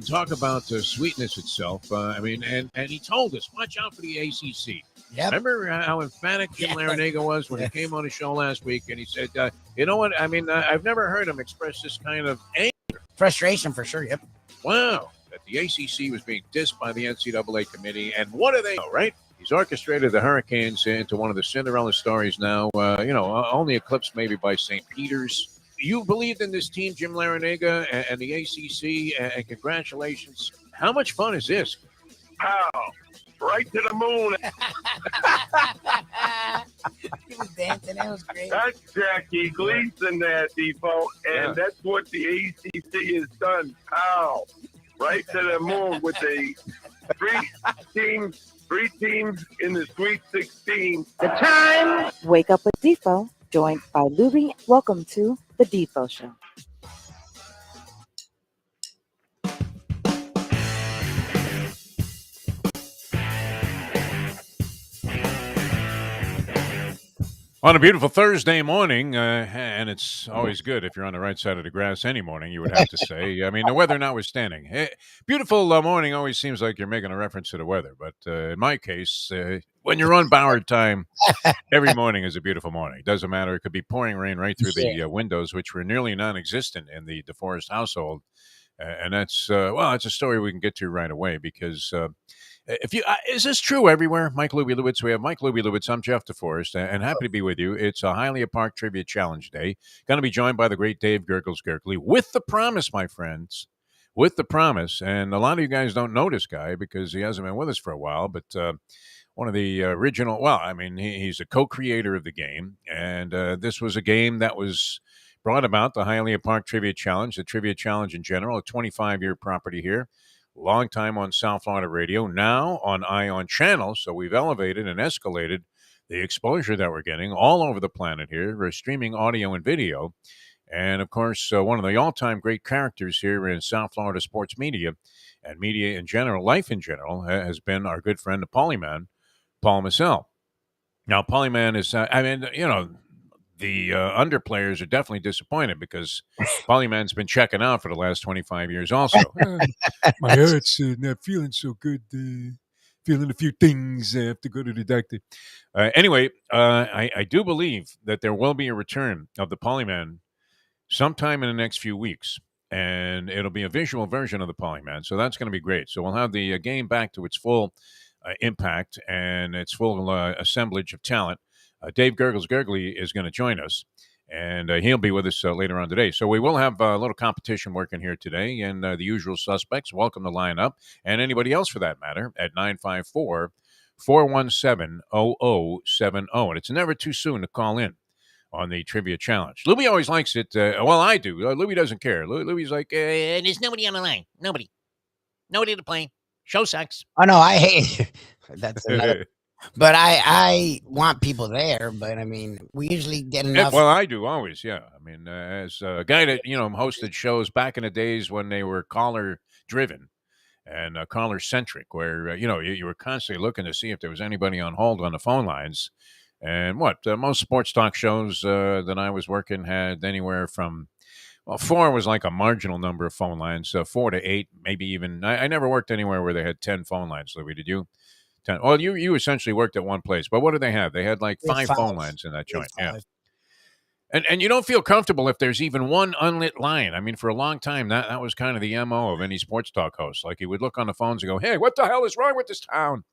talk about sweetness itself. And he told us, watch out for the ACC. Yep. Remember how emphatic Jim Larinaga was when he came on the show last week, and he said, you know what? I've never heard him express this kind of anger. Frustration for sure, yep. Wow. That the ACC was being dissed by the NCAA committee. And what do they know, right? He's orchestrated the Hurricanes into one of the Cinderella stories now, only eclipsed maybe by St. Peter's. You believed in this team, Jim Larinaga, and the ACC, and congratulations. How much fun is this? How? Right to the moon. He was dancing. That was great. That's Jackie Gleason there, Defo. And that's what the ACC has done. How? Right to the moon with the three teams in the Sweet 16. The time. Wake up with Defo, joined by Lubie. Welcome to the Defo Show. On a beautiful Thursday morning, and it's always good if you're on the right side of the grass any morning, you would have to say. I mean, the weather notwithstanding. Beautiful morning always seems like you're making a reference to the weather. But in my case, when you're on Bauer time, every morning is a beautiful morning. Doesn't matter. It could be pouring rain right through the windows, which were nearly non-existent in the Deforrest household. And that's, it's a story we can get to right away because... is this true everywhere? Mike Lubie Lubitz. We have Mike Lubie Lubitz. I'm Jeff Deforrest, and happy to be with you. It's a Hialeah Park Trivia Challenge Day. Going to be joined by the great Dave Gergely with the promise, my friends, with the promise. And a lot of you guys don't know this guy because he hasn't been with us for a while, but one of the original, he's a co-creator of the game, and this was a game that was brought about, the Hialeah Park Trivia Challenge, the Trivia Challenge in general, a 25-year property here. Long time on South Florida radio, now on ION channel. So we've elevated and escalated the exposure that we're getting all over the planet here. We're streaming audio and video. And, of course, one of the all-time great characters here in South Florida sports media and media in general, life in general, has been our good friend, the Polyman, Paul Massell. Now, Polyman is, the underplayers are definitely disappointed because Polyman's been checking out for the last 25 years also. My heart's not feeling so good. Feeling a few things. I have to go to the doctor. Anyway, I do believe that there will be a return of the Polyman sometime in the next few weeks. And it'll be a visual version of the Polyman. So that's going to be great. So we'll have the game back to its full impact and its full assemblage of talent. Dave Gergely is going to join us, and he'll be with us later on today. So we will have a little competition working here today, and the usual suspects, welcome to line up, and anybody else for that matter, at 954-417-0070. And it's never too soon to call in on the Trivia Challenge. Lubie always likes it. I do. Lubie doesn't care. Lubie's like, there's nobody on the line. Nobody to play. Show sucks. Oh, no, I hate it. That's another... But I want people there, but we usually get enough. Well, I do always, yeah. As a guy that, hosted shows back in the days when they were caller driven and caller centric, where, you were constantly looking to see if there was anybody on hold on the phone lines. And most sports talk shows that I was working had anywhere from, 4 was like a marginal number of phone lines, 4 to 8, maybe even. I never worked anywhere where they had 10 phone lines, Louis. Did you? Well, you essentially worked at one place, but what did they have? They had like 5 phone lines in that joint. Yeah. And you don't feel comfortable if there's even one unlit line. For a long time, that was kind of the MO of any sports talk host. Like, he would look on the phones and go, hey, what the hell is wrong with this town?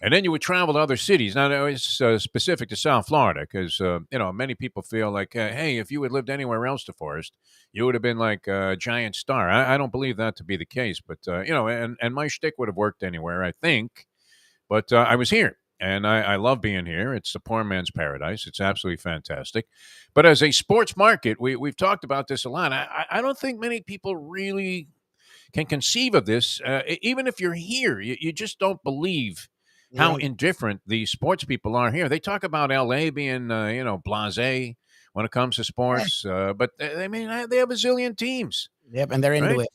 And then you would travel to other cities. Now, that was specific to South Florida because, many people feel like, hey, if you had lived anywhere else, Deforrest, you would have been like a giant star. I don't believe that to be the case. But, and my shtick would have worked anywhere, I think. But I was here, and I love being here. It's the poor man's paradise. It's absolutely fantastic. But as a sports market, we've talked about this a lot. I don't think many people really can conceive of this. Even if you're here, you just don't believe how indifferent the sports people are here. They talk about L.A. being, blasé when it comes to sports. But, they have a zillion teams. Yep, and they're into it.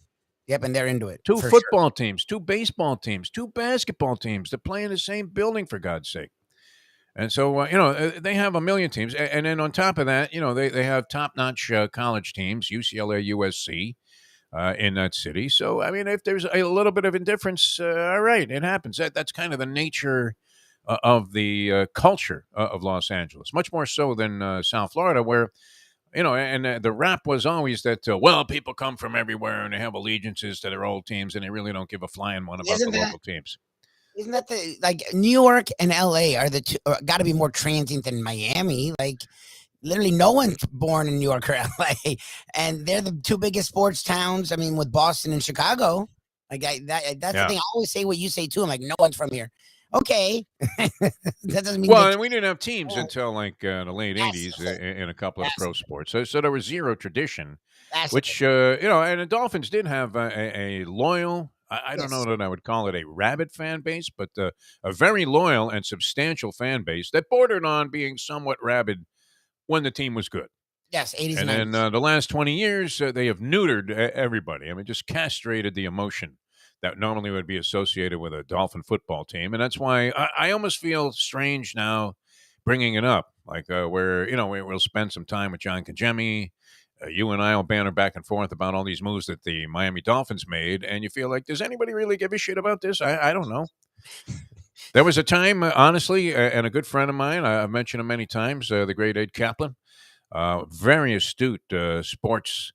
Yep, and they're into it. 2 football teams, 2 baseball teams, 2 basketball teams that play in the same building, for God's sake. And so, they have a million teams. And then on top of that, they have top-notch college teams, UCLA, USC. in that city. So, I mean, if there's a little bit of indifference, all right, it happens. That's kind of the nature of the culture of Los Angeles, much more so than South Florida, where and the rap was always that, well, people come from everywhere and they have allegiances to their old teams and they really don't give a flying one about the local teams. Isn't that the like New York and LA are the two? Got to be more transient than Miami. Like literally, no one's born in New York or LA, and they're the two biggest sports towns. I mean, with Boston and Chicago. Like that's the thing. I always say what you say too. I'm like, no one's from here. Okay, that doesn't mean. Well, and we didn't have teams until like the late '80s in a couple of pro sports. So there was zero tradition, which and the Dolphins did have a loyal. I don't know that I would call it a rabid fan base, but a very loyal and substantial fan base that bordered on being somewhat rabid when the team was good. Yes, 80s and and then the last 20 years, they have neutered everybody. I mean, just castrated the emotion that normally would be associated with a Dolphin football team. And that's why I almost feel strange now bringing it up, like where, we'll spend some time with John Kajemi. You and I will banter back and forth about all these moves that the Miami Dolphins made. And you feel like, does anybody really give a shit about this? I don't know. There was a time, honestly, and a good friend of mine, I've mentioned him many times, the great Ed Kaplan, very astute sports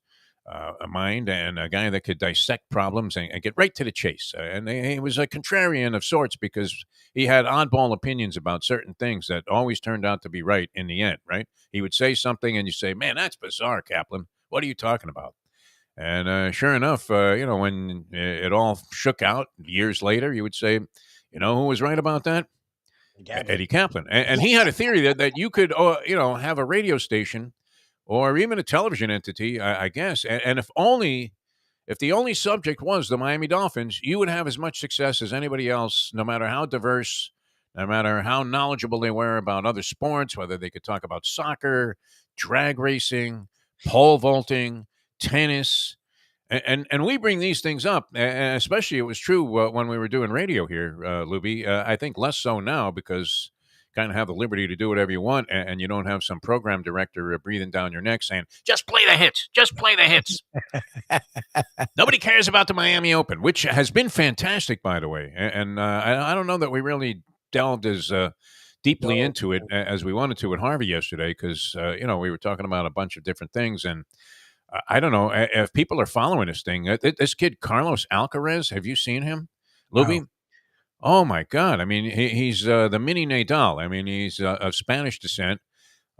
mind and a guy that could dissect problems and get right to the chase. And he was a contrarian of sorts because he had oddball opinions about certain things that always turned out to be right in the end, right? He would say something and you say, man, that's bizarre, Kaplan. What are you talking about? And sure enough, when it all shook out years later, you would say, who was right about that? Eddie Kaplan. And he had a theory that you could, have a radio station or even a television entity, I guess. And if the only subject was the Miami Dolphins, you would have as much success as anybody else, no matter how diverse, no matter how knowledgeable they were about other sports, whether they could talk about soccer, drag racing, pole vaulting, tennis. And we bring these things up, and especially it was true when we were doing radio here, Lubie. I think less so now because you kind of have the liberty to do whatever you want, and you don't have some program director breathing down your neck saying, just play the hits, just play the hits. Nobody cares about the Miami Open, which has been fantastic, by the way. And I don't know that we really delved as deeply into it as we wanted to at Harvey yesterday because, we were talking about a bunch of different things, and I don't know if people are following this thing. This kid, Carlos Alkarez, have you seen him, Lubie? No. Oh, my God. I mean, he's the mini Nadal. I mean, he's of Spanish descent.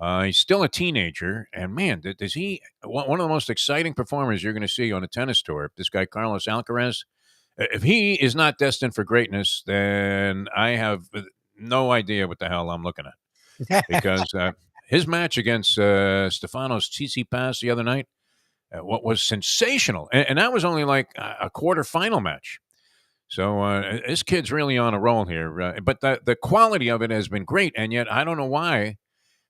He's still a teenager. And, man, does he – one of the most exciting performers you're going to see on a tennis tour, this guy, Carlos Alkarez, if he is not destined for greatness, then I have no idea what the hell I'm looking at. Because his match against Stefanos Tsitsipas the other night, what was sensational. And that was only like a quarterfinal match. So this kid's really on a roll here. But the quality of it has been great. And yet I don't know why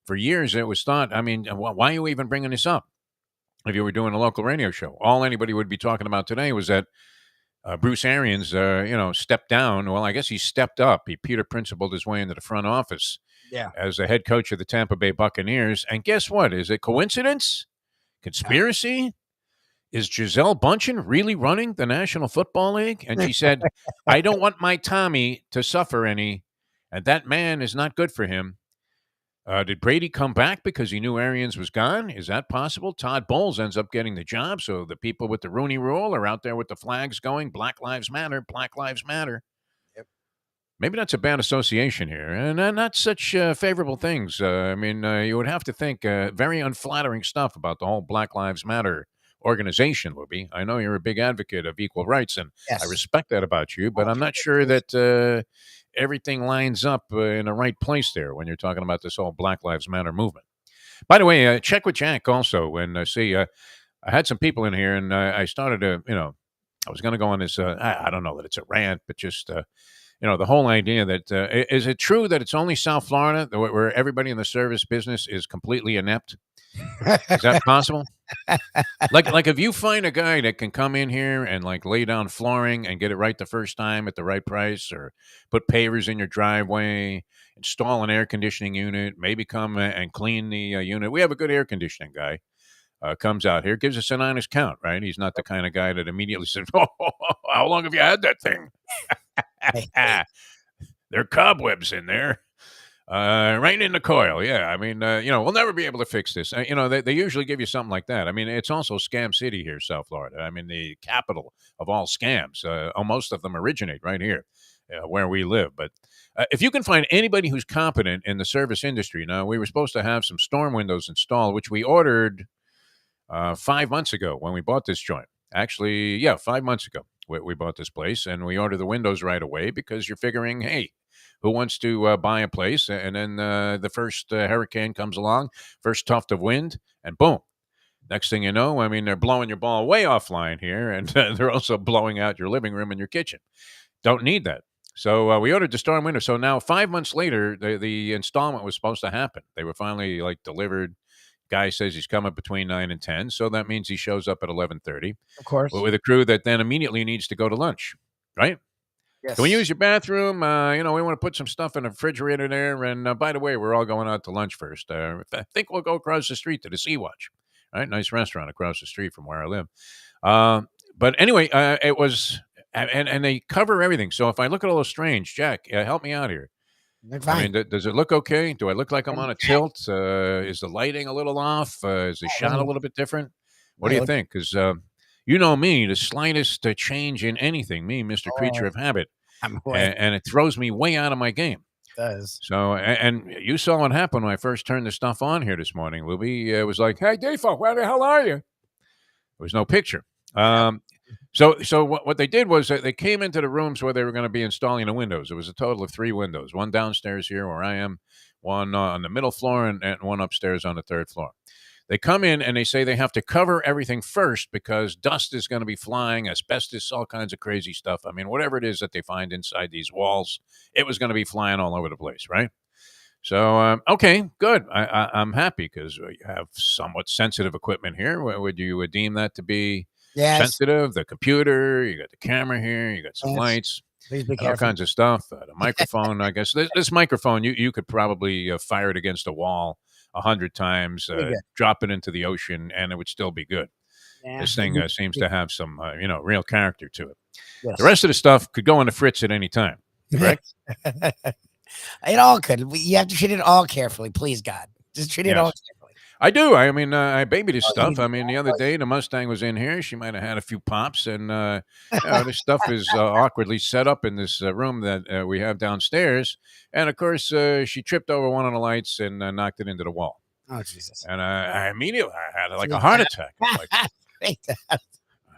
for years it was thought, I mean, why are you even bringing this up? If you were doing a local radio show, all anybody would be talking about today was that Bruce Arians, stepped down. Well, I guess he stepped up. He Peter Principled his way into the front office as the head coach of the Tampa Bay Buccaneers. And guess what? Is it coincidence? Conspiracy? Is Gisele Bündchen really running the National Football League? And she said, I don't want my Tommy to suffer any, and that man is not good for him. Did Brady come back because he knew Arians was gone? Is that possible? Todd Bowles ends up getting the job, so the people with the Rooney Rule are out there with the flags going, Black Lives Matter, Black Lives Matter. Yep. Maybe that's a bad association here, and not such favorable things. You would have to think very unflattering stuff about the whole Black Lives Matter organization, Lubie. I know you're a big advocate of equal rights, and I respect that about you, but I'm not sure that everything lines up in the right place there when you're talking about this whole Black Lives Matter movement. By the way, check with Jack also and see, I had some people in here, and I started to, I was going to go on this, I don't know that it's a rant, but just, the whole idea that, is it true that it's only South Florida where everybody in the service business is completely inept? Is that possible? Like if you find a guy that can come in here and like lay down flooring and get it right the first time at the right price, or put pavers in your driveway, install an air conditioning unit, maybe come and clean the unit. We have a good air conditioning guy. comes out here, gives us an honest count, right? He's not the kind of guy that immediately says, "Oh, how long have you had that thing?" There are cobwebs in there. Right in the coil. Yeah. I mean, we'll never be able to fix this. They usually give you something like that. I mean, it's also Scam City here, South Florida. I mean, the capital of all scams. Most of them originate right here where we live. But if you can find anybody who's competent in the service industry, now, we were supposed to have some storm windows installed, which we ordered 5 months ago when we bought this joint. Actually, yeah, 5 months ago we bought this place, and we ordered the windows right away because you're figuring, hey, who wants to buy a place? And then the first hurricane comes along, first tuft of wind, and boom. Next thing you know, I mean, they're blowing your ball way offline here, and they're also blowing out your living room and your kitchen. Don't need that. So we ordered the storm window. So now 5 months later, the installment was supposed to happen. They were finally delivered. Guy says he's coming between 9 and 10. So that means he shows up at 11:30. Of course. With a crew that then immediately needs to go to lunch, right? Yes. Can we use your bathroom? We want to put some stuff in the refrigerator there. And by the way, we're all going out to lunch first. I think we'll go across the street to the Sea-Watch. Right? Nice restaurant across the street from where I live. But anyway, it was, and they cover everything. So if I look a little strange, Jack, help me out here. Fine. I mean, does it look okay? Do I look like I'm on a tilt? Is the lighting a little off? Is the shot a little bit different? What do you think? Because you know me, the slightest change in anything, me, Mr. Creature of Habit, and it throws me way out of my game. It does. So, and you saw what happened when I first turned the stuff on here this morning, Lubie. It was like, hey, Defo, where the hell are you? There was no picture. So what they did was they came into the rooms where they were going to be installing the windows. It was a total of 3 windows, one downstairs here where I am, one on the middle floor, and one upstairs on the 3rd floor. They come in and they say they have to cover everything first because dust is going to be flying, asbestos, all kinds of crazy stuff. I mean, whatever it is that they find inside these walls, it was going to be flying all over the place, right? So, okay, good. I'm happy because you have somewhat sensitive equipment here. Would you deem that to be sensitive? The computer, you got the camera here, you got some lights. Please be all kinds of stuff. The microphone, I guess. This microphone, you could probably fire it against a wall 100 times, drop it into the ocean, and it would still be good. Yeah. This thing seems to have some, real character to it. Yes. The rest of the stuff could go on the fritz at any time, correct? It all could. You have to treat it all carefully, please, God. Just treat it all carefully. I do. I mean, I baby this stuff. I mean, the other day, the Mustang was in here. She might have had a few pops, and this stuff is awkwardly set up in this room that we have downstairs. And, of course, she tripped over one of the lights and knocked it into the wall. Oh, Jesus. And I immediately had like a heart attack.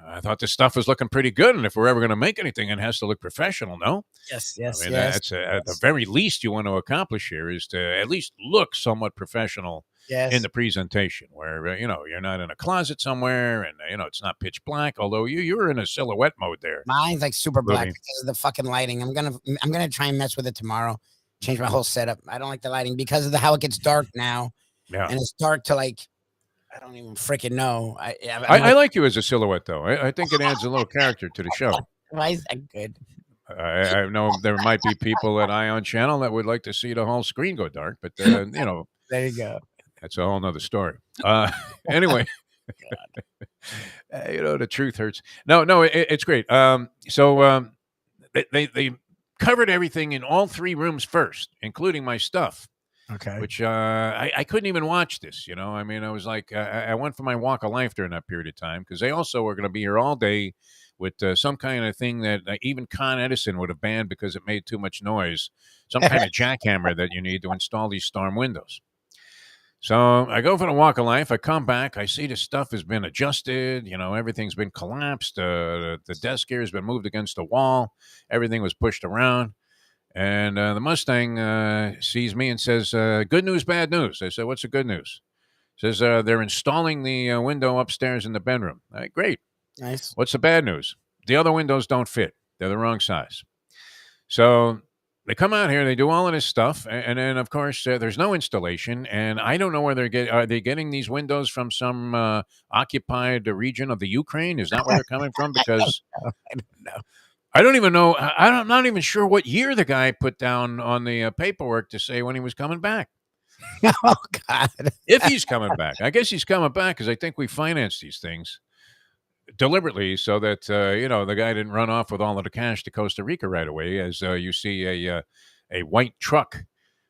I thought this stuff was looking pretty good, and if we're ever going to make anything, it has to look professional, no? Yes. I mean, that's at the very least you want to accomplish here is to at least look somewhat professional in the presentation, where you're not in a closet somewhere, and it's not pitch black. Although you're in a silhouette mode there. Mine's like super black because of the fucking lighting. I'm gonna try and mess with it tomorrow. Change my whole setup. I don't like the lighting because of how it gets dark now. Yeah, and it's dark to I don't even freaking know. I like you as a silhouette, though. I think it adds a little character to the show. Why is that good? I know there might be people at Ion Channel that would like to see the whole screen go dark, but there you go. That's a whole nother story. Anyway, the truth hurts. No, it's great. So they covered everything in all 3 rooms first, including my stuff. Okay. Which I couldn't even watch this, I mean, I was like, I went for my walk of life during that period of time because they also were going to be here all day with some kind of thing that even Con Edison would have banned because it made too much noise, some kind of jackhammer that you need to install these storm windows. So I go for the walk of life. I come back. I see the stuff has been adjusted. Everything's been collapsed. The desk here has been moved against the wall. Everything was pushed around. And the Mustang sees me and says, good news, bad news. I said, what's the good news? Says they're installing the window upstairs in the bedroom. Great. Nice. What's the bad news? The other windows don't fit. They're the wrong size. So they come out here, they do all of this stuff, and then, of course, there's no installation, and I don't know where are they getting these windows from some occupied region of the Ukraine? Is that where they're coming from? Because I don't know. I don't even know. I'm not even sure what year the guy put down on the paperwork to say when he was coming back. Oh God. If he's coming back. I guess he's coming back because I think we financed these things deliberately so that the guy didn't run off with all of the cash to Costa Rica right away. As you see a white truck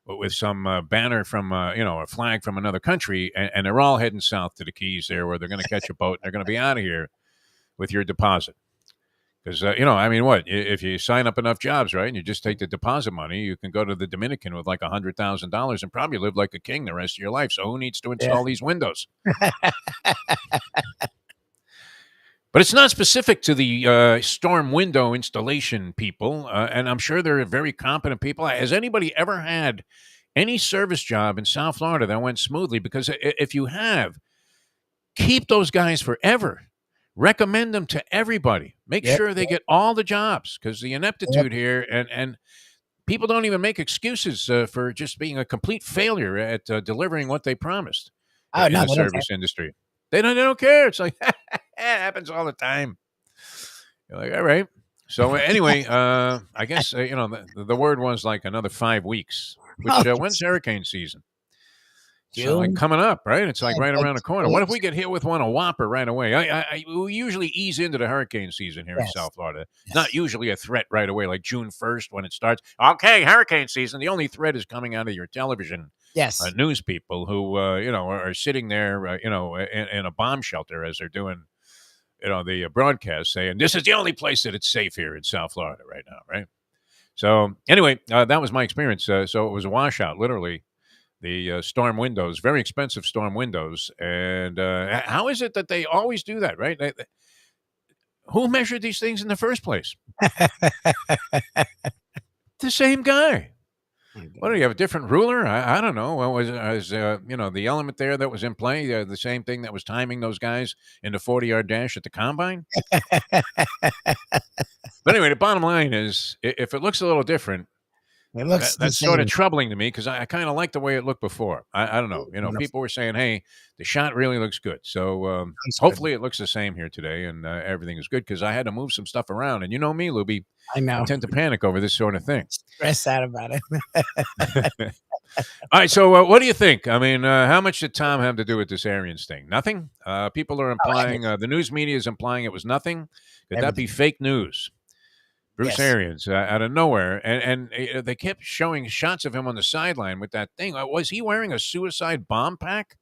with some banner from a flag from another country, and they're all heading south to the Keys there, where they're going to catch a boat and they're going to be out of here with your deposit. Because if you sign up enough jobs, right, and you just take the deposit money, you can go to the Dominican with like $100,000 and probably live like a king the rest of your life. So who needs to install these windows? But it's not specific to the storm window installation people, and I'm sure they're very competent people. Has anybody ever had any service job in South Florida that went smoothly? Because if you have, keep those guys forever. Recommend them to everybody. Make sure they get all the jobs, because the ineptitude here, and people don't even make excuses for just being a complete failure at delivering what they promised in the service industry. They don't care. It's like, it happens all the time. You're like, all right. So anyway, I guess, the word was like another 5 weeks, which when's hurricane season? So like coming up, right? It's like right around the corner. What if we get hit with a whopper right away? We usually ease into the hurricane season here in South Florida. Not usually a threat right away, like June 1st when it starts. Okay, hurricane season. The only threat is coming out of your television. News people who are sitting there, in a bomb shelter as they're doing, the broadcast, saying this is the only place that it's safe here in South Florida right now, right? So anyway, that was my experience. So it was a washout, literally. The storm windows, very expensive storm windows. And how is it that they always do that, right? Who measured these things in the first place? The same guy. What, do you have a different ruler? I don't know. What was the element there that was in play, the same thing that was timing those guys in the 40-yard dash at the combine? But anyway, the bottom line is, if it looks a little different, that's sort of troubling to me, because I kind of like the way it looked before. I don't know. People were saying, hey, the shot really looks good. So hopefully it looks the same here today, and everything is good, because I had to move some stuff around. And you know me, Lubie. I know. I tend to panic over this sort of thing. Stress out about it. All right, so what do you think? I mean, how much did Tom have to do with this Arians thing? Nothing? People are implying, the news media is implying it was nothing. Could that be fake news? Bruce Arians out of nowhere, and they kept showing shots of him on the sideline with that thing. Was he wearing a suicide bomb pack?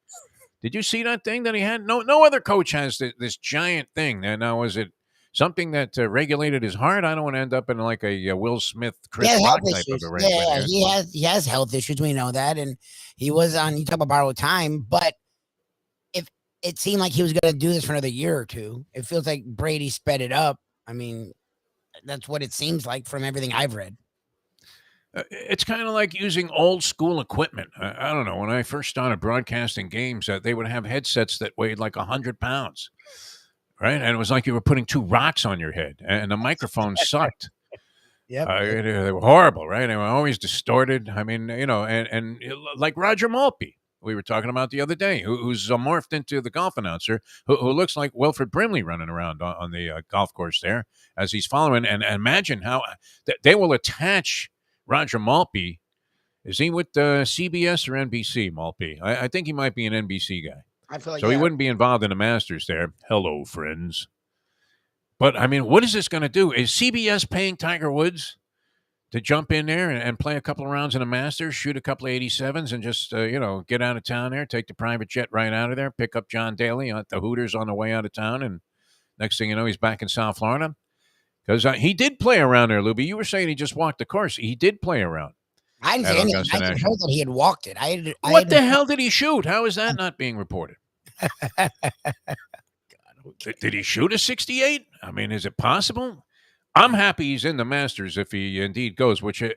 Did you see that thing that he had? No other coach has this giant thing. And now, was it something that regulated his heart? I don't want to end up in like a Will Smith, Chris Rock type of arrangement. Yeah, he has health issues. We know that, and he was on. You talk about borrowed time, but if it seemed like he was going to do this for another year or two, it feels like Brady sped it up. I mean, that's what it seems like from everything I've read. It's kind of like using old school equipment. I don't know. When I first started broadcasting games, they would have headsets that weighed like 100 pounds, right? And it was like you were putting 2 rocks on your head, and the microphone sucked. They were horrible, right? They were always distorted. I mean, and like Roger Maltby, we were talking about the other day, who's morphed into the golf announcer, who looks like Wilfred Brimley running around on the golf course there as he's following. And imagine how they will attach Roger Maltby. Is he with CBS or NBC, Maltby? I think he might be an NBC guy. I feel like so he wouldn't be involved in the Masters there. Hello, friends. But, I mean, what is this going to do? Is CBS paying Tiger Woods to jump in there and play a couple of rounds in the Masters, shoot a couple of 87s, and just, get out of town there, take the private jet right out of there, pick up John Daly at the Hooters on the way out of town, and next thing you know, he's back in South Florida? Because he did play around there, Lubie. You were saying he just walked the course. He did play around. I didn't say anything. I just heard that he had walked it. What the hell did he shoot? How is that not being reported? Did he shoot a 68? I mean, is it possible? I'm happy he's in the Masters if he indeed goes, which it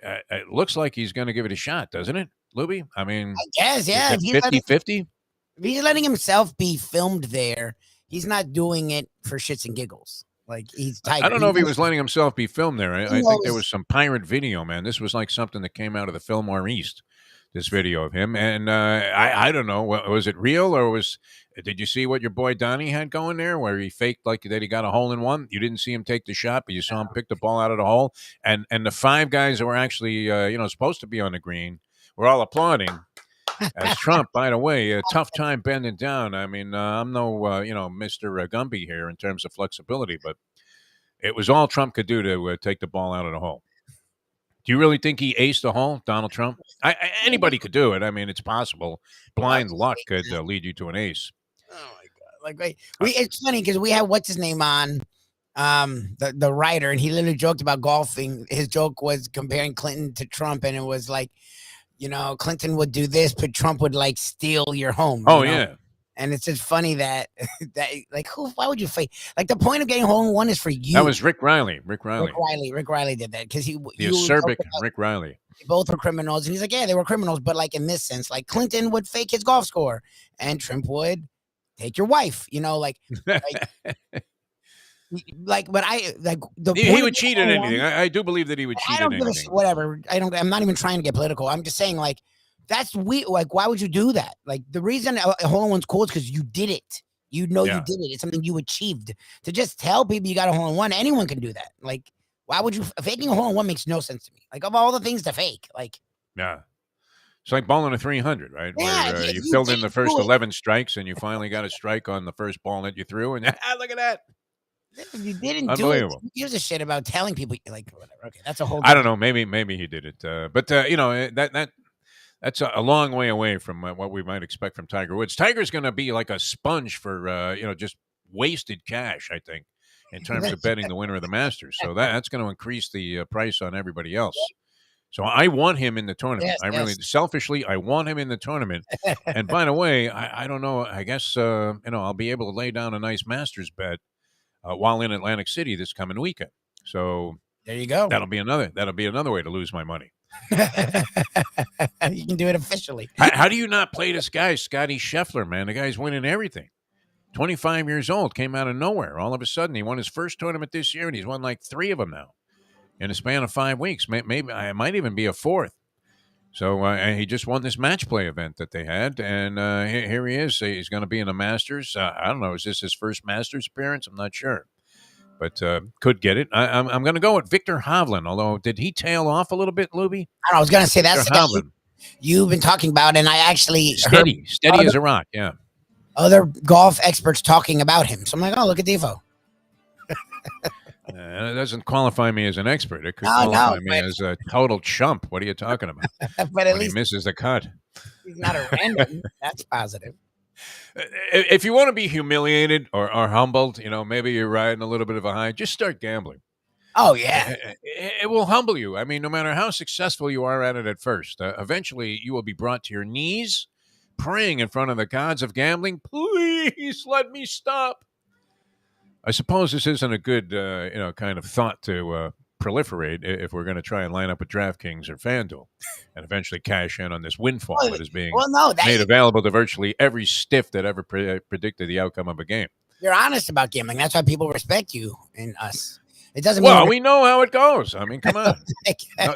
looks like he's going to give it a shot, doesn't it, Lubie? I mean, I guess, yeah. 50-50? If he's letting himself be filmed there, he's not doing it for shits and giggles. Like, he's Tiger. I don't know if he was letting himself be filmed there. I think there was some pirate video, man. This was like something that came out of the Fillmore East, this video of him. And I don't know. Was it real, or did you see what your boy Donnie had going there, where he faked like that he got a hole in one? You didn't see him take the shot, but you saw him pick the ball out of the hole. And the 5 guys that were actually, supposed to be on the green were all applauding. As Trump, by the way, a tough time bending down. I mean, I'm no, Mr. Gumby here in terms of flexibility, but it was all Trump could do to take the ball out of the hole. Do you really think he aced the hole, Donald Trump? Anybody could do it. I mean, it's possible. Blind luck could lead you to an ace. Oh my God! It's funny because we had what's his name on, the writer, and he literally joked about golfing. His joke was comparing Clinton to Trump, and it was like, Clinton would do this, but Trump would like steal your home. Oh yeah. And it's just funny that why would you fake? Like the point of getting hole in one is for you. That was Rick Riley. Rick Riley did that because the acerbic Rick Riley. Both were criminals, and he's like, yeah, they were criminals, but like in this sense, like Clinton would fake his golf score, and Trump would take your wife. Like but he would cheat at anything. I do believe that he would cheat at anything. Whatever. I'm not even trying to get political. I'm just saying like. That's weird. Like, why would you do that? Like, the reason a hole in one's cool is because you did it. You did it. It's something you achieved. To just tell people you got a hole in one, anyone can do that. Like, why would you? Faking a hole in one makes no sense to me. Like, of all the things to fake, like. Yeah. It's like bowling a 300, right? Yeah, where you filled in the first 11 strikes and you finally got a strike on the first ball that you threw. And look at that. You didn't do it. Who gives a shit about telling people, like, whatever. Okay, that's a whole. I don't know. Maybe he did it. But that's a long way away from what we might expect from Tiger Woods. Tiger's going to be like a sponge for, just wasted cash, I think, in terms of betting the winner of the Masters. So that's going to increase the price on everybody else. So I want him in the tournament. Really, selfishly, I want him in the tournament. And by the way, I don't know. I guess, I'll be able to lay down a nice Masters bet while in Atlantic City this coming weekend. So there you go. That'll be another way to lose my money. You can do it officially. How do you not play this guy, Scotty Scheffler, man? The guy's winning everything. 25 years old, came out of nowhere. All of a sudden, he won his first tournament this year, and he's won like 3 of them now in a span of 5 weeks. Maybe I might even be a 4th. So he just won this match play event that they had, and here he is. He's going to be in the Masters. I don't know. Is this his first Masters appearance? I'm not sure. But could get it. I'm going to go with Victor Hovland, although did he tail off a little bit, Lubie? I was going to say that's the guy you've been talking about, and I actually steady as a rock, yeah. Other golf experts talking about him. So I'm like, oh, look at Defo. It doesn't qualify me as an expert. It could qualify me as a total chump. What are you talking about? But at least he misses the cut. He's not a random. That's positive. If you want to be humiliated or humbled, maybe you're riding a little bit of a high, just start gambling. Oh, yeah. It will humble you. I mean, no matter how successful you are at it at first, eventually you will be brought to your knees, praying in front of the gods of gambling, please let me stop. I suppose this isn't a good, kind of thought to proliferate if we're going to try and line up a DraftKings or FanDuel and eventually cash in on this windfall that is being made available to virtually every stiff that ever predicted the outcome of a game. You're honest about gambling. That's why people respect you and us. It doesn't mean we know how it goes. I mean, come on.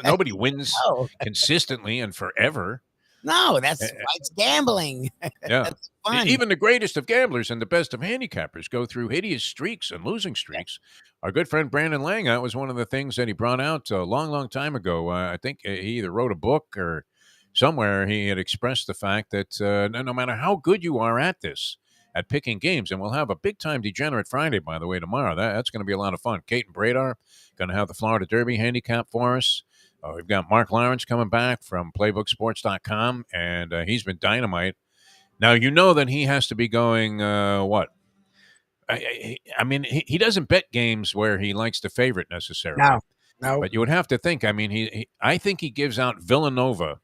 Nobody wins consistently and forever. No, that's it's gambling. Yeah. That's fun. Even the greatest of gamblers and the best of handicappers go through hideous streaks and losing streaks. Our good friend Brandon Lang, that was one of the things that he brought out a long, long time ago. I think he either wrote a book or somewhere he had expressed the fact that no matter how good you are at this, at picking games, and we'll have a big-time Degenerate Friday, by the way, tomorrow. That's going to be a lot of fun. Kate and Bradar going to have the Florida Derby handicap for us. We've got Mark Lawrence coming back from playbooksports.com, and he's been dynamite. Now, you know that he has to be going, what? I mean, he doesn't bet games where he likes the favorite necessarily. No. But you would have to think, I mean, I think he gives out Villanova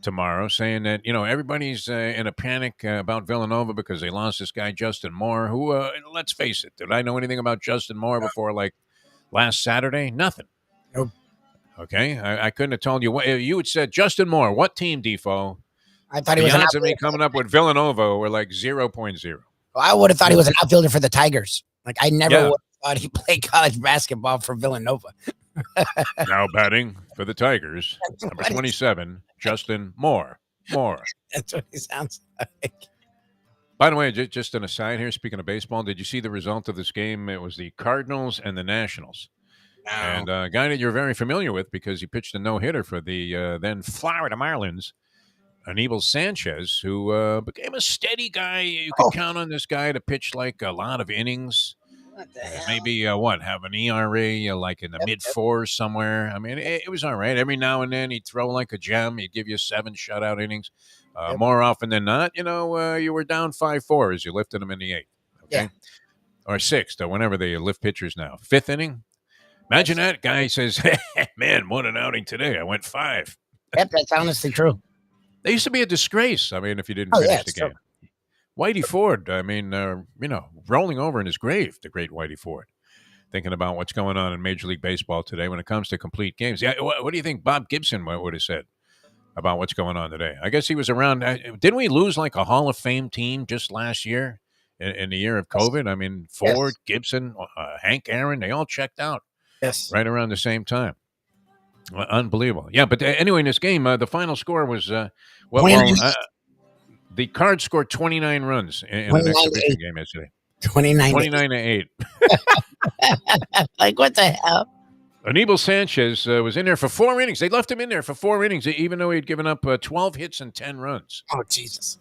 tomorrow, saying that, everybody's in a panic about Villanova because they lost this guy, Justin Moore, who, let's face it, did I know anything about Justin Moore before, like, last Saturday? Nothing. Nope. Okay, I couldn't have told you what you had said. Justin Moore, what team, Defo? I thought he was the odds of me coming up with Villanova were like 0.0. Well, I would have thought he was an outfielder for the Tigers. Like I never would have thought he played college basketball for Villanova. Now batting for the Tigers, number 27, Justin Moore. That's what he sounds like. By the way, just an aside here. Speaking of baseball, did you see the result of this game? It was the Cardinals and the Nationals. And a guy that you're very familiar with because he pitched a no-hitter for the then Florida Marlins, Anibal Sanchez, who became a steady guy. You could count on this guy to pitch like a lot of innings. What the hell? Maybe have an ERA like in the mid fours somewhere. I mean, it was all right. Every now and then he'd throw like a gem. He'd give you 7 shutout innings. More often than not, you were down 5-4 as you lifted them in the 8th. Okay, or 6th, or whenever they lift pitchers now. 5th inning. Imagine that guy says, "Man, what an outing today! I went 5." Yep, that's honestly true. They used to be a disgrace. I mean, if you didn't finish the game. Whitey Ford, I mean, rolling over in his grave, the great Whitey Ford, thinking about what's going on in Major League Baseball today when it comes to complete games. Yeah, what do you think Bob Gibson would have said about what's going on today? I guess he was around. Didn't we lose like a Hall of Fame team just last year in the year of COVID? I mean, Ford, Gibson, Hank Aaron, they all checked out right around the same time. Unbelievable. Yeah, but anyway, in this game, the final score was, the Cards scored 29 runs in an exhibition game yesterday. 29 to 8. Like, what the hell? Anibal Sanchez was in there for 4 innings. They left him in there for 4 innings, even though he'd given up 12 hits and 10 runs. Oh, Jesus.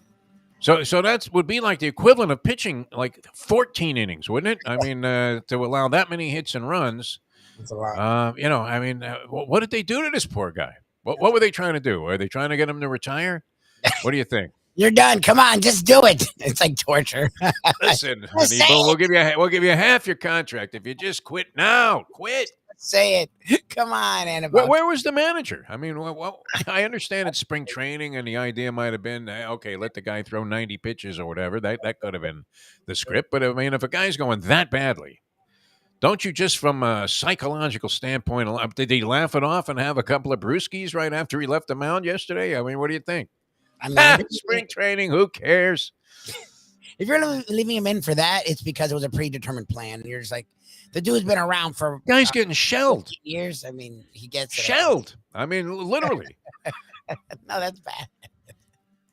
So that would be like the equivalent of pitching like 14 innings, wouldn't it? I mean, to allow that many hits and runs. That's a lot. What did they do to this poor guy? What were they trying to do? Are they trying to get him to retire? What do you think? You're done. Come on, just do it. It's like torture. Listen, Anibal, we'll give you half your contract if you just quit now. Quit. Say it. Come on, Annabelle. Where was the manager? I mean, I understand it's spring training, and the idea might have been, okay, let the guy throw 90 pitches or whatever. That could have been the script. But I mean, if a guy's going that badly, don't you just from a psychological standpoint, did he laugh it off and have a couple of brewskis right after he left the mound yesterday? I mean, what do you think? I mean, spring training, who cares? If you're leaving him in for that, it's because it was a predetermined plan. And you're just like, the dude's been around for guy's getting shelled years. I mean, he gets shelled. I mean, literally. No, that's bad.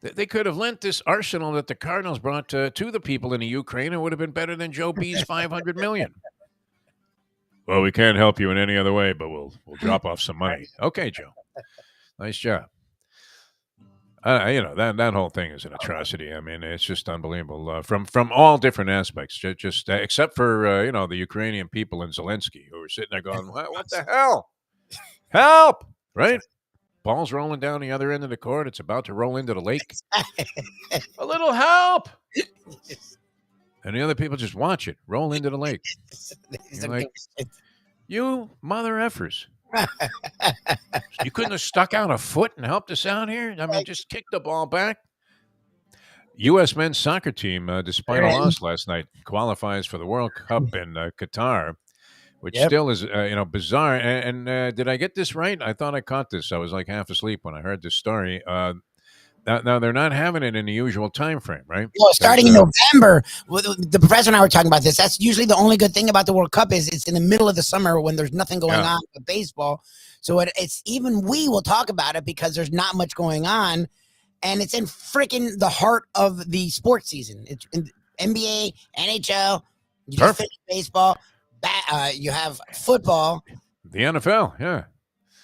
They could have lent this arsenal that the Cardinals brought to the people in the Ukraine. It would have been better than Joe B's $500 million. Well, we can't help you in any other way, but we'll drop off some money. Okay, Joe. Nice job. That whole thing is an atrocity. I mean, it's just unbelievable from all different aspects. Just except for the Ukrainian people and Zelensky, who are sitting there going, "What the hell? Help!" Right? Ball's rolling down the other end of the court. It's about to roll into the lake. A little help. And the other people just watch it roll into the lake. You're like, you mother effers. You couldn't have stuck out a foot and helped us out here? I mean, just kick the ball back. U.S. men's soccer team, despite a loss last night, qualifies for the World Cup in Qatar, which still is, bizarre. And did I get this right? I thought I caught this. I was like half asleep when I heard this story. Now they're not having it in the usual time frame, right? Well, starting in November, the professor and I were talking about this. That's usually the only good thing about the World Cup is it's in the middle of the summer when there's nothing going on with baseball. So it's even we will talk about it because there's not much going on, and it's in freaking the heart of the sports season. It's in NBA, NHL. You just finished baseball. You have football. The NFL, yeah.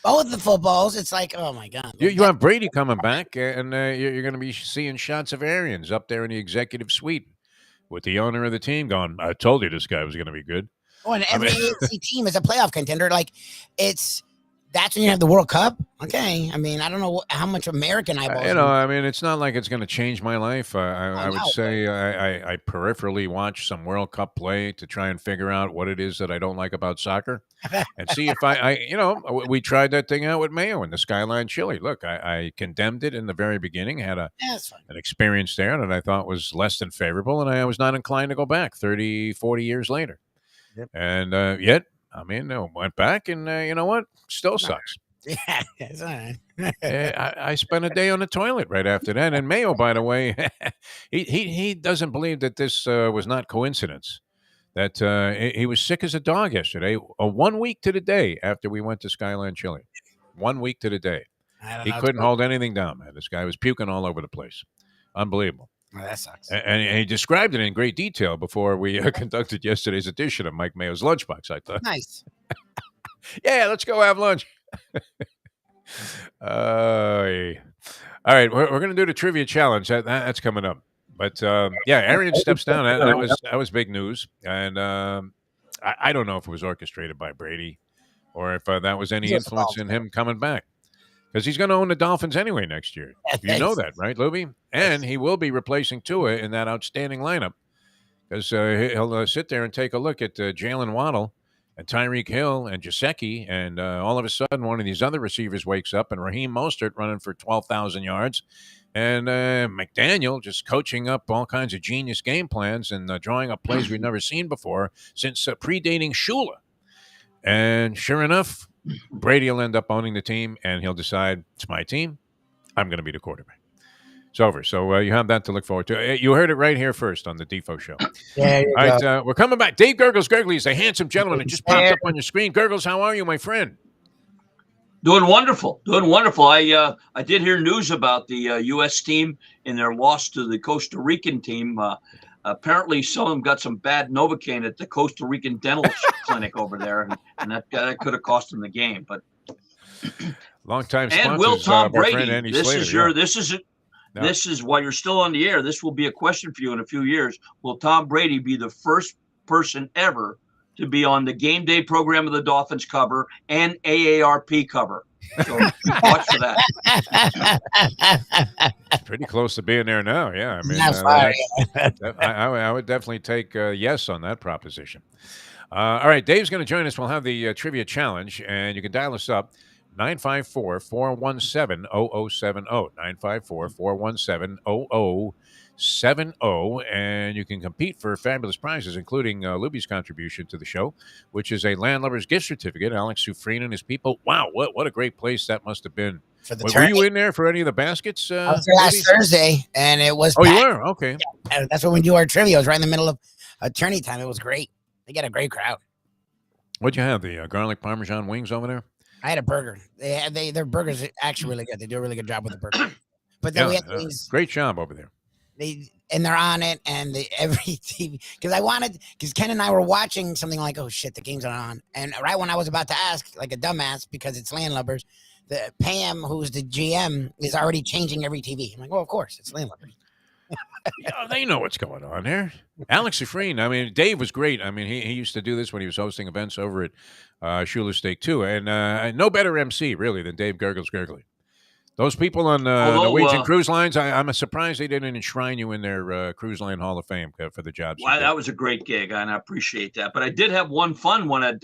Both the footballs, it's like, oh my God. You have Brady coming back, and you're going to be seeing shots of Arians up there in the executive suite with the owner of the team going, I told you this guy was going to be good. Oh, and every AFC team is a playoff contender. Like, that's when you have the World Cup. Okay. I mean, I don't know how much American eyeballs. I mean, it's not like it's going to change my life. I would say I peripherally watch some World Cup play to try and figure out what it is that I don't like about soccer and see if we tried that thing out with Mayo in the Skyline Chili. Look, I condemned it in the very beginning, had an experience there that I thought was less than favorable, and I was not inclined to go back 30, 40 years later. Yep. And yet, I mean, went back, and you know what? Still sucks. Yeah, it's all right. I spent a day on the toilet right after that. And Mayo, by the way, he doesn't believe that this was not coincidence. That he was sick as a dog yesterday, 1 week to the day after we went to Skyline Chili. 1 week to the day. He couldn't hold anything down, man. This guy was puking all over the place. Unbelievable. Well, that sucks. And he described it in great detail before we conducted yesterday's edition of Mike Mayo's Lunchbox, I thought. Nice. Yeah, let's go have lunch. All right, we're going to do the trivia challenge. That's coming up. But yeah, Arian steps down. That was big news, and I don't know if it was orchestrated by Brady or if that was any Just influence in him coming back, because he's going to own the Dolphins anyway next year. You know that, right, Lubie? And he will be replacing Tua in that outstanding lineup, because he'll sit there and take a look at Jalen Waddle and Tyreek Hill and Gesicki, and all of a sudden one of these other receivers wakes up, and Raheem Mostert running for 12,000 yards, and McDaniel just coaching up all kinds of genius game plans and drawing up plays we've never seen before since predating Shula. And sure enough, Brady will end up owning the team, and he'll decide, it's my team. I'm going to be the quarterback. It's over. So you have that to look forward to. You heard it right here first on the Defo Show. There you All right, go. we're coming back. Dave Gergely is a handsome gentleman that just popped up on your screen. Gergles, how are you, my friend? Doing wonderful. I did hear news about the U.S. team and their loss to the Costa Rican team. Apparently, some of them got some bad Novocaine at the Costa Rican dental clinic over there, and that could have cost them the game. But Long-time and sponsors, will Tom our friend Brady? Andy This Slater, is your. yeah. This is it. No. This is while you're still on the air. This will be a question for you in a few years. Will Tom Brady be the first person ever to be on the game day program of the Dolphins cover and AARP cover? So watch for that. Pretty close to being there now. Yeah, I mean, Not far, I would definitely take yes on that proposition. All right, Dave's going to join us. We'll have the trivia challenge, and you can dial us up 954-417-0070, 954-417-0070, and you can compete for fabulous prizes, including Lubie's contribution to the show, which is a Landlubber's gift certificate. Alex Sufrene and his people. Wow, what a great place that must have been. For the Were tourney. you in there for any of the baskets? I was there last Thursday, and it was. Oh, you packed. were? Okay. Yeah, that's when we do our trivia. It was right in the middle of tourney time. It was great. They got a great crowd. What'd you have? The garlic parmesan wings over there? I had a burger. Their burgers are actually really good. They do a really good job with the burger. But then we had things. Great job over there. They're on it, and every TV, because Ken and I were watching something like, oh shit, the game's not on, and right when I was about to ask, like a dumbass, because it's Landlubbers, the Pam, who's the GM, is already changing every TV. I'm like, well, of course, it's Landlubbers. Yeah, they know what's going on there. Alex Sufrene, I mean, Dave was great. I mean, he used to do this when he was hosting events over at Schuler Steak too, and no better MC really than Dave Gergely. Those people on Norwegian cruise lines, I'm surprised they didn't enshrine you in their cruise line Hall of Fame for the jobs. Well, that was a great gig, and I appreciate that. But I did have one fun one at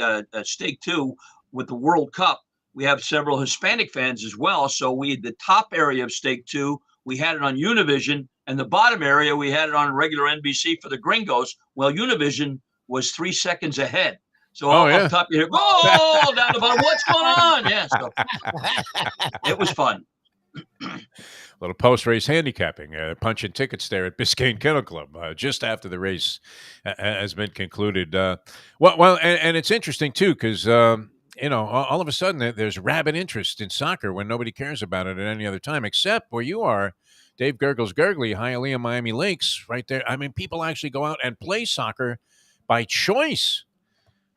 Steak 2 with the World Cup. We have several Hispanic fans as well. So we had the top area of Steak 2. We had it on Univision, and the bottom area, we had it on regular NBC for the Gringos. Well, Univision was 3 seconds ahead. So up top, you hear, oh, down the bottom, what's going on? Yeah, so it was fun. Little post-race handicapping, punching tickets there at Biscayne Kennel Club just after the race has been concluded. Well, and it's interesting too because all of a sudden there's rabid interest in soccer when nobody cares about it at any other time, except where you are, Dave Gergely, Hialeah, Miami Lakes, right there. I mean, people actually go out and play soccer by choice.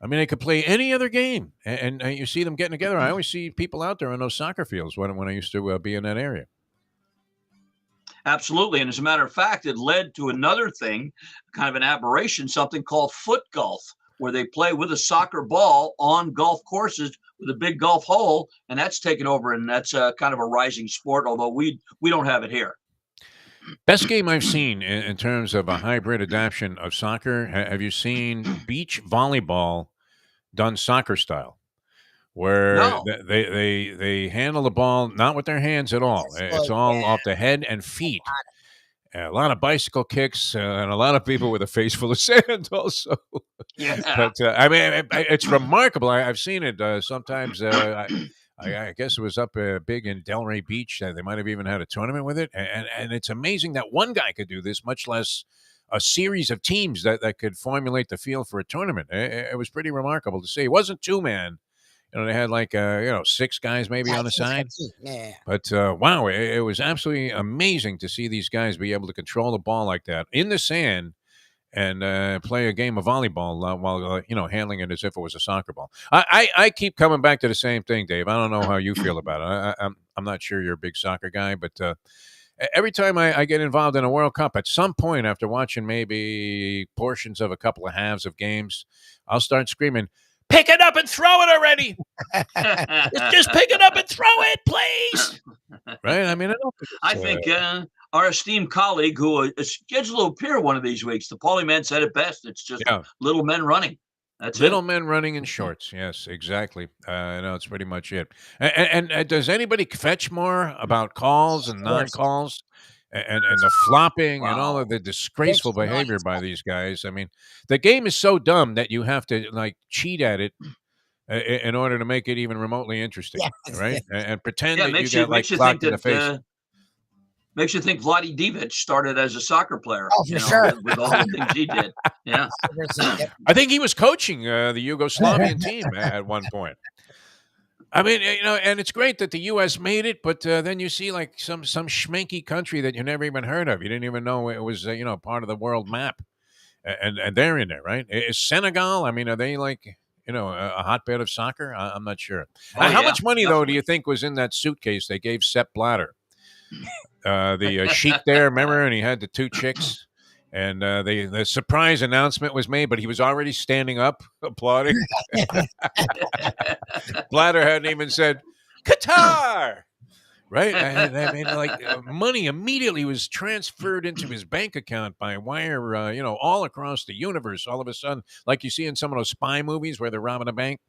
I mean, they could play any other game, and you see them getting together. I always see people out there on those soccer fields when I used to be in that area. Absolutely. And as a matter of fact, it led to another thing, kind of an aberration, something called foot golf, where they play with a soccer ball on golf courses with a big golf hole, and that's taken over, and that's kind of a rising sport, although we don't have it here. Best game I've seen in terms of a hybrid adaptation of soccer. Have you seen beach volleyball done soccer style, where they handle the ball not with their hands at all? It's all off the head and feet. A lot of bicycle kicks and a lot of people with a face full of sand also. Yeah. But I mean, it's remarkable. I've seen it sometimes. I guess it was up big in Delray Beach. They might have even had a tournament with it. And it's amazing that one guy could do this, much less a series of teams that could formulate the field for a tournament. It was pretty remarkable to see. It wasn't two-man. They had like, 6 guys maybe on the side. Yeah. But, wow, it was absolutely amazing to see these guys be able to control the ball like that in the sand and play a game of volleyball while handling it as if it was a soccer ball. I keep coming back to the same thing, Dave. I don't know how you feel about it. I'm not sure you're a big soccer guy, but every time I get involved in a World Cup, at some point after watching maybe portions of a couple of halves of games, I'll start screaming, "Pick it up and throw it already! Just pick it up and throw it, please!" Right? I mean, I think our esteemed colleague who is scheduled to appear one of these weeks, the Paulie Man, said it best. It's just little men running. That's little it. men running in shorts. Yes, exactly. No, it's pretty much it. And does anybody fetch more about calls and non-calls and the flopping and all of the disgraceful behavior by these guys? I mean, the game is so dumb that you have to like cheat at it in order to make it even remotely interesting, right? And pretend that you got like clocked in the face. Makes you think Vlade Divac started as a soccer player. Oh, for sure. With all the things he did. Yeah. I think he was coaching the Yugoslavian team at one point. I mean, and it's great that the U.S. made it, but then you see like some schmanky country that you never even heard of. You didn't even know it was part of the world map, and they're in there, right? Is Senegal? I mean, are they like a hotbed of soccer? I'm not sure. How much money though do you think was in that suitcase they gave Sepp Blatter? The sheik there, remember, and he had the two chicks, and the surprise announcement was made, but he was already standing up applauding. Blatter hadn't even said Qatar, right? I mean, like money immediately was transferred into his bank account by wire, all across the universe. All of a sudden, like you see in some of those spy movies where they're robbing a bank,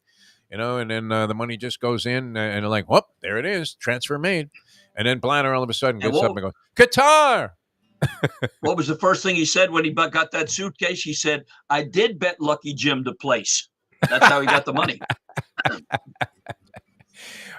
and then the money just goes in, and they're like, whoop, there it is, transfer made. And then Blatter all of a sudden gets up and goes, Qatar! What was the first thing he said when he got that suitcase? He said, "I did bet Lucky Jim to place." That's how he got the money.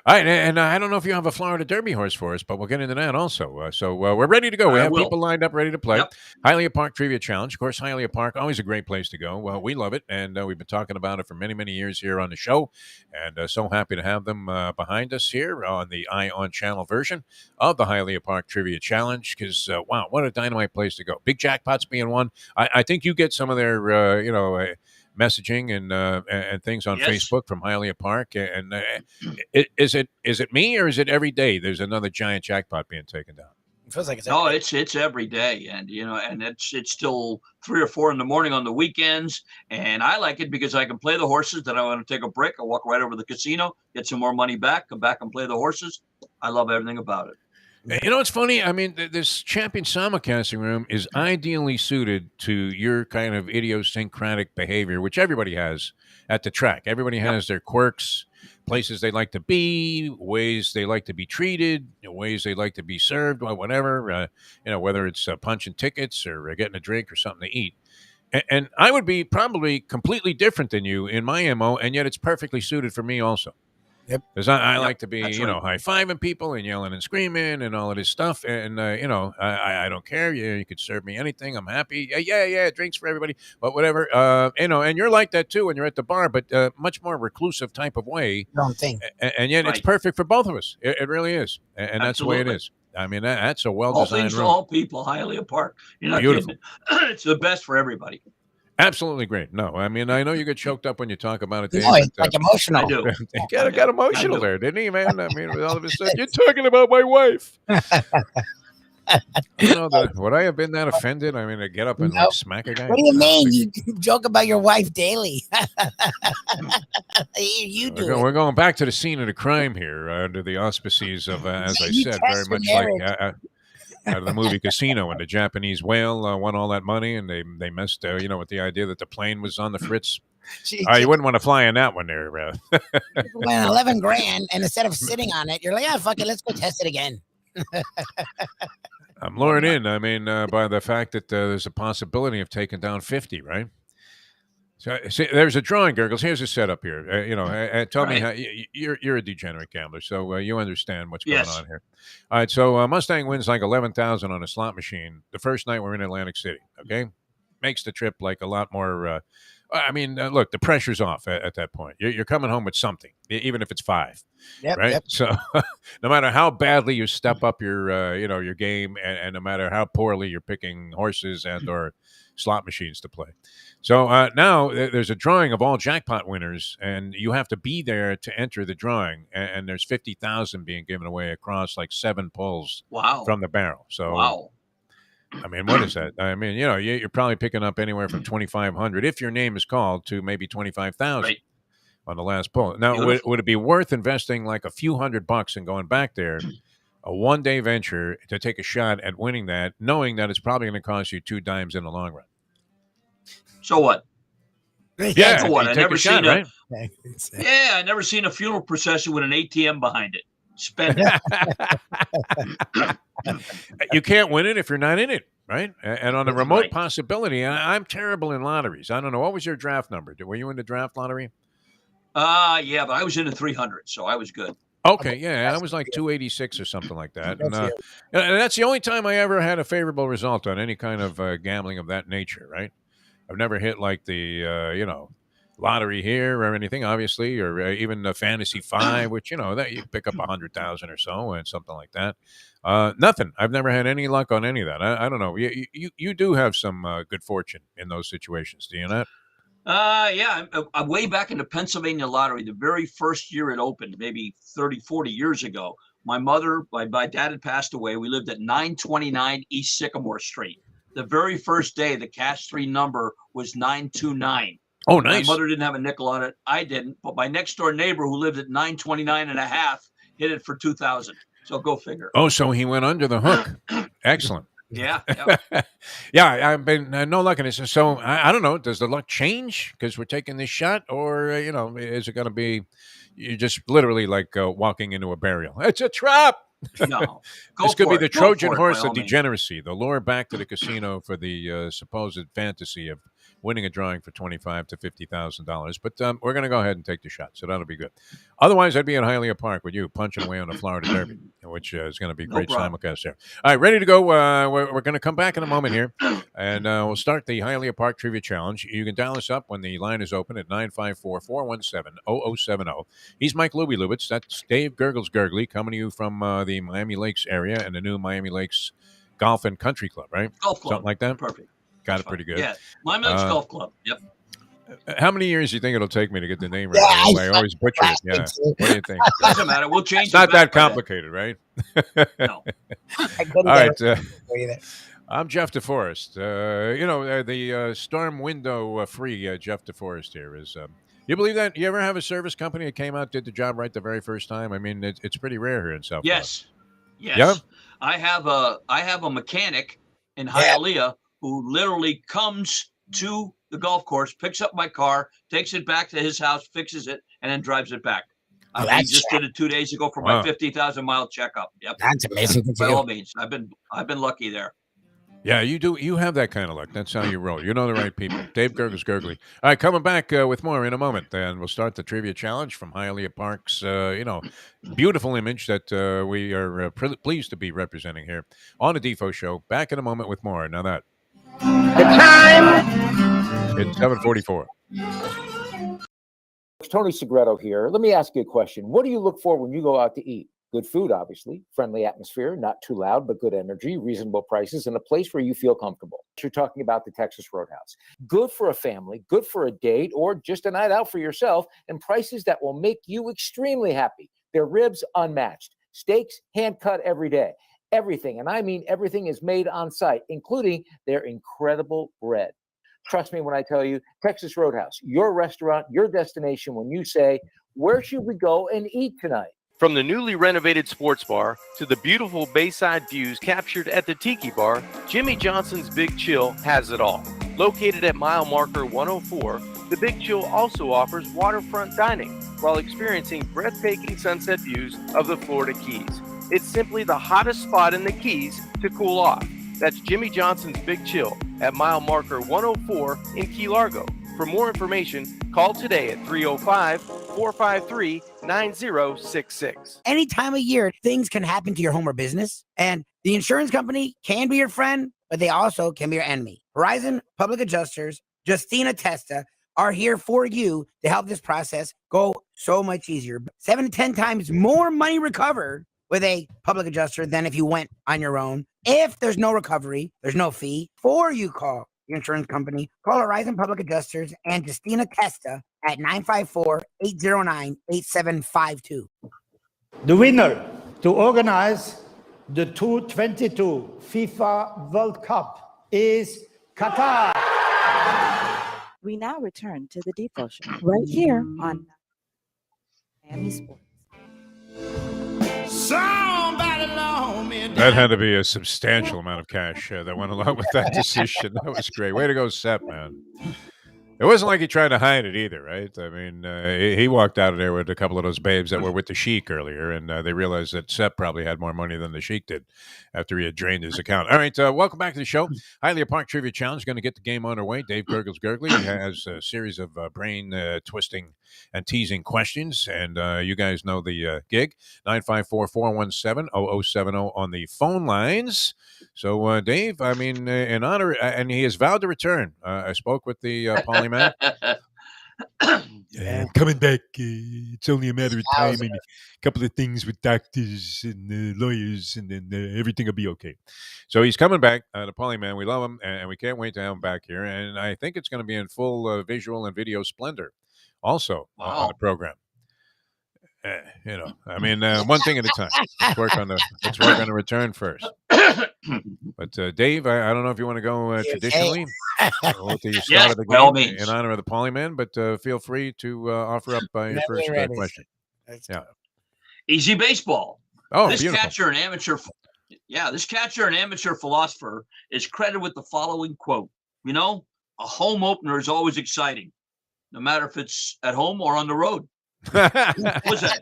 All right, and I don't know if you have a Florida Derby horse for us, but we'll get into that also. So we're ready to go. We have people lined up, ready to play. Yep. Hialeah Park Trivia Challenge. Of course, Hialeah Park, always a great place to go. Well, we love it, and we've been talking about it for many, many years here on the show, and so happy to have them behind us here on the Eye on Channel version of the Hialeah Park Trivia Challenge, because, wow, what a dynamite place to go. Big jackpots being won. I think you get some of their, messaging and things on Facebook from Hialeah Park. And is it me, or is it every day there's another giant jackpot being taken down? It feels like it's every day, and and it's still 3 or 4 in the morning on the weekends. And I like it because I can play the horses. Then I want to take a break. I walk right over to the casino, get some more money back, come back and play the horses. I love everything about it. It's funny. I mean, this champion simulcasting room is ideally suited to your kind of idiosyncratic behavior, which everybody has at the track. Everybody has their quirks, places they like to be, ways they like to be treated, ways they like to be served, whatever, whether it's punching tickets or getting a drink or something to eat. And I would be probably completely different than you in my MO, and yet it's perfectly suited for me also. Yep. Because I like to be, high-fiving people and yelling and screaming and all of this stuff. And, I don't care. You could serve me anything. I'm happy. Yeah, drinks for everybody. But whatever. And you're like that, too, when you're at the bar, but much more reclusive type of way. Wrong thing. And yet it's perfect for both of us. It really is. And that's the way it is. I mean, that's a well-designed all things room. To all people, Hialeah Park. You're not beautiful. It's the best for everybody. Absolutely great. No, I mean, I know you get choked up when you talk about it. Dave, no, it's like emotional. I do. got emotional there, didn't he, man? I mean, all of a sudden, you're talking about my wife. Would I have been that offended? I mean, to get up and like, smack a guy? What do you mean? You joke about your wife daily. You do. We're going back to the scene of the crime here under the auspices of, as I said, very much like out of the movie Casino, when the Japanese whale won all that money, and they messed, with the idea that the plane was on the fritz. You wouldn't want to fly in that one there. Won 11 grand, and instead of sitting on it, you're like, fuck it, let's go test it again. I'm lured in. I mean, by the fact that there's a possibility of taking down 50, right? So see, there's a drawing, Gergels. Here's a setup here. Tell me how you're a degenerate gambler, so you understand what's going on here. All right, so Mustang wins like 11,000 on a slot machine the first night we're in Atlantic City. Okay, makes the trip like a lot more. Look, the pressure's off at that point. You're coming home with something, even if it's 5. Right. Yep. So no matter how badly you step up your game, and no matter how poorly you're picking horses and or slot machines to play. So now there's a drawing of all jackpot winners, and you have to be there to enter the drawing. And there's 50,000 being given away across like 7 pulls Wow. from the barrel. So, Wow. I mean, what is that? I mean, you're probably picking up anywhere from 2,500 if your name is called to maybe 25,000 Right. on the last pull. Now, would it be worth investing like a few $100 and going back there, a one-day venture to take a shot at winning that, knowing that it's probably going to cost you 2 dimes in the long run? So what? Yeah, So what? you I take never a shot, seen right? I never seen a funeral procession with an ATM behind it. Spend it. You can't win it if you're not in it, right? And on the remote Right. possibility, I'm terrible in lotteries. I don't know. What was your draft number? Were you in the draft lottery? Yeah, but I was in the 300, so I was good. Okay, yeah, I was like 286 or something like that. And that's the only time I ever had a favorable result on any kind of gambling of that nature, right? I've never hit like the, lottery here or anything, obviously, or even the Fantasy 5, which, that you pick up 100,000 or so and something like that. Nothing. I've never had any luck on any of that. I don't know. You do have some good fortune in those situations, do you not? Yeah, I'm way back in the Pennsylvania lottery, the very first year it opened, maybe 30, 40 years ago. My dad had passed away. We lived at 929 East Sycamore Street. The very first day, the cash 3 number was 929. Oh, nice. My mother didn't have a nickel on it. I didn't, but my next door neighbor who lived at 929 and a half hit it for 2,000. So go figure. Oh, so he went under the hook. Excellent. Yeah. Yeah, I've been no luck in this. So I don't know. Does the luck change because we're taking this shot, or is it going to be you're just literally like walking into a burial? It's a trap. No. This could be the Trojan horse by of all means. degeneracy, the lure back to the casino for the supposed fantasy of winning a drawing for $25,000 to $50,000. But we're going to go ahead and take the shot, so that'll be good. Otherwise, I'd be in Hialeah Park with you, punching away on the Florida Derby, which is going to be great simulcast there. All right, ready to go. We're going to come back in a moment here, and we'll start the Hialeah Park Trivia Challenge. You can dial us up when the line is open at 954-417-0070. He's Mike Lubitz. That's Dave Gergely coming to you from the Miami Lakes area and the new Miami Lakes Golf and Country Club, right? Golf club. Something like that? Perfect. Got it pretty good. Yeah, Miami Lakes Golf Club. Yep. How many years do you think it'll take me to get the name right? I always butcher it. Yeah. What do you think? Doesn't matter. We'll change It's it. not that back by then. complicated, right? No. All right. I'm Jeff Deforrest. The storm window free Jeff Deforrest here is. You believe that? You ever have a service company that came out, did the job right the very first time? I mean, it's pretty rare here in South Florida. Yes. Yeah? I have a mechanic in Hialeah who literally comes to the golf course, picks up my car, takes it back to his house, fixes it, and then drives it back. I just did it 2 days ago for my 50,000-mile checkup. Yep. That's amazing. By all means, I've been lucky there. Yeah, you do. You have that kind of luck. That's how you roll. You know the right people. Dave Gergely. All right, coming back with more in a moment. And we'll start the trivia challenge from Hialeah Park's, beautiful image that we are pleased to be representing here on the Defo Show. Back in a moment with more. Now that. The time. It's 7:44. It's Tony Segreto here. Let me ask you a question. What do you look for when you go out to eat? Good food, obviously, friendly atmosphere, not too loud, but good energy, reasonable prices, and a place where you feel comfortable. You're talking about the Texas Roadhouse. Good for a family, good for a date, or just a night out for yourself, and prices that will make you extremely happy. Their ribs unmatched. Steaks hand cut every day. Everything, and I mean everything, is made on site, including their incredible bread. Trust me when I tell you, Texas Roadhouse, your restaurant, your destination when you say, where should we go and eat tonight? From the newly renovated sports bar to the beautiful bayside views captured at the Tiki Bar, Jimmy Johnson's Big Chill has it all. Located at mile marker 104, the Big Chill also offers waterfront dining while experiencing breathtaking sunset views of the Florida Keys. It's simply the hottest spot in the Keys to cool off. That's Jimmy Johnson's Big Chill at mile marker 104 in Key Largo. For more information, call today at 305-453-9066. Any time of year, things can happen to your home or business, and the insurance company can be your friend, but they also can be your enemy. Horizon Public Adjusters, Justina Testa, are here for you to help this process go so much easier. 7 to 10 times more money recovered with a public adjuster than if you went on your own. If there's no recovery, there's no fee, or you call your insurance company. Call Horizon Public Adjusters and Justina Testa at 954-809-8752. The winner to organize the 2022 FIFA World Cup is Qatar. We now return to the Defo Show right here on Miami Sports. That had to be a substantial amount of cash that went along with that decision. That was great. Way to go, Sepp, man. It wasn't like he tried to hide it either, right? I mean, he walked out of there with a couple of those babes that were with the Sheik earlier, and they realized that Sepp probably had more money than the Sheik did after he had drained his account. All right, welcome back to the show. Hialeah Park Trivia Challenge, going to get the game underway. Dave Gergely has a series of brain-twisting and teasing questions, and you guys know the gig. 954-417-0070 on the phone lines. So, Dave, I mean, in honor, and he has vowed to return. I spoke with the polyman. Yeah, I'm coming back. It's only a matter of time and a couple of things with doctors and lawyers, and then everything will be okay. So he's coming back, the polyman. We love him, and we can't wait to have him back here. And I think it's going to be in full visual and video splendor also on the program. You know, I mean, one thing at a time. Let's work on the return first. But Dave, I don't know if you want to go traditionally with the start of the game in honor of the polyman, but feel free to offer up your first question. Yeah, easy baseball. Oh, this beautiful. catcher and amateur philosopher is credited with the following quote. You know, a home opener is always exciting, no matter if it's at home or on the road. What was that?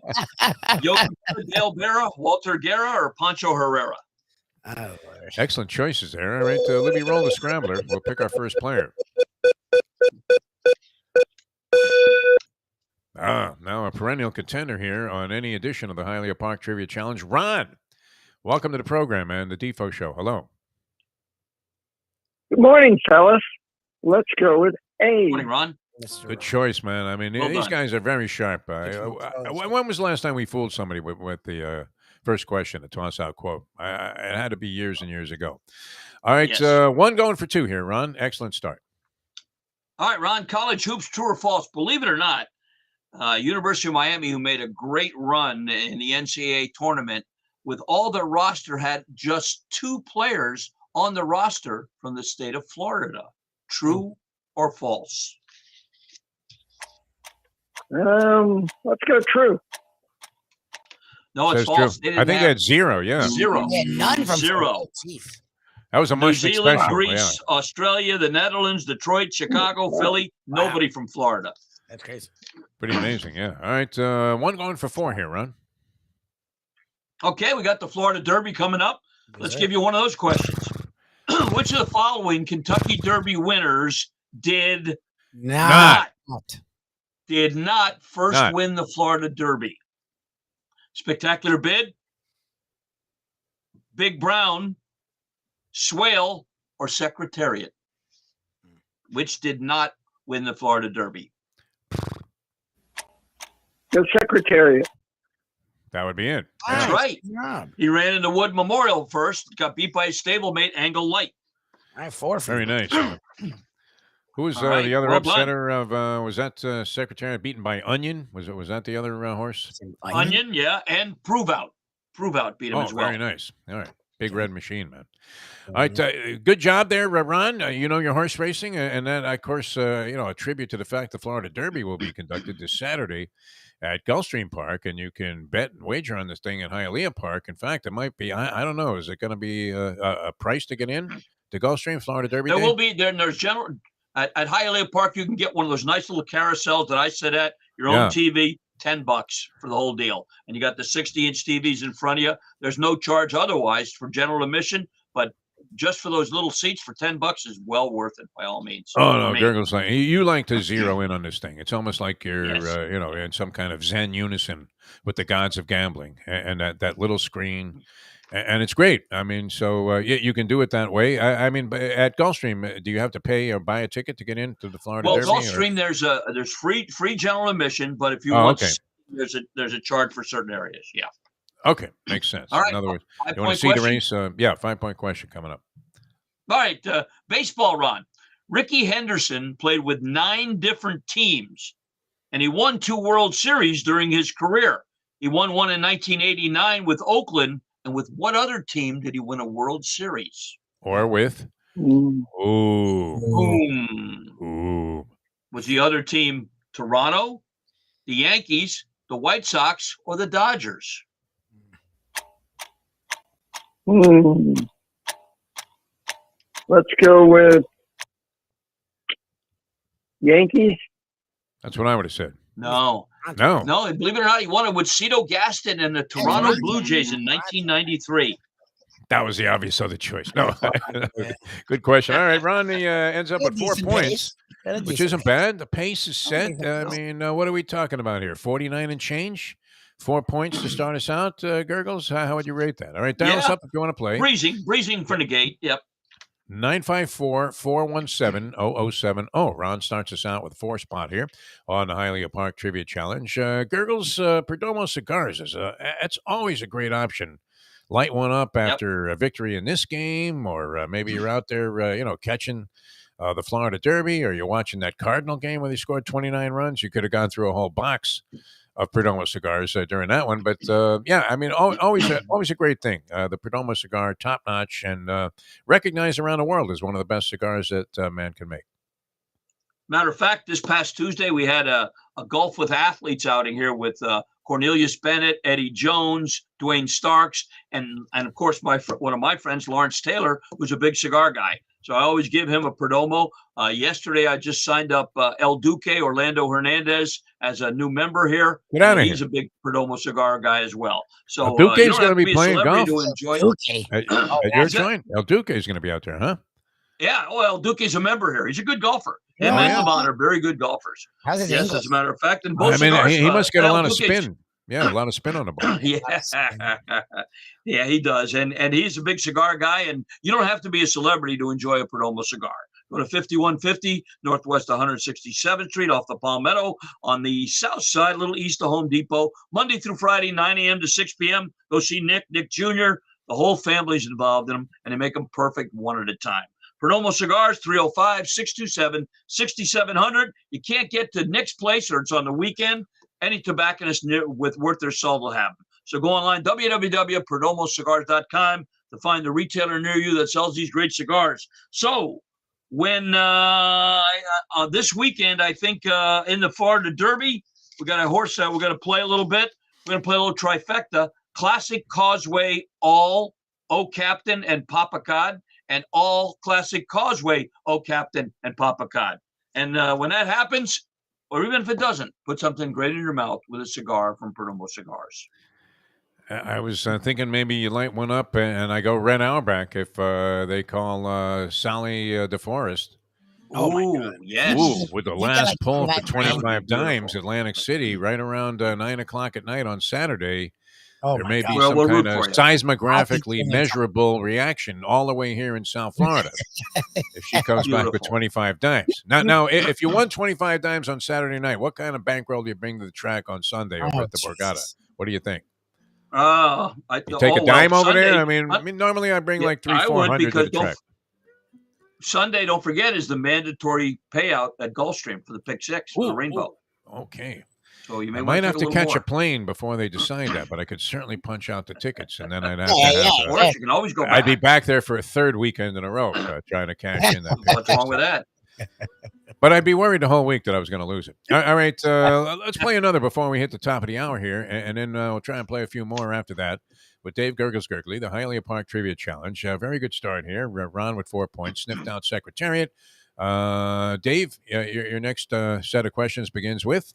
Dale Berra, Walter Guerra, or Pancho Herrera? Oh, excellent choices there. All right, Libby, roll the scrambler. We'll pick our first player. Now a perennial contender here on any edition of the Hialeah Park Trivia Challenge. Ron, welcome to the program, man. The Defo Show. Hello. Good morning, fellas. Let's go with A. Good morning, Ron. Good choice, man. I mean, these guys are very sharp. When was the last time we fooled somebody with the first question, the toss-out quote? It had to be years and years ago. All right, yes. One going for two here, Ron. Excellent start. All right, Ron, college hoops, true or false? Believe it or not, University of Miami, who made a great run in the NCAA tournament, with all their roster, had just 2 players on the roster from the state of Florida. True or false? Let's go true. No, it's false. True. I think they had 0. Yeah, 0. Yeah, none from 0. That was a New much Zealand, special. Greece, Australia, the Netherlands, Detroit, Chicago, Philly. Nobody from Florida. That's crazy. Pretty amazing. Yeah. All right, one going for 4 here, Ron. Okay, we got the Florida Derby coming up. Let's give you one of those questions. Which of the following Kentucky Derby winners did not first win the Florida Derby? Spectacular Bid, Big Brown, Swale, or Secretariat? Which did not win the Florida Derby? The Secretariat. That would be it. That's right. Yeah. He ran into Wood Memorial first, got beat by his stablemate, Angle Light. Very nice. Who was the other upsetter of, was that Secretariat beaten by Onion? Was that the other horse? Onion, yeah, and Prove Out. Prove Out beat him as well. Very nice. All right. Big red machine, man. All right. Good job there, Ron. You know your horse racing. And then, of course, a tribute to the fact the Florida Derby will be conducted this Saturday at Gulfstream Park. And you can bet and wager on this thing at Hialeah Park. In fact, it might be, I don't know, is it going to be a price to get in to Gulfstream, Florida Derby? There will be. There's general. At Hialeah Park, you can get one of those nice little carousels that I sit at, your own TV, $10 for the whole deal. And you got the 60-inch TVs in front of you. There's no charge otherwise for general admission, but just for those little seats for $10 is well worth it by all means. Oh, no, Gergel's like, you like to zero in on this thing. It's almost like you're, in some kind of Zen unison with the gods of gambling and that little screen. And it's great. I mean, so you can do it that way. I mean, at Gulfstream, do you have to pay or buy a ticket to get into the Florida Derby? Well, Gulfstream, there's free general admission, but if you want, there's a charge for certain areas. Yeah. Okay, makes sense. All right. In other words, you want to see the race? 5-point question coming up. All right, baseball, Ron. Ricky Henderson played with 9 different teams, and he won 2 World Series during his career. He won one in 1989 with Oakland, and with what other team did he win a World Series? Or with? Mm. Ooh. Boom. Ooh. Was the other team Toronto, the Yankees, the White Sox, or the Dodgers? Mm. Let's go with Yankees. That's what I would have said. No. No. No, believe it or not, he won it with Cito Gaston and the Toronto Blue Jays in 1993. That was the obvious other choice. No. Good question. All right, Ron ends up with 4 points, which isn't bad. The pace is set. I mean, what are we talking about here? 49 and change? 4 points to start us out, Gergels. How would you rate that? All right, dial us up if you want to play. Breezing from the gate. Yep. 954-417-0070. Ron starts us out with 4 spot here on the Hialeah Park Trivia Challenge. Gergels, Perdomo Cigars it's always a great option. Light one up after a victory in this game, or maybe you're out there, catching the Florida Derby, or you're watching that Cardinal game where they scored 29 runs. You could have gone through a whole box of Perdomo cigars during that one. But, I mean, always a great thing. The Perdomo cigar, top-notch, and recognized around the world as one of the best cigars that man can make. Matter of fact, this past Tuesday, we had a Golf with Athletes outing here with Cornelius Bennett, Eddie Jones, Dwayne Starks, and of course, one of my friends, Lawrence Taylor, who's a big cigar guy. So I always give him a Perdomo. Yesterday, I just signed up El Duque, Orlando Hernandez, as a new member here. Get out of here. He's a big Perdomo cigar guy as well. So El Duque's going to be playing golf. To enjoy at your joint, El Duque is going to be out there, huh? Yeah, well, El Duque's a member here. He's a good golfer. Him and Levon are very good golfers. How's his English? As a matter of fact, in both cigars, he must get a lot of Duque's, spin. Yeah, a lot of spin on the ball. Yeah, he does. And he's a big cigar guy, and you don't have to be a celebrity to enjoy a Perdomo cigar. Go to 5150 Northwest 167th Street off the Palmetto on the south side, a little east of Home Depot, Monday through Friday, 9 a.m. to 6 p.m. Go see Nick Jr. The whole family's involved in them, and they make them perfect one at a time. Perdomo Cigars, 305-627-6700. You can't get to Nick's place, or it's on the weekend. Any tobacconist worth their salt will have them. So go online, www.perdomocigars.com, to find the retailer near you that sells these great cigars. So when this weekend, I think in the Florida Derby, we got a horse that we're going to play a little bit. We're going to play a little trifecta. Classic Causeway, all O Captain and Papa Cod, and all Classic Causeway, O Captain and Papa Cod. And when that happens, or even if it doesn't, put something great in your mouth with a cigar from Perdomo Cigars. I was thinking maybe you light one up and I go Red Auerbach if they call Sally Deforrest. Oh, my God. Yes. Ooh, with the last pull for 25 dimes, Atlantic City, right around 9 o'clock at night on Saturday. There may be some kind of seismographically measurable reaction all the way here in South Florida if she comes back with 25 dimes. Now, if you won 25 dimes on Saturday night, what kind of bankroll do you bring to the track on Sunday over at the Borgata? What do you think? You take a dime over Sunday, there? I mean, normally I bring like $300-400 to the track. Sunday, don't forget, is the mandatory payout at Gulfstream for the Pick Six for the Rainbow. Okay. So you I might have to catch a plane before they decide that, but I could certainly punch out the tickets, and then I'd have to. Of course, you can always go back. I'd be back there for a third weekend in a row trying to cash in that. What's wrong with that? But I'd be worried the whole week that I was going to lose it. All right, let's play another before we hit the top of the hour here, and then we'll try and play a few more after that with Dave Gergely, the Hialeah Park Trivia Challenge. Very good start here. Ron with 4 points, sniffed out Secretariat. Dave, your next set of questions begins with?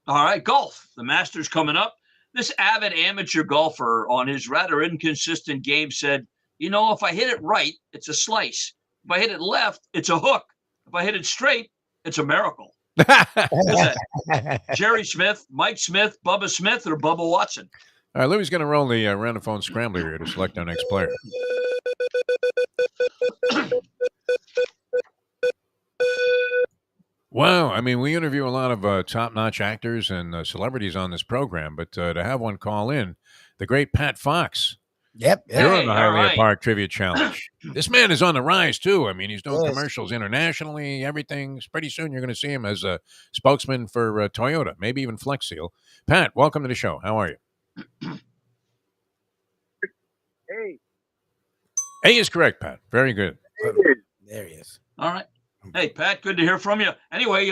All right, golf. The Masters coming up. This avid amateur golfer on his rather inconsistent game said, if I hit it right, it's a slice. If I hit it left, it's a hook. If I hit it straight, it's a miracle. Jerry Smith, Mike Smith, Bubba Smith, or Bubba Watson? All right, Louie's going to roll the random phone scrambler here to select our next player. Wow, I mean, we interview a lot of top-notch actors and celebrities on this program, but to have one call in, the great Pat Fox Yep. You're on Hey, the all Hialeah right. Park Trivia Challenge. This man is on the rise, too. I mean, he's doing Yes. commercials internationally, everything. Pretty soon you're going to see him as a spokesman for Toyota, maybe even Flex Seal. Pat, welcome to the show. How are you? Hey, A is correct, Pat. Very good. There he is. All right. Hey, Pat, good to hear from you. Anyway,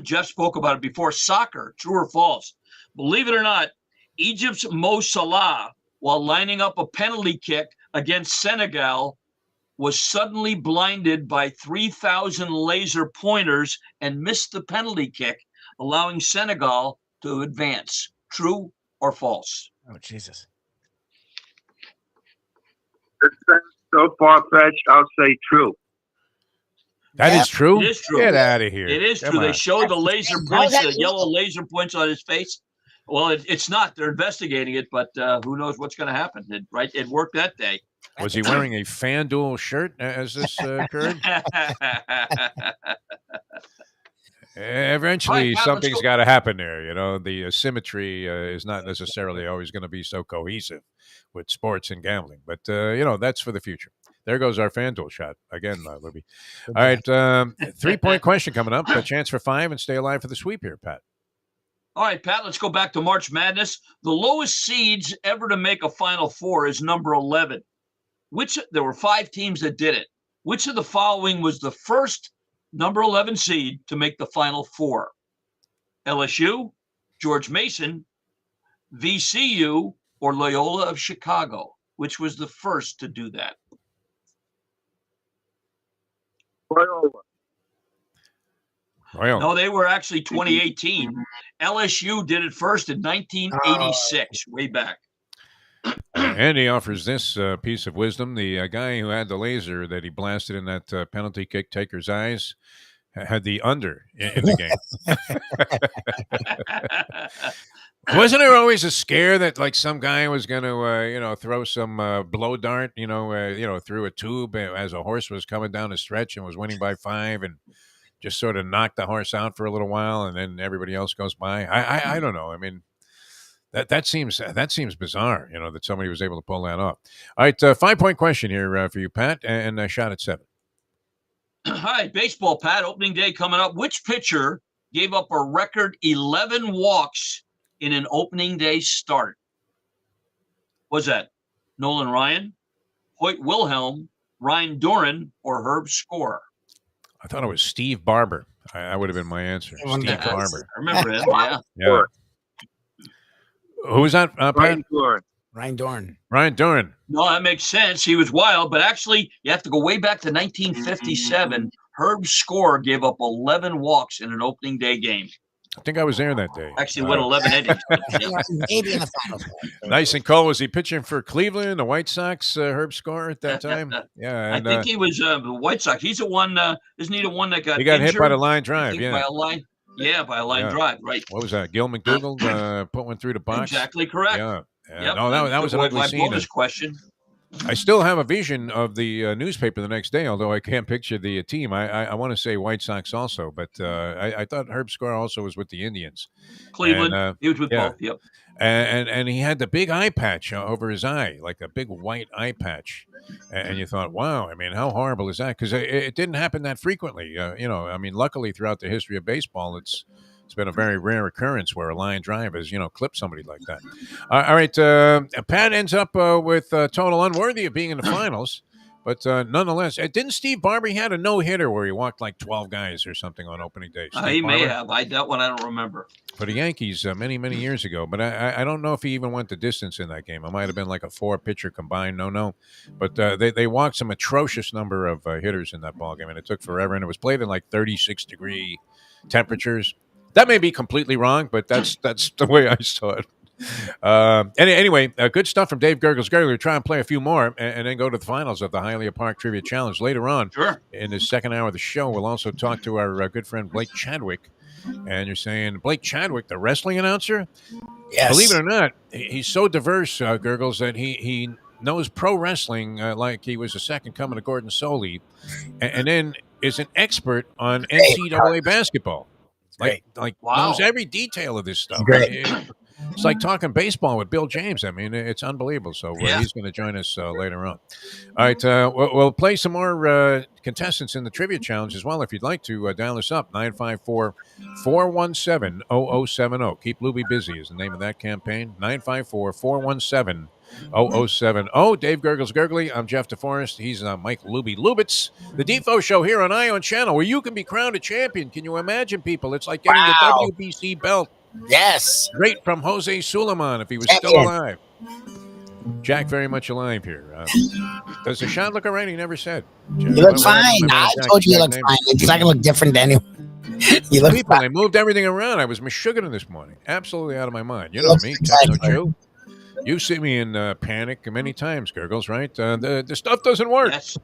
Jeff spoke about it before. Soccer, true or false? Believe it or not, Egypt's Mo Salah, while lining up a penalty kick against Senegal, was suddenly blinded by 3,000 laser pointers and missed the penalty kick, allowing Senegal to advance. True or false? Oh, Jesus. It sounds so far-fetched, I'll say true. That Yep. is true? It is true. Get out of here. It is Come true. They on. showed the laser How is points, that the yellow true? laser points on his face. Well, it's not. They're investigating it, but who knows what's going to happen? It worked that day. Was he wearing a FanDuel shirt as this occurred? Eventually, All right, Pat, let's something's go. got to happen there. You know, the symmetry is not necessarily always going to be so cohesive with sports and gambling. But, that's for the future. There goes our FanDuel shot again, Lubie. All right, 3-point question coming up. A chance for 5 and stay alive for the sweep here, Pat. All right, Pat, let's go back to March Madness. The lowest seeds ever to make a Final Four is number 11. There were 5 teams that did it. Which of the following was the first number 11 seed to make the Final Four? LSU, George Mason, VCU, or Loyola of Chicago? Which was the first to do that? Well, No, they were actually 2018. LSU did it first in 1986, way back. Andy offers this piece of wisdom. The guy who had the laser that he blasted in that penalty kick taker's eyes had the under in the game. Wasn't there always a scare that like some guy was going to, throw some blow dart, through a tube as a horse was coming down the stretch and was winning by 5 and just sort of knock the horse out for a little while and then everybody else goes by? I don't know. I mean, that seems bizarre, that somebody was able to pull that off. All right, 5-point question here for you, Pat, and a shot at 7. Hi, baseball, Pat. Opening day coming up. Which pitcher gave up a record 11 walks in an opening day start? Was that Nolan Ryan, Hoyt Wilhelm, Ryan Doran, or Herb Score? I thought it was Steve Barber. I would have been my answer. Steve Barber. I remember him, yeah. Yeah. Who was that, Pat? Ryan Doran. Ryan Dorn. Ryan Doran. No, that makes sense. He was wild, but actually, you have to go way back to 1957. Herb Score gave up 11 walks in an opening day game. I think I was there that day. Actually, went 11 innings. Maybe in the finals. Nice and cold. Was he pitching for Cleveland, the White Sox, Herb Score at that time? Yeah. I And, think he was the White Sox. He's the one, isn't he the one that got he got injured? hit by the line I drive. think Yeah. by a line. Yeah, by a line Yeah. drive, right. What was that? Gil McDougall put one through the box. Exactly correct. Yeah. Yeah. Yep. No, that was an ugly my scene. bonus question. I still have a vision of the newspaper the next day, although I can't picture the team. I want to say White Sox also, but I thought Herb Score also was with the Indians. Cleveland. And, he was with yeah. both. Yep. And he had the big eye patch over his eye, like a big white eye patch. And you thought, wow, I mean, how horrible is that? Because it didn't happen that frequently. I mean, luckily throughout the history of baseball, it's been a very rare occurrence where a line drive has, clipped somebody like that. All right. Pat ends up with total unworthy of being in the finals. But nonetheless, didn't Steve Barber, he had a no-hitter where he walked like 12 guys or something on opening day? He may have. That one I don't remember. For the Yankees many, many years ago. But I don't know if he even went the distance in that game. It might have been like a 4-pitcher combined. No. But they walked some atrocious number of hitters in that ballgame, and it took forever. And it was played in like 36-degree temperatures. That may be completely wrong, but that's the way I saw it. Anyway, good stuff from Dave Gergely. We'll try and play a few more and then go to the finals of the Hialeah Park Trivia Challenge later on. Sure. In the second hour of the show, we'll also talk to our good friend Blake Chadwick. And you're saying, Blake Chadwick, the wrestling announcer? Yes. Believe it or not, he's so diverse, Gergels, that he knows pro wrestling like he was the second coming of Gordon Soley, and then is an expert on NCAA basketball. Like Wow. knows every detail of this stuff. Great. It's like talking baseball with Bill James. I mean, it's unbelievable. So he's going to join us later on. All right, we'll play some more contestants in the trivia challenge as well. If you'd like to dial us up, 954-417-0070. Keep Lubie busy is the name of that campaign. 954-417-0070. Dave Gergely. I'm Jeff Deforrest. He's Mike Lubitz. The Defo Show here on Ion Channel, where you can be crowned a champion. Can you imagine, people? It's like getting the WBC belt. Yes. Great from Jose Suleiman, if he was still alive. Jack very much alive here. Does the shot look all right? He never said. You look fine. I told you look fine. It's not going to look different than anyone. You look people, fine. they moved everything around. I was mishugging this morning. Absolutely out of my mind. You know me, Techno Joe. You see me in panic many times, Gurgles, right? The stuff doesn't work. Yes.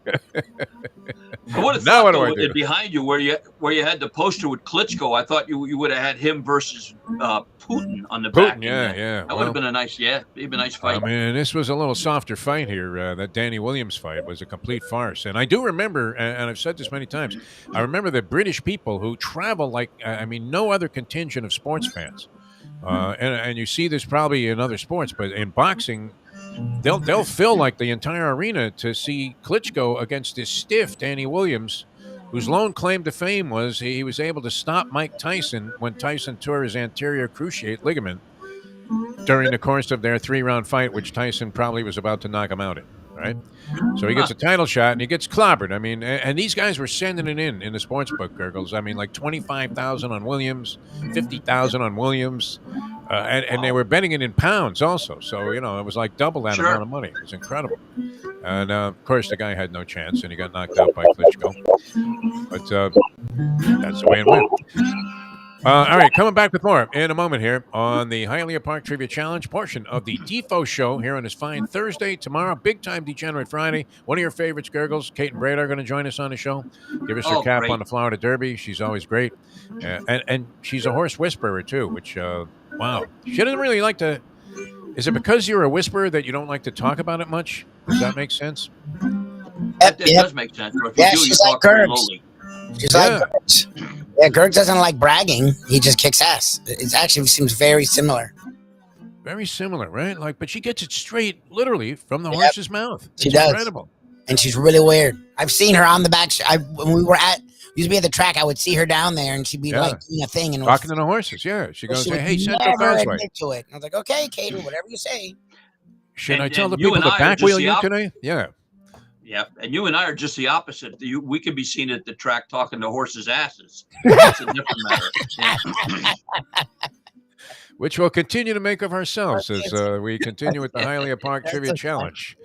I would have thought though, behind you where you had the poster with Klitschko, I thought you would have had him versus Putin on the back. Yeah. That would have been a nice, it'd be a nice fight. I mean, this was a little softer fight here. That Danny Williams fight was a complete farce. And I do remember, and I've said this many times, I remember the British people who travel like, no other contingent of sports fans. And you see this probably in other sports, but in boxing, they'll fill like the entire arena to see Klitschko against this stiff Danny Williams, whose lone claim to fame was he was able to stop Mike Tyson when Tyson tore his anterior cruciate ligament during the course of their 3-round fight, which Tyson probably was about to knock him out in. Right? So he gets a title shot and he gets clobbered. I mean, and these guys were sending it in the sports book, Gurgles. I mean, like 25,000 on Williams, 50,000 on Williams, and they were betting it in pounds also. So, it was like double that amount of money. It was incredible. And, of course, the guy had no chance and he got knocked out by Klitschko. But that's the way it went. All right, coming back with more in a moment here on the Hialeah Park Trivia Challenge portion of the Defo Show here on this fine Thursday. Tomorrow, Big Time Degenerate Friday. One of your favorites, Gurgles, Kate and Brad are going to join us on the show. Give us her cap on the Florida Derby. She's always great. And she's a horse whisperer, too, which, wow. She doesn't really like to... Is it because you're a whisperer that you don't like to talk about it much? Does that make sense? That does make sense. She's like Gergs. She's like Gergs. Yeah, Gergs doesn't like bragging. He just kicks ass. It actually seems very similar. Very similar, right? But she gets it straight, literally, from the horse's mouth. She does. Incredible. And she's really weird. I've seen her on the back. When we used to be at the track, I would see her down there, and she'd be like doing a thing and talking to the horses. Yeah, she goes, "Hey, Central Causeway." To it. And I was like, "Okay, Kate, whatever you say." Should I tell the people to back wheel you today? Yeah. Yeah, and you and I are just the opposite. We could be seen at the track talking to horses' asses. That's a different matter. Yeah. Which we'll continue to make of ourselves as we continue with the Hialeah Park Trivia Challenge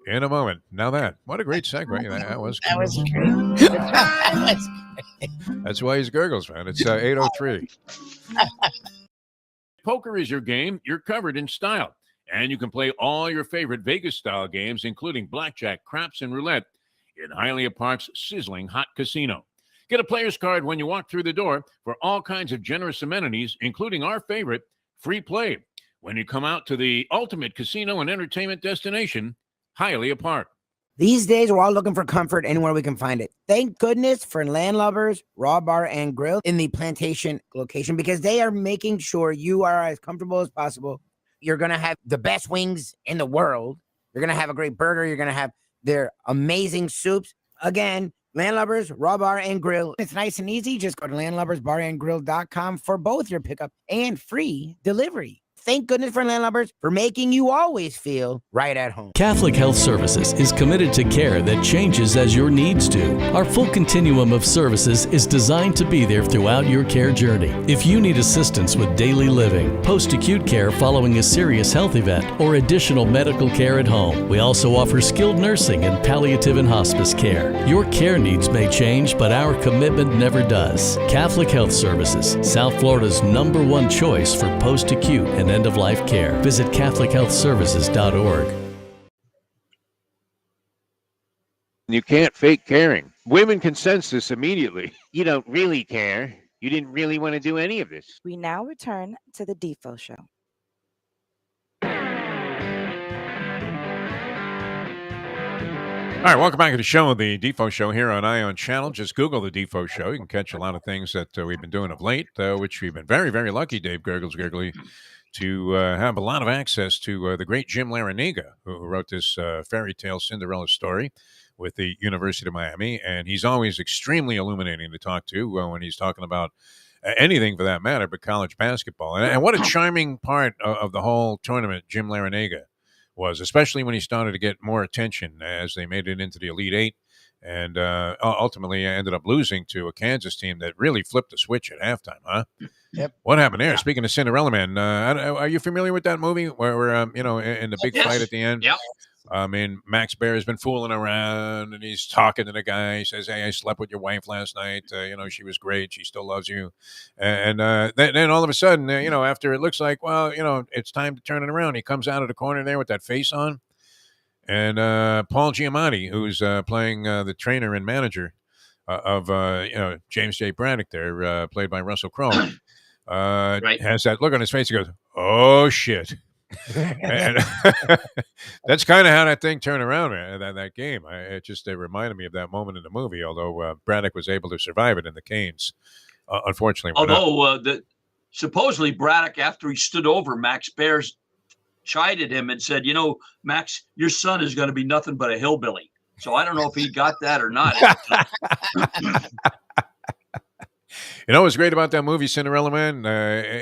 in a moment. Now what a great segue. That was great. That's why he's Gurgles, man. It's 8:03. Poker is your game. You're covered in style. And you can play all your favorite Vegas-style games, including blackjack, craps, and roulette in Hialeah Park's sizzling hot casino. Get a player's card when you walk through the door for all kinds of generous amenities, including our favorite, free play, when you come out to the ultimate casino and entertainment destination, Hialeah Park. These days, we're all looking for comfort anywhere we can find it. Thank goodness for Landlubbers, Raw Bar and Grill in the Plantation location, because they are making sure you are as comfortable as possible. You're going to have the best wings in the world. You're going to have a great burger. You're going to have their amazing soups. Again, Landlubbers, Raw Bar and Grill. It's nice and easy. Just go to landlubbersbarandgrill.com for both your pickup and free delivery. Thank goodness for Landlubbers for making you always feel right at home. Catholic Health Services is committed to care that changes as your needs do. Our full continuum of services is designed to be there throughout your care journey. If you need assistance with daily living, post-acute care following a serious health event, or additional medical care at home, we also offer skilled nursing and palliative and hospice care. Your care needs may change, but our commitment never does. Catholic Health Services, South Florida's #1 choice for post-acute and end-of-life care. Visit CatholicHealthServices.org. You can't fake caring. Women can sense this immediately. You don't really care. You didn't really want to do any of this. We now return to the Defo Show. All right, welcome back to the show, the Defo Show here on Ion Channel. Just Google the Defo Show. You can catch a lot of things that we've been doing of late, which we've been very, very lucky, Dave Gergely, to have a lot of access to the great Jim Larrañaga, who wrote this fairy tale Cinderella story with the University of Miami. And he's always extremely illuminating to talk to when he's talking about anything for that matter, but college basketball. And what a charming part of the whole tournament Jim Larrañaga was, especially when he started to get more attention as they made it into the Elite Eight. And ultimately ended up losing to a Kansas team that really flipped the switch at halftime, huh? Yep. What happened there? Speaking of Cinderella Man, are you familiar with that movie where in the big fight at the end? Yep. I mean, Max Baer has been fooling around, and he's talking to the guy. He says, "Hey, I slept with your wife last night. She was great. She still loves you." And then all of a sudden, after it looks like, well, it's time to turn it around, he comes out of the corner there with that face on. And Paul Giamatti, who's playing the trainer and manager of James J. Braddock there, played by Russell Crowe, has that look on his face. He goes, "Oh, shit." And that's kind of how that thing turned around, that game. It reminded me of that moment in the movie, although Braddock was able to survive it in the Canes. Unfortunately. Although supposedly Braddock, after he stood over Max Baer's, chided him and said, "Max, your son is going to be nothing but a hillbilly." So I don't know if he got that or not. What's great about that movie, Cinderella Man?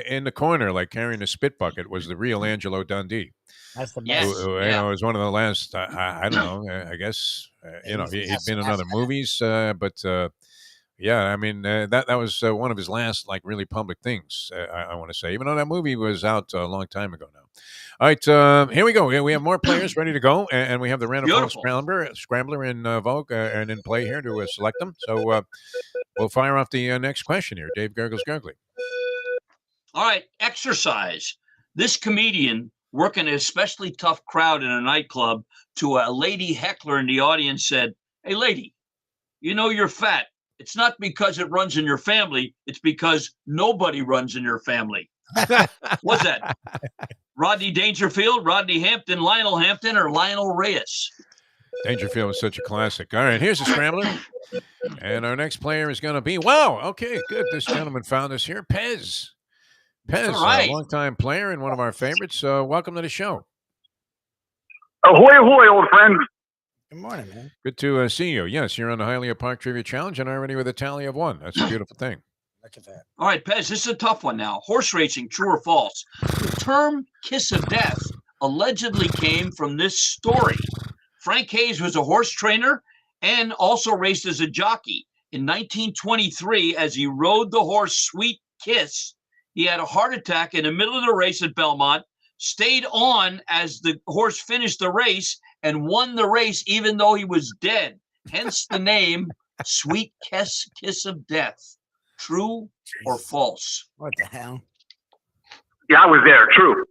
In the corner, like carrying a spit bucket, was the real Angelo Dundee. That's the best. Who was one of the last, I don't know, I guess, he'd been in other movies, but yeah, I mean, that was one of his last, like, really public things, I want to say, even though that movie was out a long time ago now. All right, here we go. We have more players ready to go, and we have the random scrambler in vogue and in play here to select them. So we'll fire off the next question here. Dave Gergely. All right, exercise. This comedian working an especially tough crowd in a nightclub to a lady heckler in the audience said, "Hey, lady, you're fat. It's not because it runs in your family. It's because nobody runs in your family." What's that? Rodney Dangerfield, Rodney Hampton, Lionel Hampton, or Lionel Reyes? Dangerfield was such a classic. All right, here's a scrambler. And our next player is going to be, okay, good. This gentleman found us here. Pez, a longtime player and one of our favorites. Welcome to the show. Ahoy, ahoy, old friend. Good morning, man. Good to see you. Yes, you're on the Hialeah Park Trivia Challenge and already with a tally of 1. That's a beautiful thing. Look at that. All right, Pez, this is a tough one now. Horse racing, true or false? The term kiss of death allegedly came from this story. Frank Hayes was a horse trainer and also raced as a jockey. In 1923, as he rode the horse Sweet Kiss, he had a heart attack in the middle of the race at Belmont, stayed on as the horse finished the race, and won the race even though he was dead. Hence the name Sweet Kiss of Death. True or false? What the hell? Yeah, I was there. True.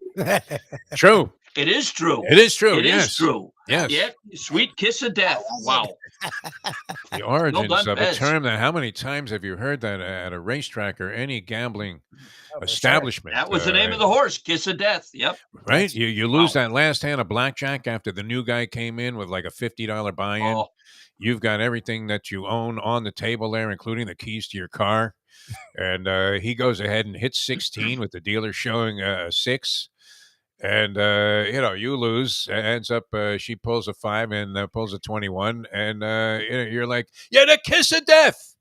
True. It is true. It is true. It is true. Yes. Yeah. Sweet Kiss of Death. Wow. The origins Well done, of a Pez. term that, how many times have you heard that at a racetrack or any gambling establishment? That was the name of the horse, Kiss of Death. Yep. Right? You lose that last hand of blackjack after the new guy came in with like a $50 buy-in. Oh. You've got everything that you own on the table there, including the keys to your car. And he goes ahead and hits 16 with the dealer showing 6. And, you lose. Ends up, she pulls a 5 and pulls a 21. And you're like, yeah, the kiss of death.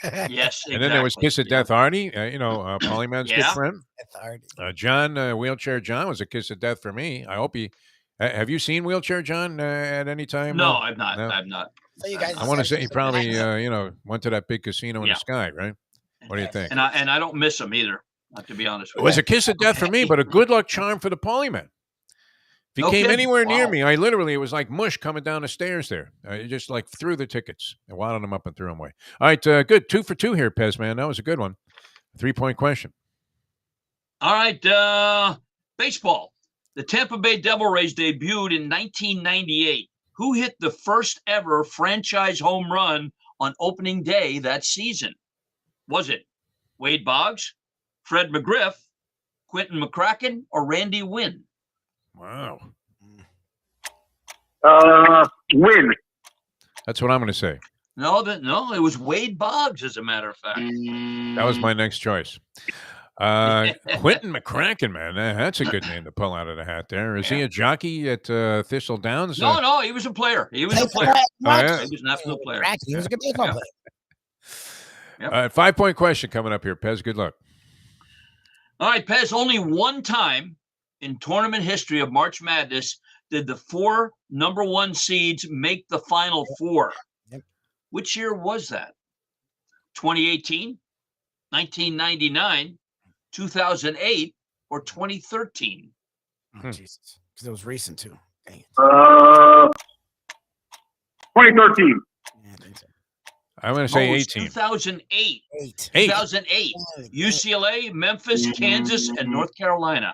Yes, exactly. And then there was Kiss of Death Artie, Polyman's good friend. John, Wheelchair John was a kiss of death for me. I hope have you seen Wheelchair John at any time? No, I've not. No? I've not. So you guys I want to say he probably, went to that big casino in the sky, right? What do you think? And I don't miss him either, to be honest with It you. was a kiss of death for me, but a good luck charm for the Polyman. If he came anywhere near me, it was like mush coming down the stairs there. I just like threw the tickets and wadded them up and threw them away. All right, good. 2 for 2 here, Pez, man. That was a good one. 3-point question. All right, baseball. The Tampa Bay Devil Rays debuted in 1998. Who hit the first ever franchise home run on opening day that season? Was it Wade Boggs, Fred McGriff, Quentin McCracken, or Randy Wynn? Wow. Win. That's what I'm going to say. No, it was Wade Boggs, as a matter of fact. That was my next choice. Quentin McCracken, man, that's a good name to pull out of the hat there. Is he a jockey at Thistle Downs? No, he was a player. He was a player. yeah. He was an absolute player. He was a good baseball player. All right, 5-point question coming up here, Pez. Good luck. All right, Pez, only one time in tournament history of March Madness did the 4 number 1 seeds make the Final Four. Yep. Which year was that? 2018, 1999, 2008, or 2013? Oh, Jesus. Because it was recent, too. Dang it. 2013. Yeah, I think so. I'm going to say No, it was 18. 2008. 8. 2008. UCLA, Memphis, Kansas, and North Carolina.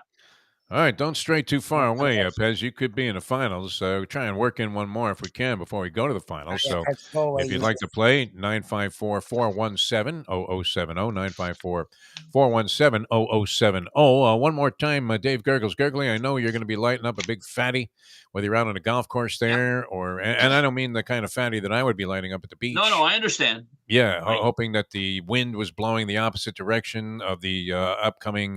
All right, don't stray too far away, Pez. You could be in the finals. Try and work in one more if we can before we go to the finals. So if you'd like to play, 954-417-0070, 954-417-0070. One more time, Dave Gergely. I know you're going to be lighting up a big fatty, whether you're out on a golf course there or, and I don't mean the kind of fatty that I would be lighting up at the beach. No, I understand. Yeah, hoping that the wind was blowing the opposite direction of the upcoming,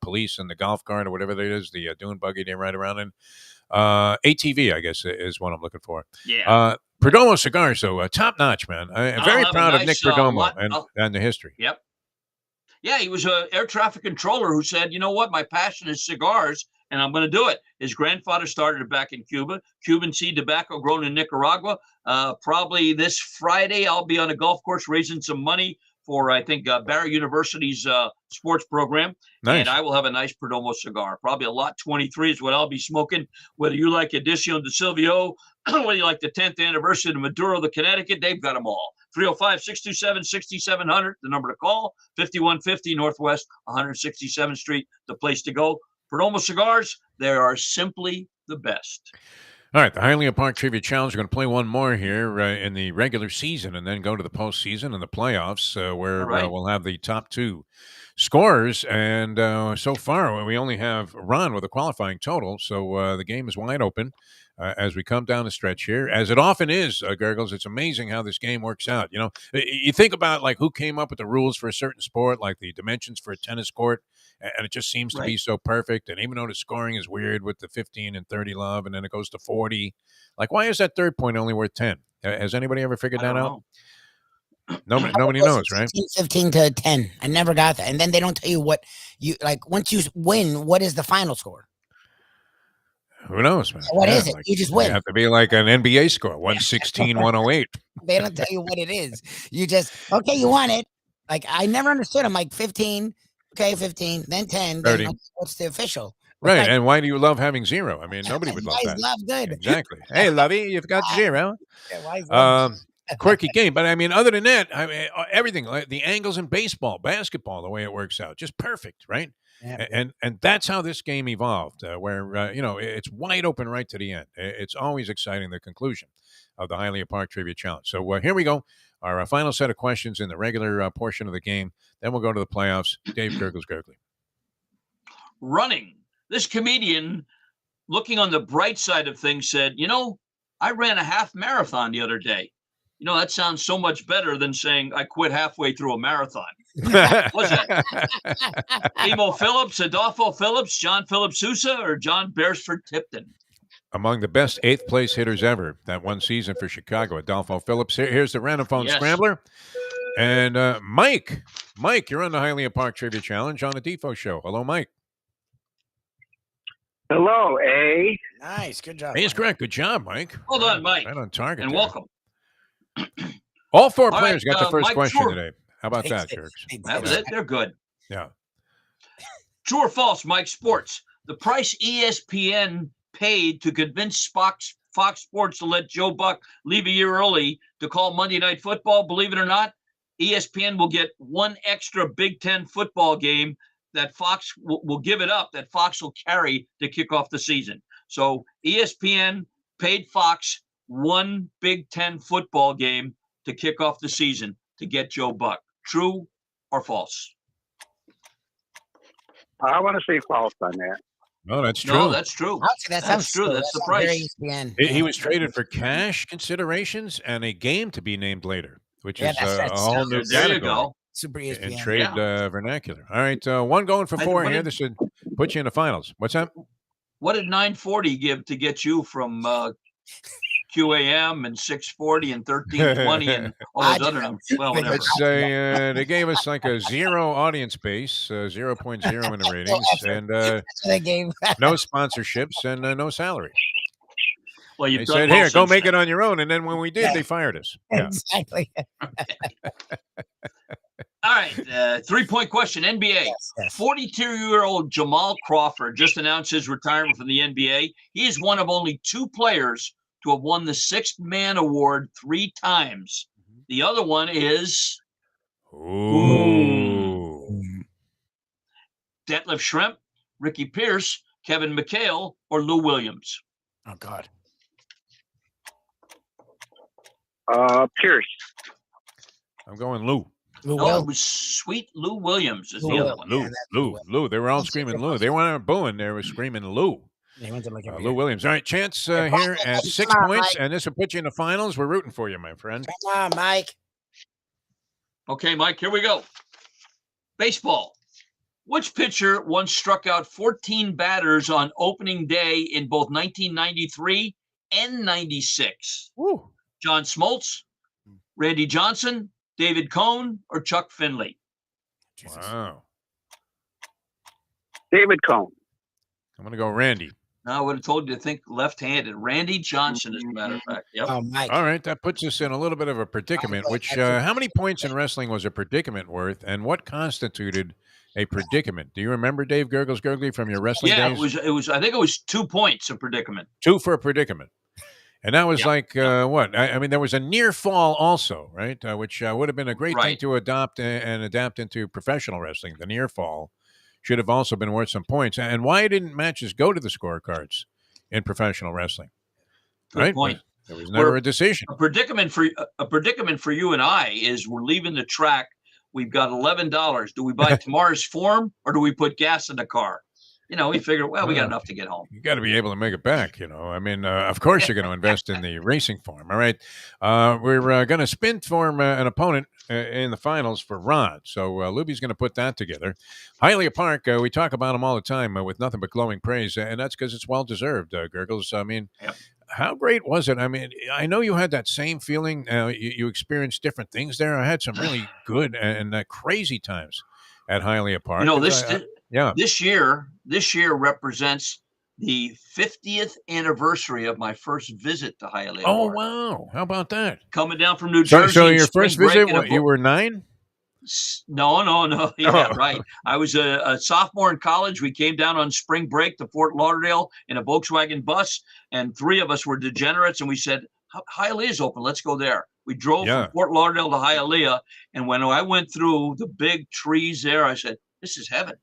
police and the golf cart or whatever that is, the dune buggy they ride around in. ATV, I guess, is what I'm looking for. Yeah. Perdomo Cigars, so top notch, man. I'm very proud of Nick Perdomo and the history. Yep. Yeah, he was an air traffic controller who said, you know what, my passion is cigars, and I'm going to do it. His grandfather started it back in Cuba. Cuban seed tobacco grown in Nicaragua. Probably this Friday, I'll be on a golf course raising some money for, I think, Barry University's sports program. Nice. And I will have a nice Perdomo cigar. Probably a Lot 23 is what I'll be smoking. Whether you like Edición de Silvio, whether you like the 10th anniversary of Maduro, the Connecticut, they've got them all. 305-627-6700, the number to call. 5150 Northwest 167th Street, the place to go. Perdomo cigars, they are simply the best. All right, the Hialeah Park Trivia Challenge. We're going to play one more here in the regular season and then go to the postseason and the playoffs where we'll have the top 2 scorers. And so far, we only have Ron with a qualifying total. So the game is wide open as we come down the stretch here, as it often is, Gergels. It's amazing how this game works out. You know, you think about like who came up with the rules for a certain sport, like the dimensions for a tennis court, and it just seems to be so perfect. And even though the scoring is weird with the 15 and 30 love, and then it goes to 40, like why is that third point only worth 10? Has anybody ever figured that out? Nobody knows, right? 15 to 10. I never got that. And then they don't tell you what you like. Once you win, what is the final score? Who knows, man? What is it? You just win. You have to be like an NBA score, 116, 108. They don't tell you what it is. You just, okay, you won it. Like, I never understood. I'm like, 15, okay, 15, then 10, 30. Then what's the official? Right, Like, and why do you love having 0? I mean, nobody would love why that. is love good? Exactly. Hey, Lovey, you've got 0. Yeah, why is love good? Quirky game, but I mean, other than that, I mean, everything, like the angles in baseball, basketball, the way it works out, just perfect, right? Yeah. And that's how this game evolved, where it's wide open right to the end. It's always exciting, the conclusion of the Hialeah Park Trivia Challenge. So here we go, our final set of questions in the regular portion of the game. Then we'll go to the playoffs. Dave Gergely. Running. This comedian, looking on the bright side of things, said, you know, I ran a half marathon the other day. You know, that sounds so much better than saying I quit halfway through a marathon. What's that? Emo Phillips, Adolfo Phillips, John Philip Sousa, or John Beresford Tipton? Among the best 8th place hitters ever that one season for Chicago, Adolfo Phillips. Here's the random phone scrambler. And Mike, you're on the Hialeah Park Trivia Challenge on the Defo Show. Hello, Mike. Hello, A. Nice. Good job. He's correct. Good job, Mike. Well done, Mike. Right on target. And there. welcome. All 4 All players right, got the first Mike, question sure. today. How about that, Jerks? That was it. They're good. Yeah. True or false, Mike Sports? The price ESPN paid to convince Fox Sports to let Joe Buck leave a year early to call Monday Night Football, believe it or not, ESPN will get one extra Big Ten football game that Fox will give it up, that Fox will carry to kick off the season. So ESPN paid Fox one Big Ten football game to kick off the season to get Joe Buck. True or false? I want to say false on that. No, that's true. No, that's true. That's true. That's the price. He was traded for cash considerations and a game to be named later, which is a whole new There you category. go. Super in ESPN. trade vernacular. All right, one going for four here. This should put you in the finals. What's that? What did 940 give to get you from QAM and 640 and 1320 and all those other numbers? Well, whatever. Let's say they gave us like a 0 audience base, 0.0 in the ratings, and They gave no sponsorships and no salary. Well, They said, "Here, go make it on your own." And then when we did, they fired us. Yeah. Exactly. All right, 3-point question. NBA. 42-year-old Jamal Crawford just announced his retirement from the NBA. He is one of only 2 players to have won the Sixth Man Award 3 times. The other one is Detlef Schrempf, Ricky Pierce, Kevin McHale, or Lou Williams. Oh God. Pierce. I'm going Lou. No, it was sweet Lou Williams is the other one. Lou. They were all screaming Lou. They weren't booing. They were screaming Lou. Lou Williams. All right, Chance here at 6 points, and this will put you in the finals. We're rooting for you, my friend. Come on, Mike. Okay, Mike, here we go. Baseball. Which pitcher once struck out 14 batters on opening day in both 1993 and 96? Woo. John Smoltz, Randy Johnson, David Cohn, or Chuck Finley? Wow. David Cohn. I'm going to go Randy. No, I would have told you to think left-handed. Randy Johnson, as a matter of fact. Yep. Oh, Mike. All right, that puts us in a little bit of a predicament. Which how many points in wrestling was a predicament worth, and what constituted a predicament? Do you remember, Dave Gergely, from your wrestling days? It was. I think it was 2 points a predicament. 2 for a predicament. And that was what? I mean, there was a near fall also, right? Which would have been a great thing to adopt and adapt into professional wrestling. The near fall should have also been worth some points. And why didn't matches go to the scorecards in professional wrestling? Good point. There was never a decision. A predicament for you and I is we're leaving the track. We've got $11. Do we buy tomorrow's form or do we put gas in the car? You know, we figured, well, we got enough to get home. You got to be able to make it back, you know. I mean, of course you're going to invest in the racing form, all right? We're going to spin form an opponent in the finals for Rod. So Lubie's going to put that together. Hialeah Park, we talk about them all the time with nothing but glowing praise, and that's because it's well-deserved, Gergels. I mean, how great was it? I mean, I know you had that same feeling. You experienced different things there. I had some really good and crazy times at Hialeah Park. You know, this year represents the 50th anniversary of my first visit to Hialeah. Oh, Park. Wow. How about that? Coming down from New Jersey. So your first visit, you were 9? No. Yeah, right. I was a sophomore in college. We came down on spring break to Fort Lauderdale in a Volkswagen bus, and 3 of us were degenerates, and we said, Hialeah's open. Let's go there. We drove from Fort Lauderdale to Hialeah, and when I went through the big trees there, I said, this is heaven.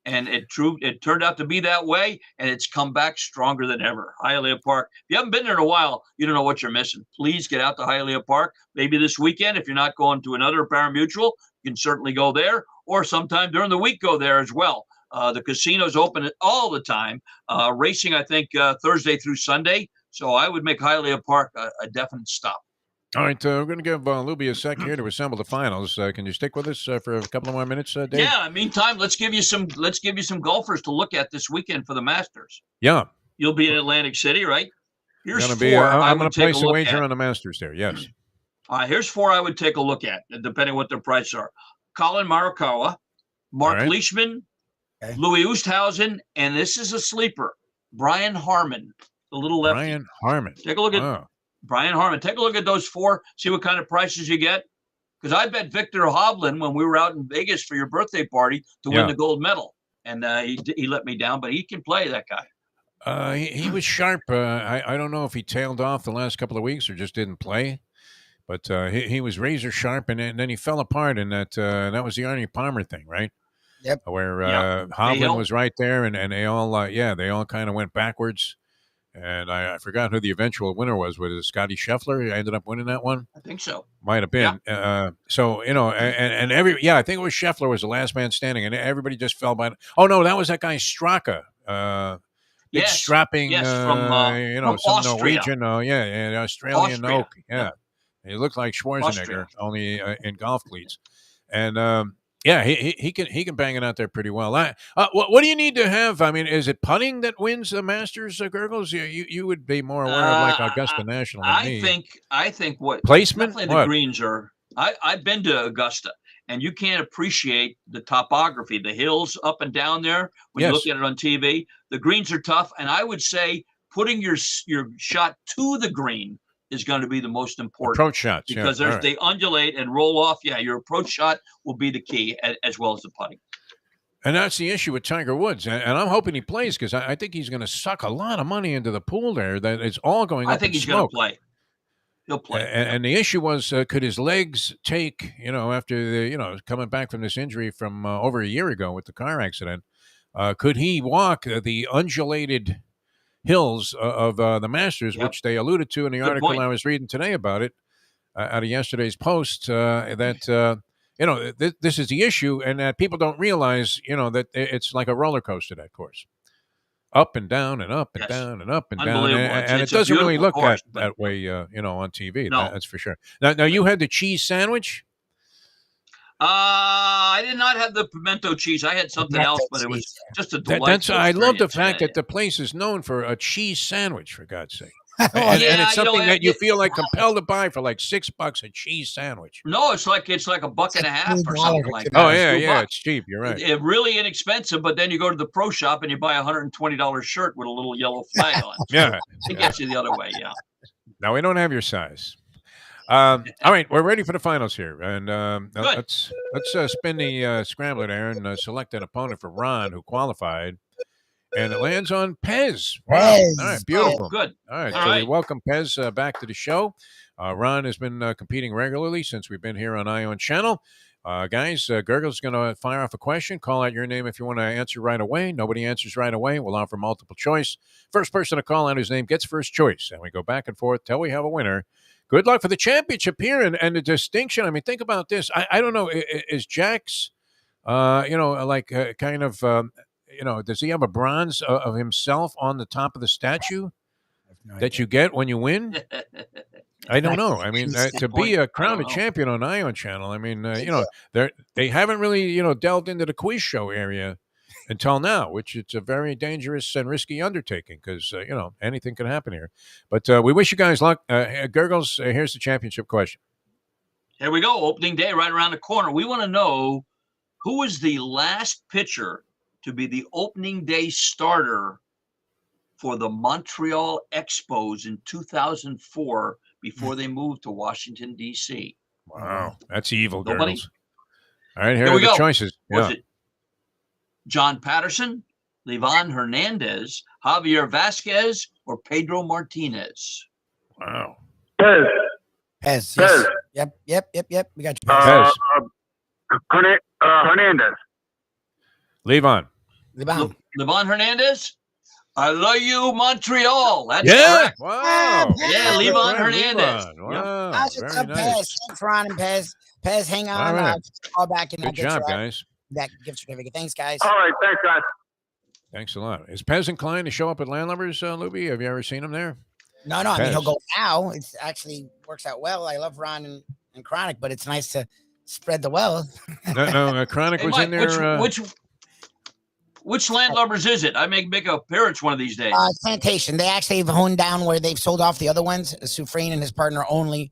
And it turned out to be that way, and it's come back stronger than ever. Hialeah Park. If you haven't been there in a while, you don't know what you're missing. Please get out to Hialeah Park. Maybe this weekend, if you're not going to another pari-mutuel, you can certainly go there, or sometime during the week go there as well. The casino's open all the time. Racing, I think, Thursday through Sunday. So I would make Hialeah Park a definite stop. All right, we're going to give Lubie a sec here to assemble the finals. Can you stick with us for a couple of more minutes, Dave? Yeah. Meantime, let's give you some golfers to look at this weekend for the Masters. Yeah. You'll be in Atlantic City, right? Here's 4. I'm going to place a wager on the Masters there. Yes. Here's 4 I would take a look at, depending on what their prices are. Colin Morikawa, Mark Leishman, Louis Oosthuizen, and this is a sleeper, Brian Harman, the little lefty. Brian Harman. Take a look at Brian Harman. Take a look at those 4, see what kind of prices you get. Because I bet Victor Hovland, when we were out in Vegas for your birthday party, to win the gold medal. And he let me down, but he can play, that guy. He was sharp. I don't know if he tailed off the last couple of weeks or just didn't play. But he was razor sharp, and then he fell apart, and that was the Arnie Palmer thing, right? Yep. Where Hovland was right there, and they all they all kind of went backwards. And I forgot who the eventual winner was. Was it Scotty Scheffler? I ended up winning that one. I think so. Might have been. Yeah. So I think it was Scheffler was the last man standing, and everybody just fell by. Oh no, that was that guy Straka. Big strapping. Yes, from some Austria. Norwegian. The Australian Austria. oak. Yeah. He looked like Schwarzenegger, only in golf cleats. And yeah, he can bang it out there pretty well. What do you need to have? I mean, is it putting that wins the Masters, Gergels? You would be more aware of like Augusta National than me. I think what Placement? definitely the greens are. I've been to Augusta, and you can't appreciate the topography, the hills up and down there when you look at it on TV. The greens are tough, and I would say putting your shot to the green is going to be the most important approach shots, because they undulate and roll off. Yeah, your approach shot will be the key as well as the putting. And that's the issue with Tiger Woods, and I'm hoping he plays because I think he's going to suck a lot of money into the pool there. That it's all going. I think he's going to play. He'll play. And the issue was, could his legs take? After the coming back from this injury from over a year ago with the car accident, could he walk the undulated hills of the Masters, which they alluded to in the article I was reading today about it, out of yesterday's Post, that this is the issue, and that people don't realize, that it's like a roller coaster, that course, up and down and up and down and up and down, and it doesn't really look that way, on TV. No. That's for sure. Now you had the cheese sandwich. I did not have the pimento cheese. I had something else, but it was just a delightful I love the fact that the place is known for a cheese sandwich, for God's sake. And it's something that you feel like compelled to buy for like $6 a cheese sandwich. No, it's like a buck and a half or something like that. Oh yeah, it's cheap. You're right. It's really inexpensive, but then you go to the pro shop and you buy a $120 shirt with a little yellow flag on it. Yeah, it gets you the other way. Yeah. Now we don't have your size. All right, we're ready for the finals here, and let's spin the scrambler there and select an opponent for Ron, who qualified, and it lands on Pez. Wow. All right, beautiful. Oh, good. All right, we welcome Pez back to the show. Ron has been competing regularly since we've been here on Ion Channel. Guys, Gergel's going to fire off a question. Call out your name if you want to answer right away. Nobody answers right away. We'll offer multiple choice. First person to call out whose name gets first choice, and we go back and forth till we have a winner. Good luck for the championship here and the distinction. I mean, think about this. I don't know. Is Jack's, does he have a bronze of himself on the top of the statue that you get when you win? I don't know. I mean, to be crowned a champion on Ion Channel, I mean, they haven't really, delved into the quiz show area until now, which it's a very dangerous and risky undertaking because, anything can happen here. But we wish you guys luck. Gergels, here's the championship question. Here we go. Opening day right around the corner. We want to know who was the last pitcher to be the opening day starter for the Montreal Expos in 2004 before they moved to Washington, D.C. Wow. That's evil, Nobody? Gergels. All right, here are the choices. Was it John Patterson, Livan Hernandez, Javier Vasquez, or Pedro Martinez? Wow. Pez. Pez. Pez. Yes. Yep. We got you. Pez. Hernandez. Livan Hernandez? I love you, Montreal. That's correct. Wow. Yeah, Livan Hernandez. Wow. How's it Very up, nice. Pez? Thanks, Ron and Pez. Pez, hang on. All right. Call back and Good job, guys. That gift certificate. Thanks, guys. All right, thanks, guys. Thanks a lot. Is Pez inclined to show up at Landlubbers, Lubie? Have you ever seen him there? No. I mean, he'll go now. It actually works out well. I love Ron and Chronic, but it's nice to spread the wealth. No, Chronic was Mike, in there. Which Landlubbers is it? I may make an appearance one of these days. Plantation. They actually have honed down where they've sold off the other ones. Sufrain and his partner only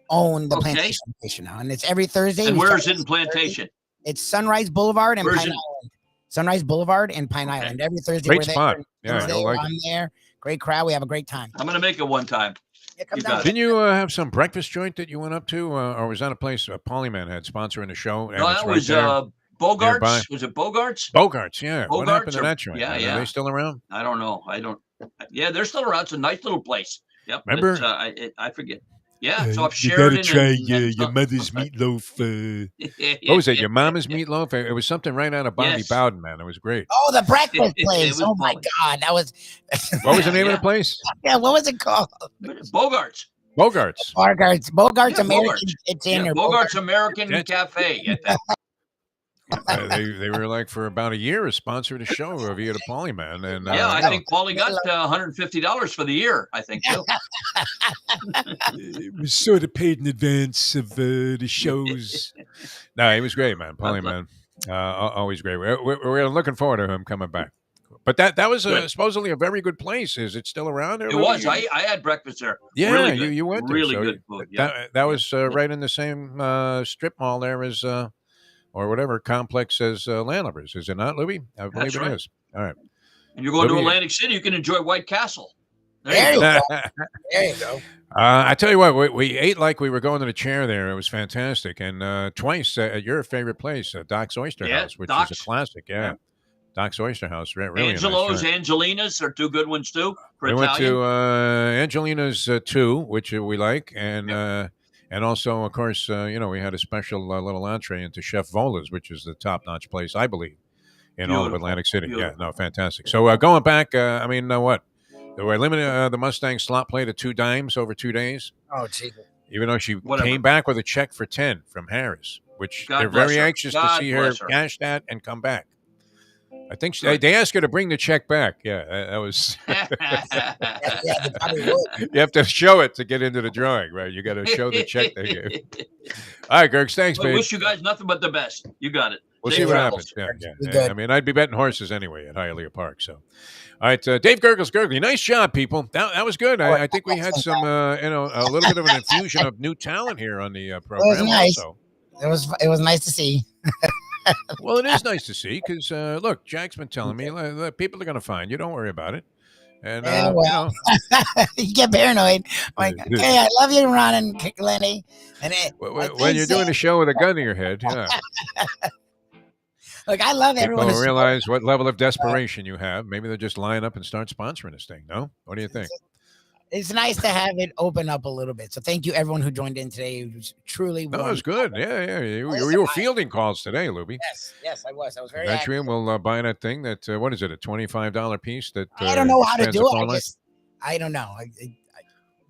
own the Plantation location now, and it's every Thursday. And where is it in Plantation? It's Sunrise Boulevard and Pine Island. Sunrise Boulevard and Pine Island. Every Thursday. Great spot. Yeah, Thursday, I'm there. Great crowd. We have a great time. I'm going to make it one time. Didn't you have some breakfast joint that you went up to, or was that a place Polyman had sponsoring the show? No, that was Bogarts. Nearby. Was it Bogarts? Bogarts, yeah. What happened to that joint? Yeah. Are they still around? I don't know. Yeah, they're still around. It's a nice little place. Yep. Remember? I forget. Yeah, it's off you Sheridan. You gotta try your mother's meatloaf. What was it? Your mama's meatloaf? It was something right out of Bobby Bowden, man. It was great. Oh, the breakfast place. Oh my God, that was. What was the name of the place? Yeah, what was it called? Bogarts. Bogarts American. Bogarts. It's in there. Bogarts American Cafe. They were like for about a year a sponsor of the show via the Polyman, and Yeah, I think Paulie got $150 for the year. I think too. It was sort of paid in advance of the shows. No, he was great, man. Polyman, always great. We're looking forward to him coming back. But that was supposedly a very good place. Is it still around there? It was. I had breakfast there. Yeah, really good. you went there. Really So good food. Yeah. that was right in the same strip mall there as or whatever complex as Landlubbers. Is it not, Lubie? I believe it is. All right. And you're going to Lubie- Atlantic City, you can enjoy White Castle. There you go. There you go. I tell you what, we ate like we were going to the chair there. It was fantastic. And twice at your favorite place, Doc's Oyster House, which is a classic. Yeah. Doc's Oyster House. Really Angelo's, nice Angelinas are two good ones too. For we went Italian. to Angelina's too, which we like. And also, of course, we had a special little entree into Chef Vola's, which is the top-notch place, I believe, in all of Atlantic City. Beautiful. Yeah, no, fantastic. So going back, what? They were limited the Mustang slot play to $2 over 2 days. Oh, Jesus. Even though she came back with a check for 10 from Harris, which God they're bless very her. anxious to God see her bless her. cash that and come back. I think they asked her to bring the check back. Yeah, that was. Yeah, they probably would. You have to show it to get into the drawing, right? You got to show the check they gave. All right, Gergs, thanks, I babe. wish you guys nothing but the best. You got it. We'll Safe see what travels. happens. Yeah. We good. I mean, I'd be betting horses anyway at Hialeah Park. So, all right, Dave Gergely, nice job, people. That was good. I think we had some, a little bit of an infusion of new talent here on the program. It was nice. Also. It was nice to see. Well, it is nice to see because look, Jack's been telling me people are going to find you. Don't worry about it. And Yeah, well, you get paranoid. Like, okay, I love you, Ron and Lenny. And when you're doing a show with a gun to your head, yeah. Look, I love everyone. People realize what level of desperation you have. Maybe they'll just line up and start sponsoring this thing. No, what do you think? It's nice to have it open up a little bit. So thank you, everyone who joined in today. It was truly No, it was good. Yeah. You were fielding calls today, Lubie. Yes, I was. I was very Eventually, happy. we'll buy that thing that, what is it, a $25 piece that I don't know how to spans a do phone it. line? I don't know.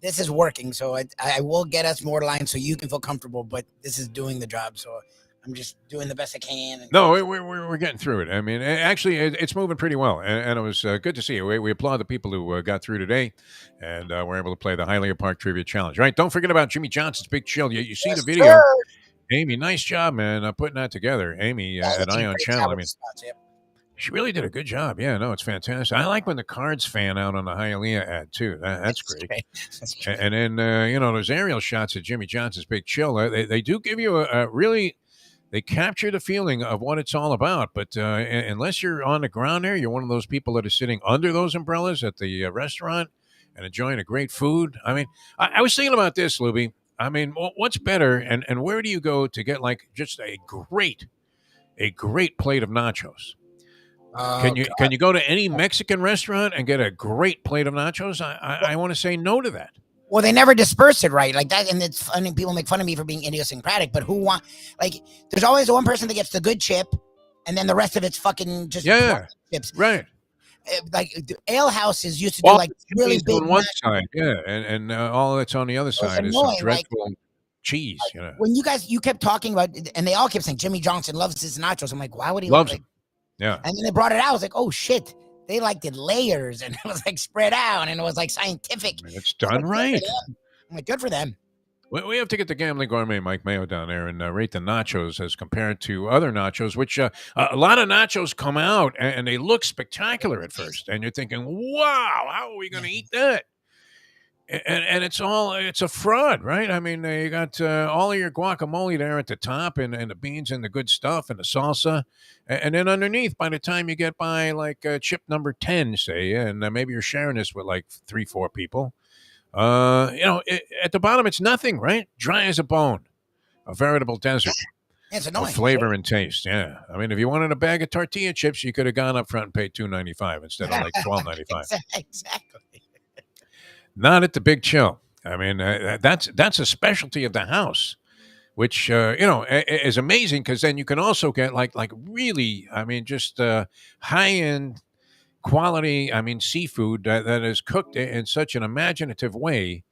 This is working, so I will get us more lines so you can feel comfortable, but this is doing the job. So I'm just doing the best I can. No, we're getting through it. I mean, actually, it's moving pretty well, and it was good to see you. We applaud the people who got through today, and were able to play the Hialeah Park Trivia Challenge. Right? Don't forget about Jimmy Johnson's Big Chill. You see the video, sir. Amy. Nice job, man, putting that together. Amy at Ion Channel. I mean, she really did a good job. Yeah, no, it's fantastic. I like when the cards fan out on the Hialeah ad too. That's great. And then those aerial shots of Jimmy Johnson's Big Chill. They do give you a really. They capture the feeling of what it's all about. But unless you're on the ground there, you're one of those people that are sitting under those umbrellas at the restaurant and enjoying a great food. I mean, I was thinking about this, Lubie. I mean, what's better and where do you go to get like just a great plate of nachos? Can you go to any Mexican restaurant and get a great plate of nachos? I want to say no to that. Well, they never disperse it right like that, and it's funny. People make fun of me for being idiosyncratic, but there's always the one person that gets the good chip, and then the rest of it's fucking just chips. Right. Like the ale houses used to do like really big on one side, and all that's on the other side is some dreadful cheese. When you kept talking about, and they all kept saying Jimmy Johnson loves his nachos. I'm like, why would he loves them? Yeah. And then they brought it out. I was like, oh shit. They did layers, and it was like spread out, and it was like scientific. It's done right. I'm like, good for them. We have to get the Gambling Gourmet Mike Mayo down there and rate the nachos as compared to other nachos, which a lot of nachos come out and they look spectacular at first, and you're thinking, "Wow, how are we going to eat that?" And it's a fraud, right? I mean, you got all of your guacamole there at the top, and the beans and the good stuff and the salsa, and then underneath, by the time you get by like chip number 10, say, and maybe you're sharing this with like 3-4 people, at the bottom it's nothing, right? Dry as a bone, a veritable desert. It's annoying. Of flavor and taste, yeah. I mean, if you wanted a bag of tortilla chips, you could have gone up front and paid $2.95 instead of like $12.95. Exactly. Not at the Big Chill. I mean, that's a specialty of the house, which is amazing because then you can also get like really, I mean, just high end quality. I mean, seafood that is cooked in such an imaginative way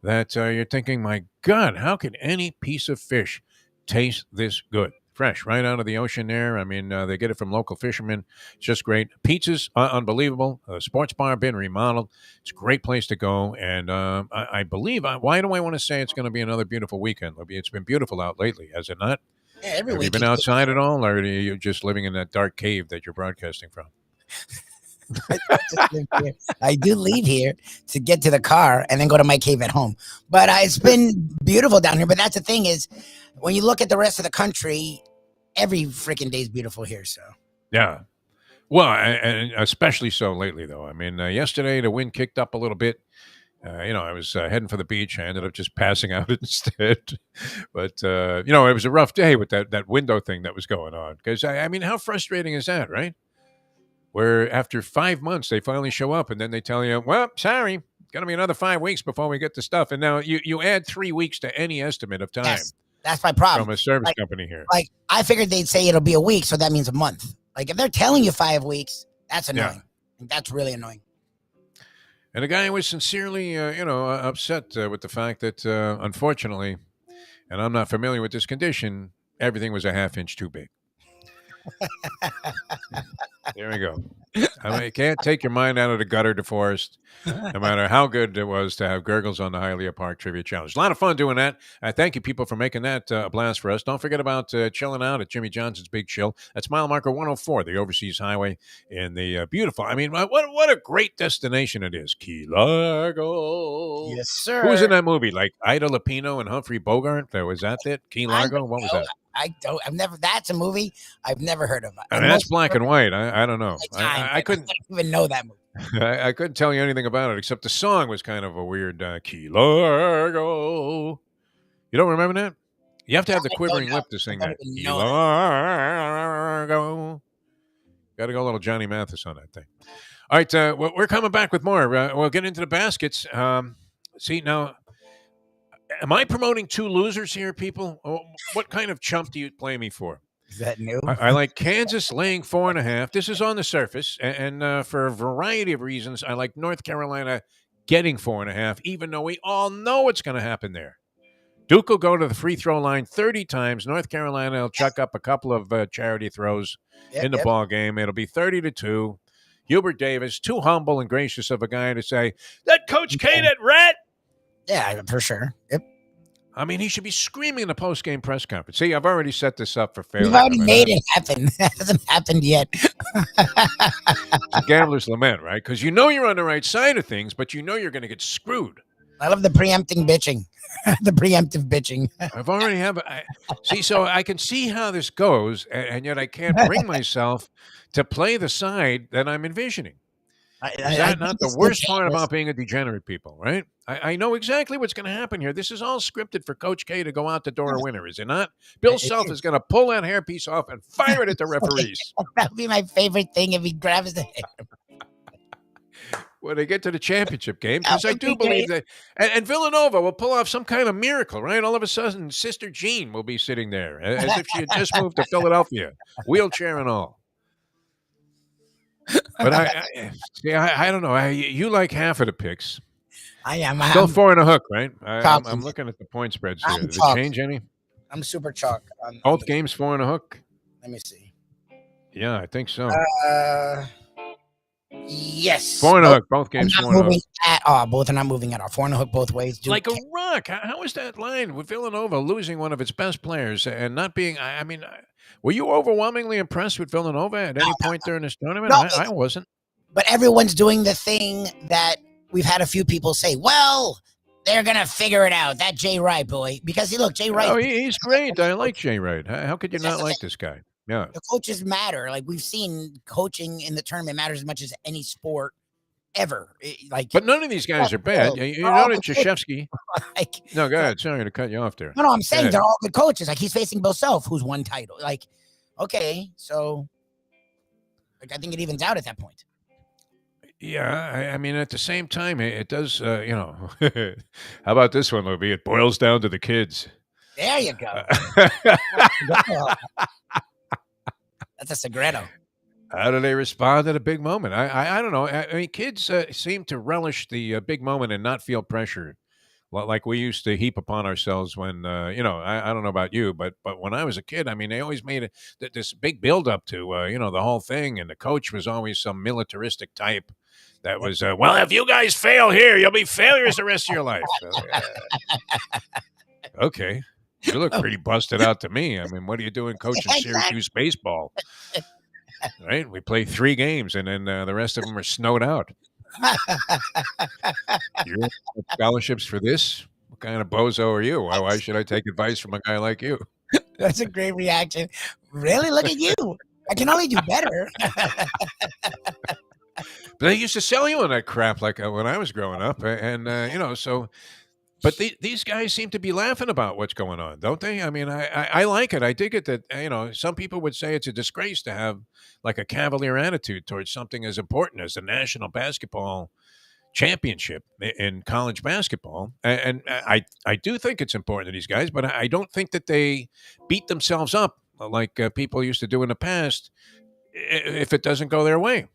that you're thinking, my God, how can any piece of fish taste this good? fresh right out of the ocean there. I mean, they get it from local fishermen. It's just great. Pizzas, unbelievable. Sports bar been remodeled. It's a great place to go. And I believe, why do I want to say it's going to be another beautiful weekend, Lubie? It's been beautiful out lately, has it not? Yeah, every Have you week. been outside at all, or are you just living in that dark cave that you're broadcasting from? I do leave here to get to the car and then go to my cave at home. But it's been beautiful down here. But that's the thing is, when you look at the rest of the country, every freaking day is beautiful here. So Yeah. Well, and especially so lately, though. I mean, yesterday the wind kicked up a little bit. I was heading for the beach. I ended up just passing out instead. But, it was a rough day with that window thing that was going on. Because, I mean, how frustrating is that, right? Where after 5 months, they finally show up and then they tell you, well, sorry, going to be another 5 weeks before we get the stuff. And now you add 3 weeks to any estimate of time. yes, that's my problem. From a service company here. Like, I figured they'd say it'll be a week, so that means a month. Like, if they're telling you 5 weeks, that's annoying. Yeah. That's really annoying. And the guy was sincerely, upset with the fact that, unfortunately, and I'm not familiar with this condition, everything was a half-inch too big. There we go. I mean, you can't take your mind out of the gutter, Deforrest, no matter how good it was to have Gurgles on the Hialeah Park Trivia Challenge. A lot of fun doing that. Thank you, people, for making that a blast for us. Don't forget about chilling out at Jimmy Johnson's Big Chill. That's mile marker 104, the overseas highway in the beautiful. I mean, what a great destination it is. Key Largo. Yes, sir. Who was in that movie? Like Ida Lupino and Humphrey Bogart? Was that it? Key Largo? What was that? That's a movie I've never heard of. I mean, that's black and white. I don't know. I couldn't even know that movie. I couldn't tell you anything about it except the song was kind of a weird Key Largo. You don't remember that? You have to have the quivering lip to sing that. Key Largo. Got to go a little Johnny Mathis on that thing. All right, we're coming back with more. We'll get into the baskets. See, now, am I promoting two losers here, people? What kind of chump do you play me for? Is that new? I like Kansas laying 4.5. This is on the surface. And for a variety of reasons, I like North Carolina getting 4.5, even though we all know what's going to happen there. Duke will go to the free throw line 30 times. North Carolina will chuck up a couple of charity throws in the ball game. It'll be 30-2. Hubert Davis, too humble and gracious of a guy to say, that Coach K, that rat. Yeah, for sure. Yep. I mean, he should be screaming in the post-game press conference. See, I've already set this up for failure. We've already made it happen. It hasn't happened yet. It's a gambler's lament, right? Because you know you're on the right side of things, but you know you're going to get screwed. I love the preempting bitching. The preemptive bitching. I've already have. See, so I can see how this goes, and yet I can't bring myself to play the side that I'm envisioning. Is that not the worst part about being a degenerate, people, right? I know exactly what's going to happen here. This is all scripted for Coach K to go out the door a winner, is it not? Bill Self is going to pull that hairpiece off and fire it at the referees. That would be my favorite thing if he grabs the hair. When they get to the championship game, because I do believe that. And Villanova will pull off some kind of miracle, right? All of a sudden, Sister Jean will be sitting there as if she had just moved to Philadelphia, wheelchair and all. But I don't know. You like half of the picks. I am. Still 4 and a hook, right? I'm looking at the point spreads here. Did it change any? I'm super chalk. Both games 4 and a hook? Let me see. Yeah, I think so. Yes. 4 and a hook. Both games 4 and a hook. At all. Both are not moving at all. 4 and a hook both ways. Like a rock. How is that line with Villanova losing one of its best players and not being? I mean, were you overwhelmingly impressed with Villanova at any point during this tournament? No, I wasn't. But everyone's doing the thing that we've had a few people say, well, they're going to figure it out. That Jay Wright boy. Because, look, Jay Wright. Oh, he's great. I like Jay Wright. How could you not like this guy? Yeah. The coaches matter. Like, we've seen coaching in the tournament matters as much as any sport ever. But none of these guys are bad. You know that Krzyzewski. No, go ahead. Sorry to cut you off there. No, I'm saying they're all good coaches. Like, he's facing Bill Self, who's won title. Like, okay, so I think it evens out at that point. Yeah, I mean, at the same time, it does, how about this one, Lubie? It boils down to the kids. There you go. That's a segredo. How do they respond at a big moment? I don't know. I mean, kids seem to relish the big moment and not feel pressure like we used to heap upon ourselves when I don't know about you, but when I was a kid, I mean, they always made this big build up to the whole thing, and the coach was always some militaristic type that was well, if you guys fail here, you'll be failures the rest of your life. Okay, you look pretty busted out to me. I mean, what are you doing coaching Syracuse baseball? Right, we play 3 games, and then the rest of them are snowed out. You're scholarships for this? What kind of bozo are you? Why should I take advice from a guy like you? That's a great reaction. Really? Look at you. I can only do better. But they used to sell you on that crap like when I was growing up, and so. But these guys seem to be laughing about what's going on, don't they? I mean, I like it. I dig it that some people would say it's a disgrace to have like a cavalier attitude towards something as important as the national basketball championship in college basketball. And I do think it's important to these guys, but I don't think that they beat themselves up like people used to do in the past if it doesn't go their way.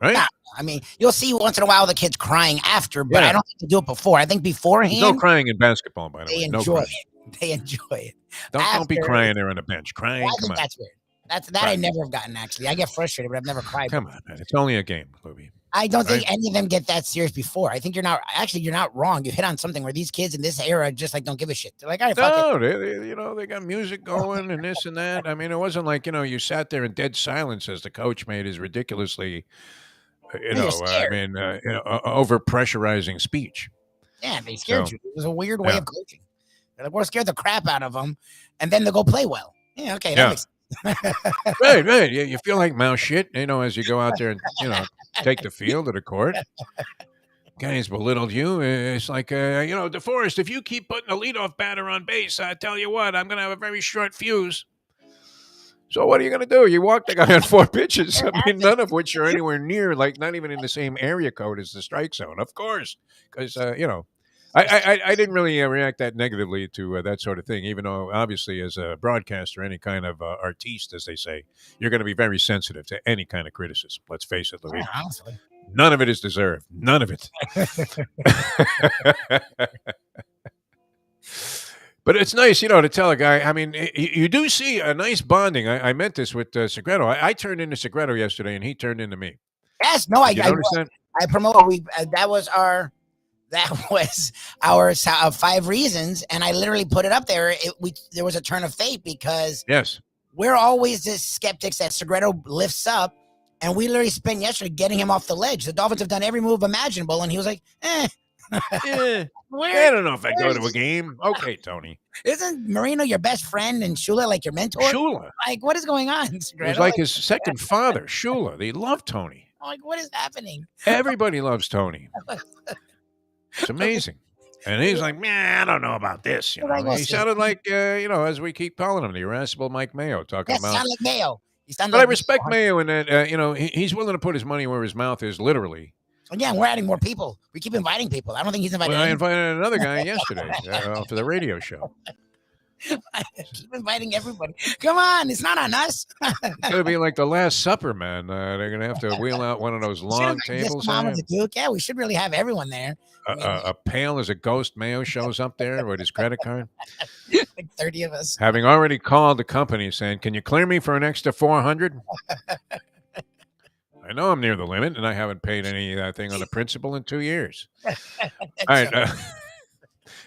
Right? Nah, I mean, you'll see once in a while the kids crying after, but I don't think they do it before. I think beforehand. There's no crying in basketball, by the way. They enjoy it. They enjoy it. Don't be crying there on the bench. Crying, I come think on. that's weird. That I never have gotten, actually. I get frustrated, but I've never cried. Come on, man. It's only a game, Lubie. I don't think any of them get that serious before. I think you're not wrong. You hit on something where these kids in this era just like don't give a shit. They're like, all right, fuck it. They got music going and this and that. I mean, it wasn't like, you sat there in dead silence as the coach made his ridiculously over pressurizing speech. Yeah, they scared you. It was a weird way of coaching. They're like, we're scared the crap out of them, and then they go play well. Yeah, okay, that makes sense. Right. You feel like mouse shit, as you go out there and take the field or the court. Guys belittled you. It's like Deforrest, if you keep putting a leadoff batter on base, I tell you what, I'm gonna have a very short fuse. So what are you going to do? You walk the guy on 4 pitches. I mean, none of which are anywhere near, like not even in the same area code as the strike zone, of course. Because, I didn't really react that negatively to that sort of thing, even though obviously as a broadcaster, any kind of artiste, as they say, you're going to be very sensitive to any kind of criticism. Let's face it, Louis. Yeah, honestly. None of it is deserved. None of it. But it's nice, to tell a guy. I mean, you do see a nice bonding. I meant this with Segredo. I turned into Segredo yesterday, and he turned into me. Yes, no, I promote. That was our 5 reasons, and I literally put it up there. There was a turn of fate because we're always the skeptics that Segredo lifts up, and we literally spent yesterday getting him off the ledge. The Dolphins have done every move imaginable, and he was like, I don't know if I'd go to a game. Okay, Tony. Isn't Marino your best friend and Shula like your mentor? Shula. Like, what is going on? It was like his second father, Shula. They love Tony. Like, what is happening? Everybody loves Tony. It's amazing. And he's like, man, I don't know about this. He sounded like, as we keep calling him, the irascible Mike Mayo talking about. Sound like Mayo. But I respect Mayo in that, he's willing to put his money where his mouth is, literally. Yeah, we're adding more people. We keep inviting people. I don't think he's invited. Well, I invited another guy yesterday for the radio show. Keep inviting everybody. Come on, it's not on us. It's gonna be like the Last Supper, man. They're gonna have to wheel out one of those long tables. Yeah, we should really have everyone there. A pale as a ghost Mayo shows up there with his credit card. Like 30 of us. Having already called the company saying, "Can you clear me for an extra $400?" I know I'm near the limit, and I haven't paid anything on the principal in 2 years. All right.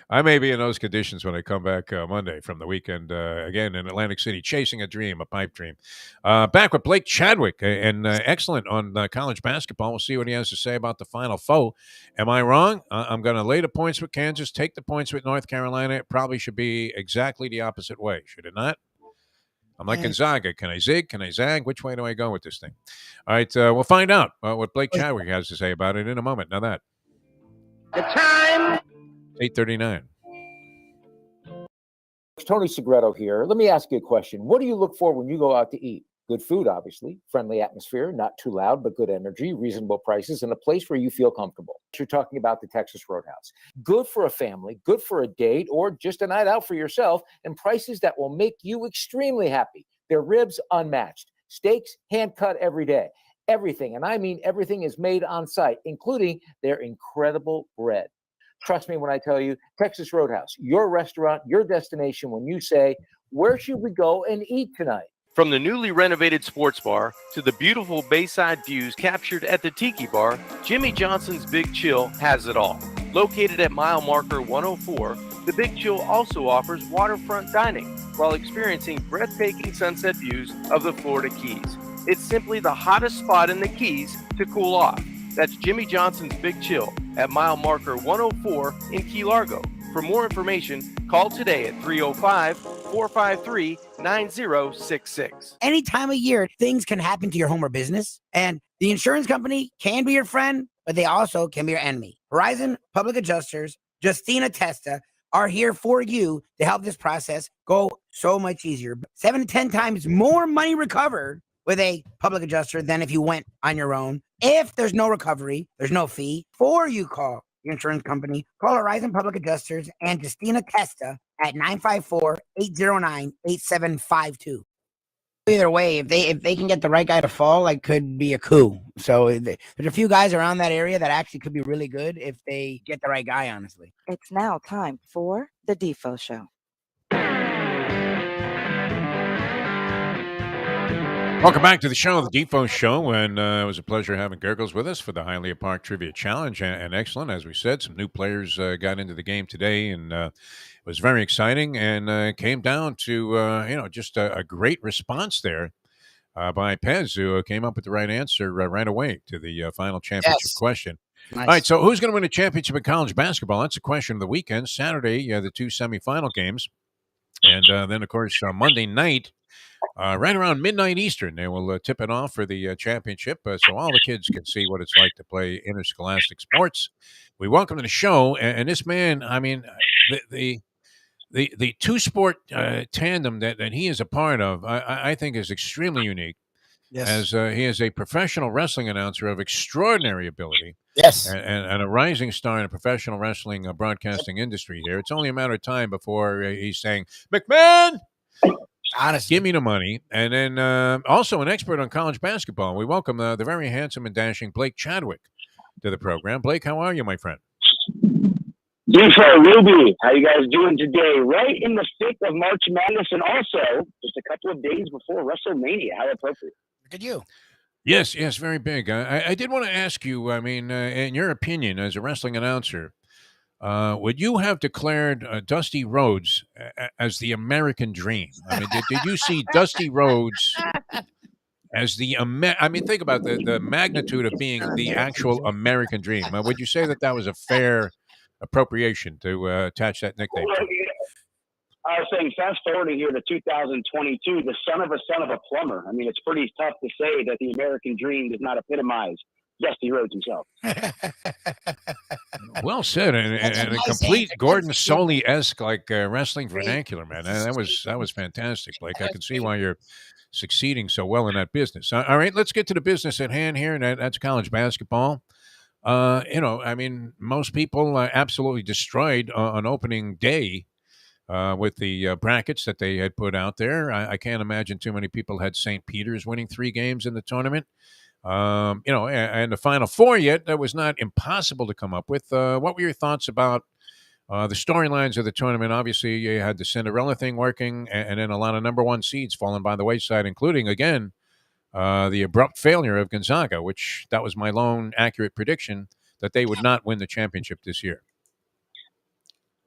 I may be in those conditions when I come back Monday from the weekend again in Atlantic City, chasing a dream, a pipe dream. Back with Blake Chadwick, and excellent on college basketball. We'll see what he has to say about the Final Four. Am I wrong? I'm going to lay the points with Kansas, take the points with North Carolina. It probably should be exactly the opposite way, should it not? I'm like Gonzaga. Can I zig? Can I zag? Which way do I go with this thing? All right, we'll find out what Blake Chadwick has to say about it in a moment. Now that. The time. 8:39. Tony Segredo here. Let me ask you a question. What do you look for when you go out to eat? Good food, obviously, friendly atmosphere, not too loud, but good energy, reasonable prices, and a place where you feel comfortable. You're talking about the Texas Roadhouse. Good for a family, good for a date, or just a night out for yourself, and prices that will make you extremely happy. Their ribs unmatched. Steaks hand-cut every day. Everything, and I mean everything, is made on site, including their incredible bread. Trust me when I tell you, Texas Roadhouse, your restaurant, your destination when you say, where should we go and eat tonight? From the newly renovated sports bar to the beautiful bayside views captured at the Tiki Bar, Jimmy Johnson's Big Chill has it all. Located at mile marker 104, the Big Chill also offers waterfront dining while experiencing breathtaking sunset views of the Florida Keys. It's simply the hottest spot in the Keys to cool off. That's Jimmy Johnson's Big Chill at mile marker 104 in Key Largo. For more information, call today at 305-453-9066. Any time of year, things can happen to your home or business, and the insurance company can be your friend, but they also can be your enemy. Horizon Public Adjusters, Justina Testa, are here for you to help this process go so much easier. 7 to 10 times more money recovered with a public adjuster than if you went on your own. If there's no recovery, there's no fee. Before you call your insurance company, call Horizon Public Adjusters and Justina Testa at 954-809-8752. Either way, if they can get the right guy to fall, like, could be a coup. So there's a few guys around that area that actually could be really good if they get the right guy, honestly. It's now time for the Defo Show. Welcome back to the show, the Defo Show, and it was a pleasure having Gergels with us for the Hialeah Park Trivia Challenge, and excellent, as we said. Some new players got into the game today, and it was very exciting, and came down to, just a great response there by Pez, who came up with the right answer right away to the final championship question. Nice. All right, so who's going to win a championship in college basketball? That's the question of the weekend. Saturday, the two semifinal games, and then, of course, Monday night, right around midnight Eastern, they will tip it off for the championship, so all the kids can see what it's like to play interscholastic sports. We welcome to the show, and this man, I mean, the two-sport tandem that he is a part of, I think is extremely unique. Yes. As he is a professional wrestling announcer of extraordinary ability. Yes. And a rising star in the professional wrestling broadcasting industry here. It's only a matter of time before he's saying, McMahon! Honestly. Give me the money. And then also an expert on college basketball. We welcome the very handsome and dashing Blake Chadwick to the program. Blake, how are you, my friend? Defo, Lubie, how you guys doing today? Right in the thick of March Madness, and also just a couple of days before WrestleMania. How appropriate. Look at you. Yes, very big. I did want to ask you, I mean, in your opinion as a wrestling announcer, would you have declared Dusty Rhodes as the American dream? I mean, did you see Dusty Rhodes as the I mean, think about the magnitude of being the actual American dream. Would you say that was a fair appropriation to attach that nickname to? I was saying, fast forwarding here to 2022, the son of a plumber. I mean, it's pretty tough to say that the American dream does not epitomize Dusty Rhodes himself. Well said, and a complete Gordon Soley-esque wrestling vernacular, man. That was fantastic, Blake. I can see why you're succeeding so well in that business. All right, let's get to the business at hand here, and that's college basketball. I mean, most people absolutely destroyed on opening day with the brackets that they had put out there. I can't imagine too many people had St. Peter's winning 3 games in the tournament. And the Final Four yet, that was not impossible to come up with. What were your thoughts about the storylines of the tournament? Obviously, you had the Cinderella thing working, and then a lot of number 1 seeds falling by the wayside, including, again, the abrupt failure of Gonzaga, which that was my lone accurate prediction that they would not win the championship this year.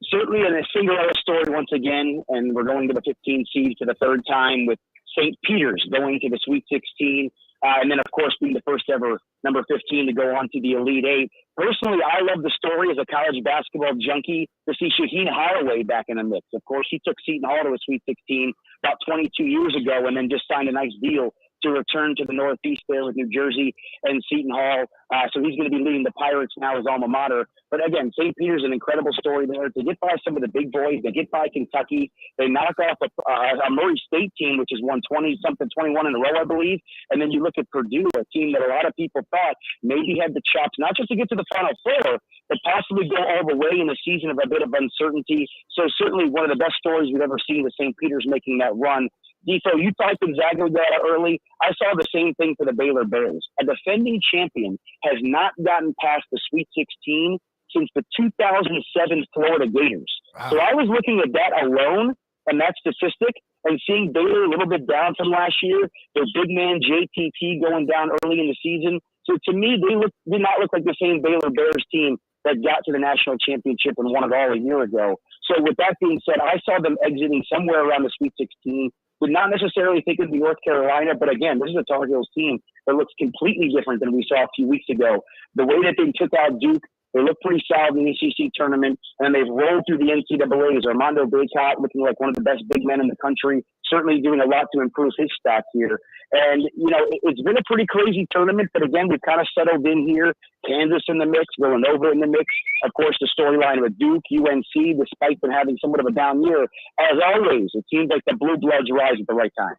Certainly a Cinderella story once again, and we're going to the 15 seed for the third time with St. Peter's going to the Sweet 16. And then, of course, being the first ever number 15 to go on to the Elite 8. Personally, I love the story as a college basketball junkie to see Shaheen Holloway back in the mix. Of course, he took Seton Hall to a Sweet 16 about 22 years ago and then just signed a nice deal to return to the Northeast there with New Jersey and Seton Hall. So he's going to be leading the Pirates now, his alma mater. But again, St. Peter's an incredible story there. They get by some of the big boys. They get by Kentucky. They knock off a Murray State team, which has won 21 in a row, I believe. And then you look at Purdue, a team that a lot of people thought maybe had the chops, not just to get to the Final Four, but possibly go all the way in a season of a bit of uncertainty. So certainly one of the best stories we've ever seen with St. Peter's making that run. Defo, you thought Gonzaga got out early. I saw the same thing for the Baylor Bears. A defending champion has not gotten past the Sweet 16 since the 2007 Florida Gators. Wow. So I was looking at that alone and that statistic and seeing Baylor a little bit down from last year, their big man JTT going down early in the season. So to me, they did not look like the same Baylor Bears team that got to the national championship and won it all a year ago. So with that being said, I saw them exiting somewhere around the Sweet 16. Would not necessarily think it'd be North Carolina, but again, this is a Tar Heels team that looks completely different than we saw a few weeks ago. The way that they took out Duke, they looked pretty solid in the ACC tournament, and they've rolled through the NCAAs. Armando Bacot looking like one of the best big men in the country, certainly doing a lot to improve his stats here. And, you know, it's been a pretty crazy tournament, but again, we've kind of settled in here. Kansas in the mix, Villanova in the mix. Of course, the storyline with Duke, UNC, despite them having somewhat of a down year. As always, it seems like the Blue Bloods rise at the right time.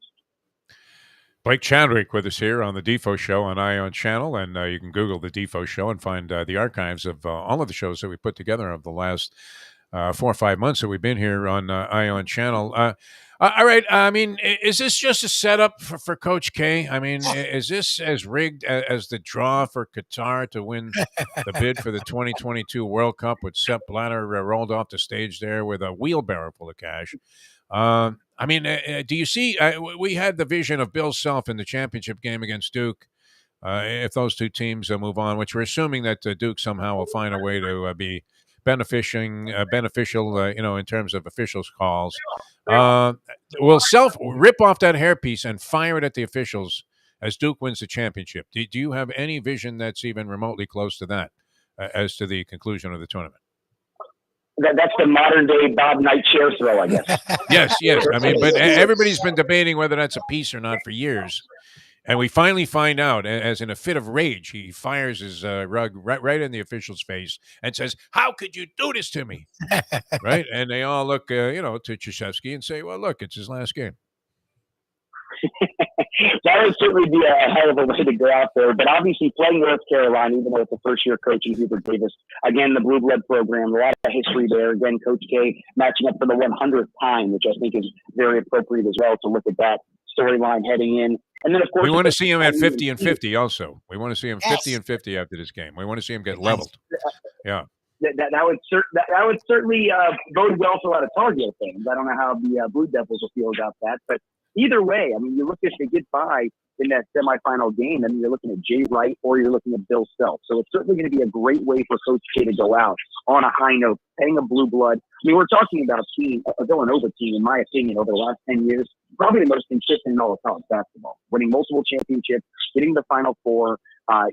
Blake Chadwick with us here on the Defo Show on Ion Channel, and you can Google the Defo Show and find the archives of all of the shows that we put together of the last 4 or 5 months that we've been here on Ion Channel. All right, I mean, is this just a setup for Coach K? I mean, is this as rigged as the draw for Qatar to win the bid for the 2022 World Cup with Sepp Blatter rolled off the stage there with a wheelbarrow full of cash? I mean, do you see? We had the vision of Bill Self in the championship game against Duke. If those two teams move on, which we're assuming that Duke somehow will find a way to be beneficial, you know, in terms of officials' calls. Will Self rip off that hairpiece and fire it at the officials as Duke wins the championship? Do you have any vision that's even remotely close to that as to the conclusion of the tournament? That's the modern day Bob Knight chair throw, I guess. Yes. I mean, but everybody's been debating whether that's a piece or not for years. And we finally find out, as in a fit of rage, he fires his rug right in the official's face and says, "How could you do this to me?" Right? And they all look, you know, to Krzyzewski and say, "Well, look, it's his last game." That would certainly be a hell of a way to go out there. But obviously playing North Carolina, even though it's a first-year coach in Hubert Davis, again, the Blue Blood program, a lot of history there. Again, Coach K matching up for the 100th time, which I think is very appropriate as well to look at that storyline heading in. And then, of course, we want to see him at 50 and 50 also. We want to see him 50 and 50 after this game. We want to see him get leveled. Yeah. That would certainly bode well for a lot of Tar Heel fans. I don't know how the Blue Devils will feel about that, but either way, I mean, you look if they get by in that semifinal game, I mean, you're looking at Jay Wright or you're looking at Bill Self. So it's certainly going to be a great way for Coach K to go out on a high note, paying a Blue Blood. I mean, we're talking about a Villanova team, in my opinion, over the last 10 years, probably the most consistent in all of college basketball, winning multiple championships, getting the Final Four.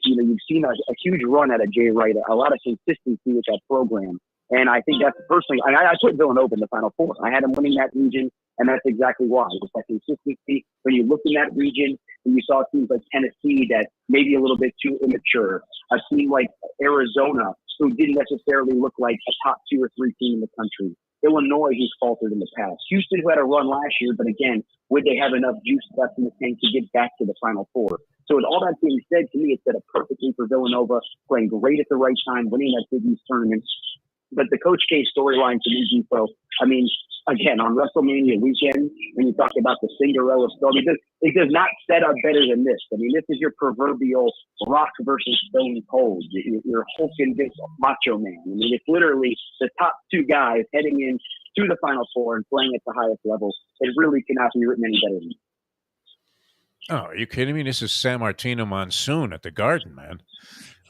You know, you've seen a huge run out of Jay Wright, a lot of consistency with that program. And I think that's personally, I put Villanova in the Final Four. I had him winning that region, and that's exactly why. Just that consistency. When you look in that region, and you saw teams like Tennessee that maybe a little bit too immature, a team like Arizona who didn't necessarily look like a top 2 or 3 team in the country, Illinois who's faltered in the past, Houston who had a run last year, but again, would they have enough juice left in the tank to get back to the Final Four? So with all that being said, to me, it's set up perfectly for Villanova, playing great at the right time, winning that Big East tournament. But the Coach K storyline to me, Defo, I mean, again, on WrestleMania weekend, when you talk about the Cinderella story, it does not set up better than this. I mean, this is your proverbial Rock versus Stone Cold. You're Hulk and this Macho Man. I mean, it's literally the top 2 guys heading in to the Final Four and playing at the highest level. It really cannot be written any better than this. Oh, are you kidding me? This is San Martino Monsoon at the Garden, man.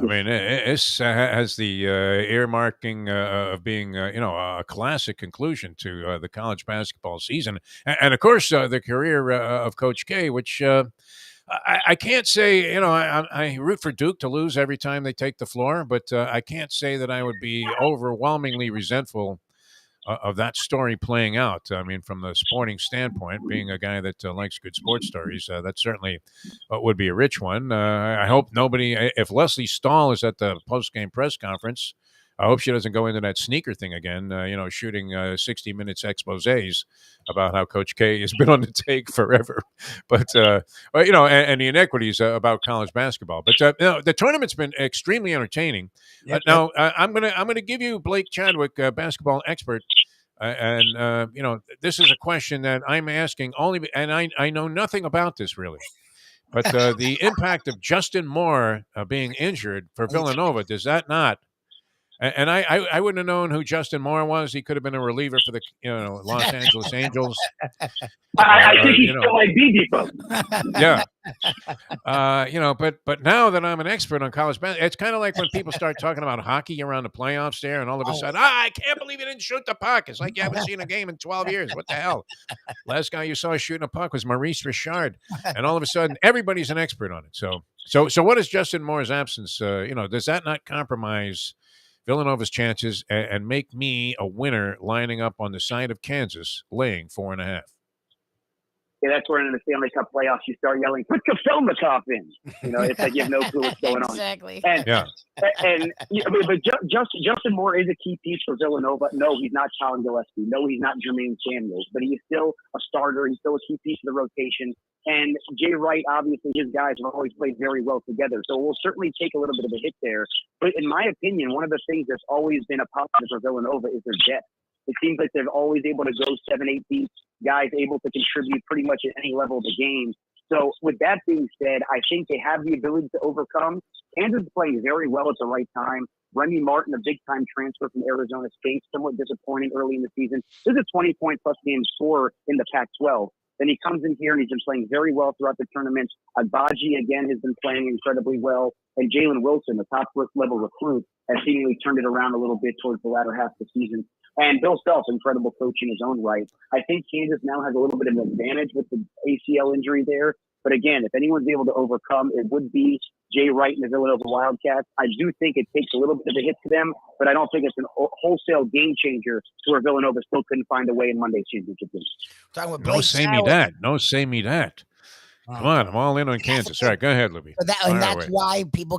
I mean, it has the earmarking of being, you know, a classic conclusion to the college basketball season. And of course, the career of Coach K, which I can't say, you know, I root for Duke to lose every time they take the floor, but I can't say that I would be overwhelmingly resentful of that story playing out. I mean, from the sporting standpoint, being a guy that likes good sports stories, that certainly would be a rich one. I hope nobody, if Leslie Stahl is at the post-game press conference, I hope she doesn't go into that sneaker thing again, you know, shooting 60 minutes exposés about how Coach K has been on the take forever. But, you know, and the inequities about college basketball. But, you know, the tournament's been extremely entertaining. Now, I'm gonna give you, Blake Chadwick, basketball expert, and, you know, this is a question that I'm asking only, and I know nothing about this really. But the impact of Justin Moore being injured for Villanova, does that not, And I wouldn't have known who Justin Moore was. He could have been a reliever for the Los Angeles Angels. I think he you know. still might be Defo. Yeah. But now that I'm an expert on college basketball, it's kind of like when people start talking about hockey around the playoffs there, and all of a sudden, I can't believe he didn't shoot the puck. It's like you haven't seen a game in 12 years. What the hell? Last guy you saw shooting a puck was Maurice Richard, and all of a sudden, everybody's an expert on it. So what is Justin Moore's absence? Does that not compromise Villanova's chances and make me a winner lining up on the side of Kansas, laying 4.5? Yeah, that's where in the Stanley Cup playoffs you start yelling, "Put Kafelnikov in!" It's like you have no clue what's going on. Exactly. But Justin Moore is a key piece for Villanova. No, he's not Colin Gillespie. No, he's not Jermaine Samuels. But he's still a starter. He's still a key piece of the rotation. And Jay Wright, obviously, his guys have always played very well together. So we'll certainly take a little bit of a hit there. But in my opinion, one of the things that's always been a positive for Villanova is their depth. It seems like they're always able to go 7-8 deep, guys able to contribute pretty much at any level of the game. So with that being said, I think they have the ability to overcome. Kansas is playing very well at the right time. Remy Martin, a big-time transfer from Arizona State, somewhat disappointing early in the season. This is a 20-point-plus game scorer in the Pac-12. Then he comes in here and he's been playing very well throughout the tournament. Agbaji, again, has been playing incredibly well. And Jalen Wilson, the top first-level recruit, has seemingly turned it around a little bit towards the latter half of the season. And Bill Self, incredible coach in his own right. I think Kansas now has a little bit of an advantage with the ACL injury there. But again, if anyone's able to overcome, it would be Jay Wright and the Villanova Wildcats. I do think it takes a little bit of a hit to them, but I don't think it's a wholesale game changer to where Villanova still couldn't find a way in Monday's championship game. No, say me that. No, say me that. Come on, I'm all in on Kansas. All right, go ahead, Lubie. But that's why people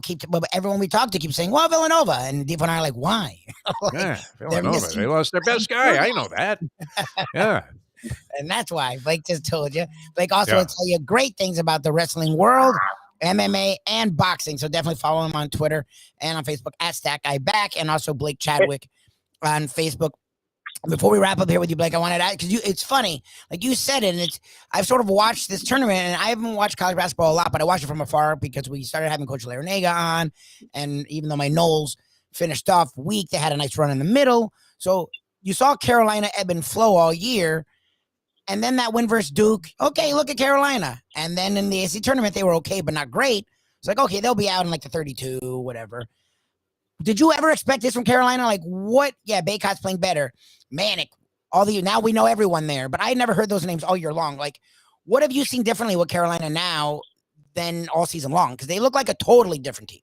everyone we talk to keeps saying, well, Villanova. And Defo and I are like, why? Yeah, Villanova. They lost their best guy. I know that. Yeah. And that's why Blake just told you. Blake also will tell you great things about the wrestling world, MMA, and boxing. So definitely follow him on Twitter and on Facebook at Stat Guy Back, and also Blake Chadwick on Facebook. Before we wrap up here with you, Blake, I wanted to add, because it's funny, like you said it, and I've sort of watched this tournament, and I haven't watched college basketball a lot, but I watched it from afar because we started having Coach Larinaga on, and even though my Knowles finished off weak, they had a nice run in the middle. So you saw Carolina ebb and flow all year, and then that win versus Duke, okay, look at Carolina. And then in the AC tournament, they were okay, but not great. It's like, okay, they'll be out in like the 32, whatever. Did you ever expect this from Carolina? Like, what? Yeah, Baycott's playing better. Manic. Now we know everyone there, but I had never heard those names all year long. Like, what have you seen differently with Carolina now than all season long? Because they look like a totally different team.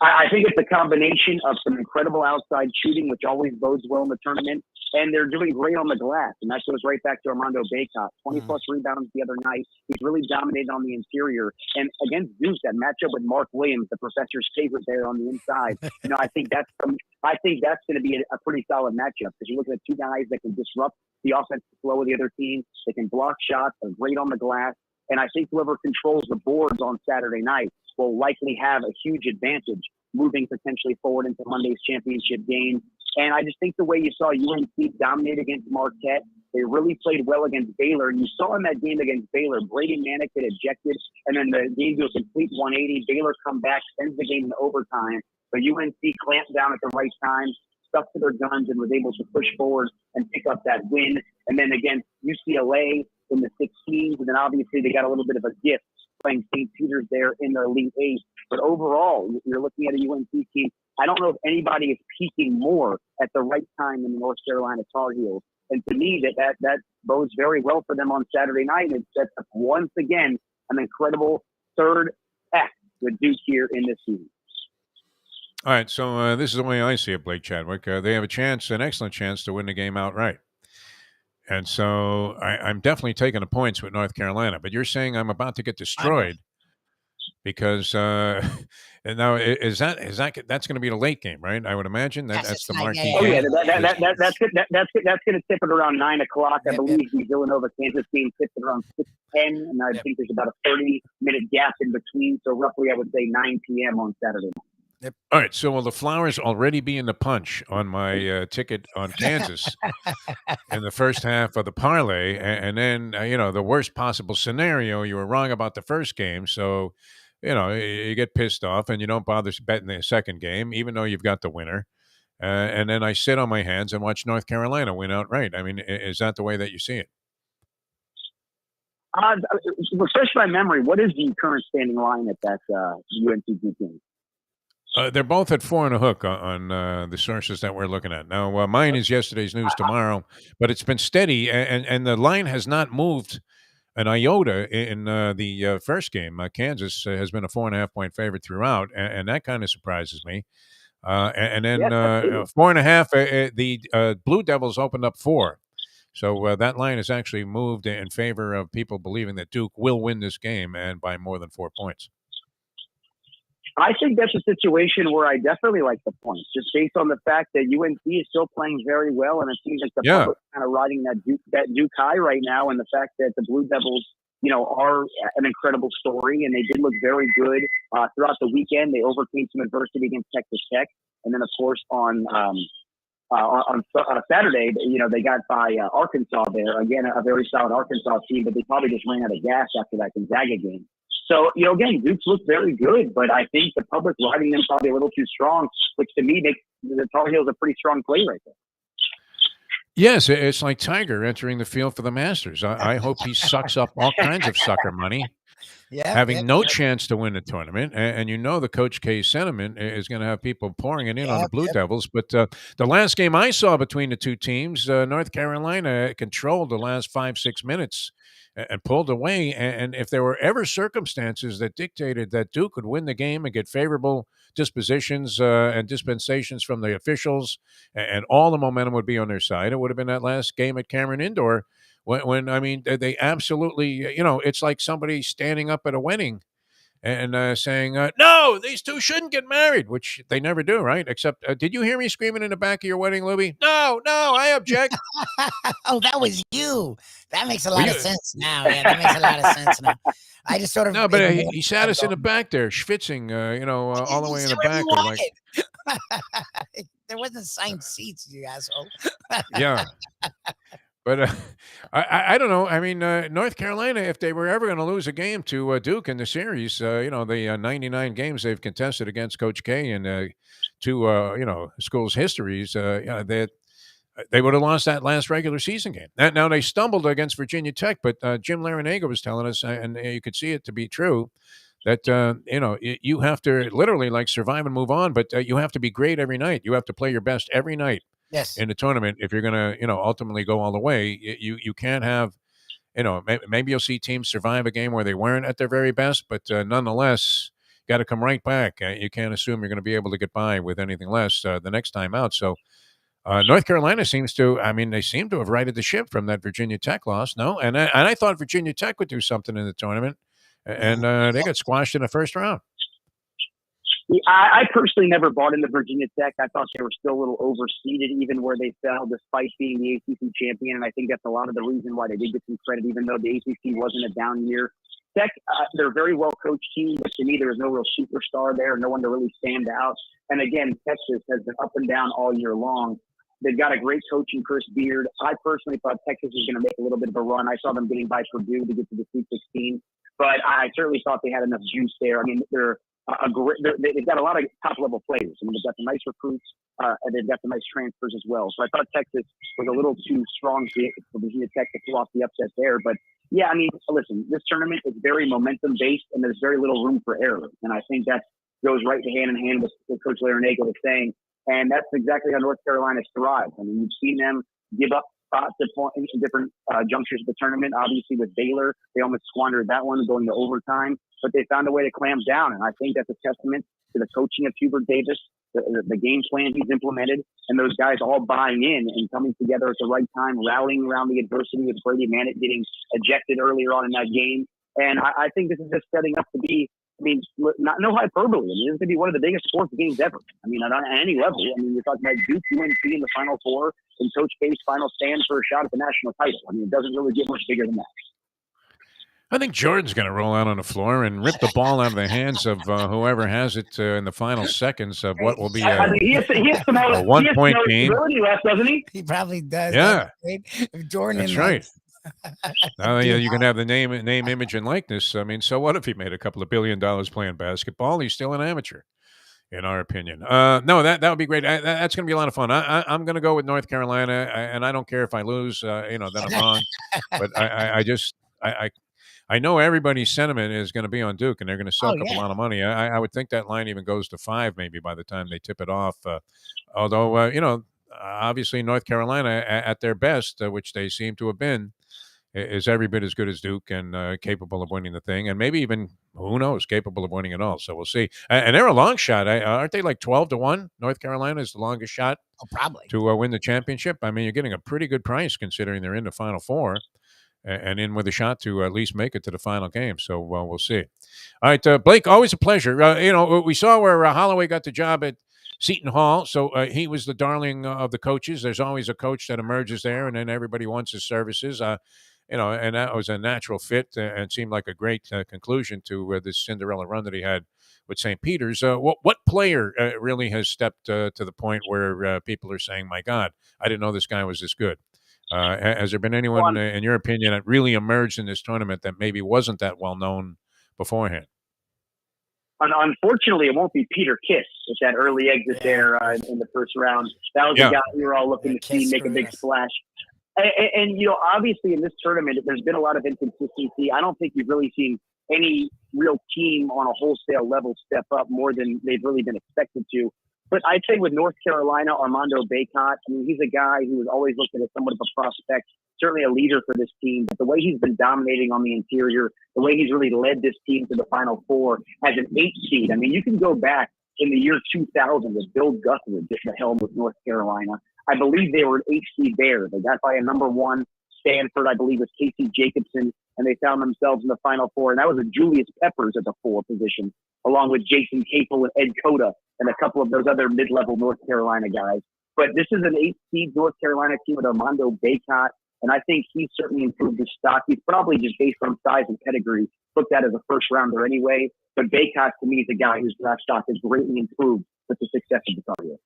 I think it's a combination of some incredible outside shooting, which always bodes well in the tournament, and they're doing great on the glass. And that goes right back to Armando Baycott. 20-plus rebounds the other night. He's really dominated on the interior. And against Deuce, that matchup with Mark Williams, the professor's favorite there on the inside, I think that's going to be a pretty solid matchup, because you're looking at two guys that can disrupt the offensive flow of the other team. They can block shots. They're great on the glass. And I think whoever controls the boards on Saturday night will likely have a huge advantage moving potentially forward into Monday's championship game. And I just think the way you saw UNC dominate against Marquette, they really played well against Baylor. And you saw in that game against Baylor, Brady Manick get ejected, and then the game goes a complete 180. Baylor come back, sends the game to overtime. But UNC clamped down at the right time, stuck to their guns, and was able to push forward and pick up that win. And then against UCLA in the 16s, and then obviously they got a little bit of a gift playing St. Peter's there in the Elite Eight. But overall, you're looking at a UNC team. I don't know if anybody is peaking more at the right time than the North Carolina Tar Heels. And to me, that bodes very well for them on Saturday night. And it sets up once again an incredible third act with Duke here in this season. All right, so this is the way I see it, Blake Chadwick. They have an excellent chance to win the game outright. And so I'm definitely taking the points with North Carolina. But you're saying I'm about to get destroyed because and now is that's going to be the late game, right? I would imagine that's the marquee game. Oh yeah, that's going to tip it around 9 o'clock. I believe the Villanova Kansas game tips it around 6:10, and I think there's about a 30-minute gap in between. So roughly, I would say 9 p.m. on Saturday night. Yep. All right, so will the Flowers already be in the punch on my ticket on Kansas in the first half of the parlay, and then the worst possible scenario, you were wrong about the first game, so you get pissed off and you don't bother betting the second game, even though you've got the winner. and then I sit on my hands and watch North Carolina win outright. I mean, is that the way that you see it? Refresh my memory. What is the current standing line at that UNC game? They're both at 4 and a hook on the sources that we're looking at. Now, mine is yesterday's news tomorrow, but it's been steady, and the line has not moved an iota in the first game. Kansas has been a 4.5 point favorite throughout, and that kind of surprises me. And then 4.5, the Blue Devils opened up 4. So that line has actually moved in favor of people believing that Duke will win this game and by more than 4 points. I think that's a situation where I definitely like the points, just based on the fact that UNC is still playing very well, and it seems like the public kind of riding that Duke high right now, and the fact that the Blue Devils, are an incredible story, and they did look very good throughout the weekend. They overcame some adversity against Texas Tech, and then of course on Saturday, they got by Arkansas there. Again, a very solid Arkansas team, but they probably just ran out of gas after that Gonzaga game. So, again, Duke's look very good, but I think the public riding them probably a little too strong, which to me makes the Tar Heels a pretty strong play right there. Yes, it's like Tiger entering the field for the Masters. I hope he sucks up all kinds of sucker money, having no chance to win the tournament. And the Coach K sentiment is going to have people pouring it in on the Blue Devils. But the last game I saw between the two teams, North Carolina controlled the last 5-6 minutes and pulled away. And if there were ever circumstances that dictated that Duke could win the game and get favorable dispositions and dispensations from the officials, and all the momentum would be on their side, it would have been that last game at Cameron Indoor when I mean, they absolutely, it's like somebody standing up at a wedding and saying, no, these two shouldn't get married, which they never do, right? Except, did you hear me screaming in the back of your wedding, Lubie? No, I object. Oh, that was you. That makes a lot of sense now. Yeah, that makes a lot of sense now. I just sort of... No, but he sat us in the back there, schwitzing, all the way in the back. There wasn't assigned seats, you asshole. Yeah. But I don't know. I mean, North Carolina, if they were ever going to lose a game to Duke in the series, the 99 games they've contested against Coach K and two, schools' histories, they would have lost that last regular season game. Now they stumbled against Virginia Tech, but Jim Larinaga was telling us, and you could see it to be true, that you have to literally survive and move on, but you have to be great every night. You have to play your best every night. Yes. In the tournament, if you're going to, ultimately go all the way, you can't have, maybe you'll see teams survive a game where they weren't at their very best, but nonetheless, got to come right back. You can't assume you're going to be able to get by with anything less the next time out. So North Carolina seem to have righted the ship from that Virginia Tech loss. No, and I thought Virginia Tech would do something in the tournament, and they got squashed in the first round. I personally never bought into Virginia Tech. I thought they were still a little overseeded, even where they fell, despite being the ACC champion. And I think that's a lot of the reason why they did get some credit, even though the ACC wasn't a down year. Tech, they're a very well-coached team, but to me, there was no real superstar there, no one to really stand out. And again, Texas has been up and down all year long. They've got a great coach in Chris Beard. I personally thought Texas was going to make a little bit of a run. I saw them getting by Purdue to get to the Sweet 16, but I certainly thought they had enough juice there. I mean, they've got a lot of top-level players. I mean, they've got some nice recruits, and they've got some nice transfers as well. So I thought Texas was a little too strong for Virginia Tech to pull off the upset there. But, yeah, I mean, listen, this tournament is very momentum-based, and there's very little room for error. And I think that goes right hand in hand with what Coach Larinaga was saying. And that's exactly how North Carolina thrives. I mean, you've seen them give up spots at different junctures of the tournament. Obviously, with Baylor, they almost squandered that one going to overtime. But they found a way to clamp down, and I think that's a testament to the coaching of Hubert Davis, the game plan he's implemented, and those guys all buying in and coming together at the right time, rallying around the adversity with Brady Mannett getting ejected earlier on in that game. And I think this is just setting up to be, no hyperbole. I mean, this is going to be one of the biggest sports games ever. I mean, on any level. I mean, you're talking about Duke, UNC in the Final Four, and Coach K's final stand for a shot at the national title. I mean, it doesn't really get much bigger than that. I think Jordan's going to roll out on the floor and rip the ball out of the hands of whoever has it in the final seconds of what will be a 1-point game. Left, doesn't he? He probably does. Yeah. If Jordan, that's right. Now you can have the name, image, and likeness. I mean, so what if he made a couple of $1 billion playing basketball? He's still an amateur. in our opinion. No, that would be great. That's going to be a lot of fun. I'm going to go with North Carolina, and I don't care if I lose. Then I'm wrong. But I know everybody's sentiment is going to be on Duke, and they're going to soak up a lot of money. I would think that line even goes to 5 maybe by the time they tip it off. Although obviously North Carolina at their best, which they seem to have been, is every bit as good as Duke and capable of winning the thing, and maybe even, who knows, capable of winning it all. So we'll see. And they're a long shot. Aren't they like 12-1? North Carolina is the longest shot probably to win the championship. I mean, you're getting a pretty good price considering they're in the Final Four and in with a shot to at least make it to the final game. So we'll see. All right, Blake, always a pleasure. We saw where Holloway got the job at Seton Hall, so he was the darling of the coaches. There's always a coach that emerges there, and then everybody wants his services. And that was a natural fit and seemed like a great conclusion to this Cinderella run that he had with St. Peter's. What player really has stepped to the point where people are saying, my God, I didn't know this guy was this good? Has there been anyone, in your opinion, that really emerged in this tournament that maybe wasn't that well known beforehand? Unfortunately, it won't be Peter Kiss with that early exit there in the first round. That was the guy we were all looking to see make a big splash. And obviously in this tournament, there's been a lot of inconsistency. I don't think you've really seen any real team on a wholesale level step up more than they've really been expected to. But I'd say with North Carolina, Armando Bacot, I mean, he's a guy who was always looked at as somewhat of a prospect, certainly a leader for this team. But the way he's been dominating on the interior, the way he's really led this team to the Final Four as an 8 seed. I mean, you can go back in the year 2000 with Bill Guthridge at the helm with North Carolina. I believe they were an 8 seed there. They got by a number 1 Stanford, I believe, was Casey Jacobson, and they found themselves in the Final Four. And that was a Julius Peppers at the 4 position, along with Jason Capel and Ed Cota and a couple of those other mid-level North Carolina guys. But this is an 8 seed North Carolina team with Armando Bacot, and I think he's certainly improved his stock. He's probably just based on size and pedigree, looked at as a first rounder anyway. But Bacot, to me, is a guy whose draft stock has greatly improved with the success of the career.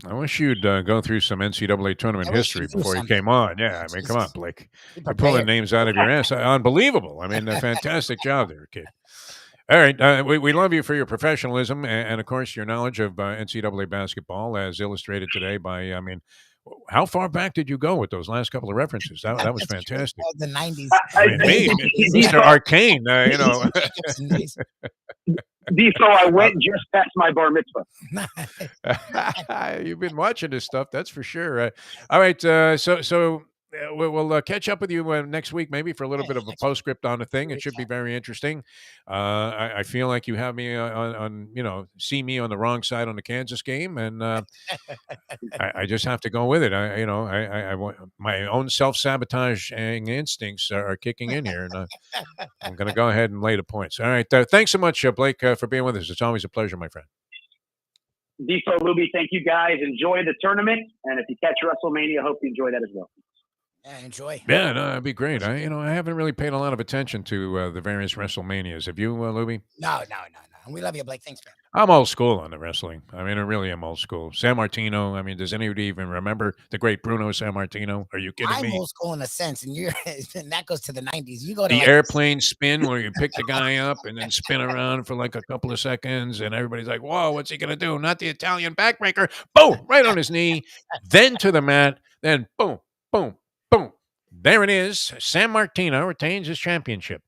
I wish you'd go through some NCAA tournament history before you came on. Yeah, I mean, come on, Blake. You're pulling names out of your ass. Unbelievable. I mean, a fantastic job there, kid. All right. We love you for your professionalism and, of course, your knowledge of NCAA basketball as illustrated today by, how far back did you go with those last couple of references? That was fantastic. The 90s. I mean, these are arcane, Defo, I went just past my bar mitzvah. You've been watching this stuff, that's for sure. All right, so we'll catch up with you next week, maybe for a little bit of a postscript on the thing. It should be very interesting. I feel like you have me on see me on the wrong side on the Kansas game, and I just have to go with it. I my own self-sabotaging instincts are kicking in here, and I'm going to go ahead and lay the points. All right, thanks so much, Blake, for being with us. It's always a pleasure, my friend. Defo, Lubie, thank you guys. Enjoy the tournament, and if you catch WrestleMania, I hope you enjoy that as well. Yeah, enjoy. Yeah, no, it'd be great. I haven't really paid a lot of attention to the various WrestleManias. Have you, Lubie? No. We love you, Blake. Thanks, man. I'm old school on the wrestling. I mean, I really am old school. San Martino. I mean, does anybody even remember the great Bruno San Martino? Are you kidding me? I'm old school in a sense, and that goes to the 90s. You go to the airplane spin where you pick the guy up and then spin around for like a couple of seconds, and everybody's like, "Whoa, what's he gonna do?" Not the Italian backbreaker. Boom, right on his knee. Then to the mat. Then boom, boom, boom. There it is. San Martino retains his championship.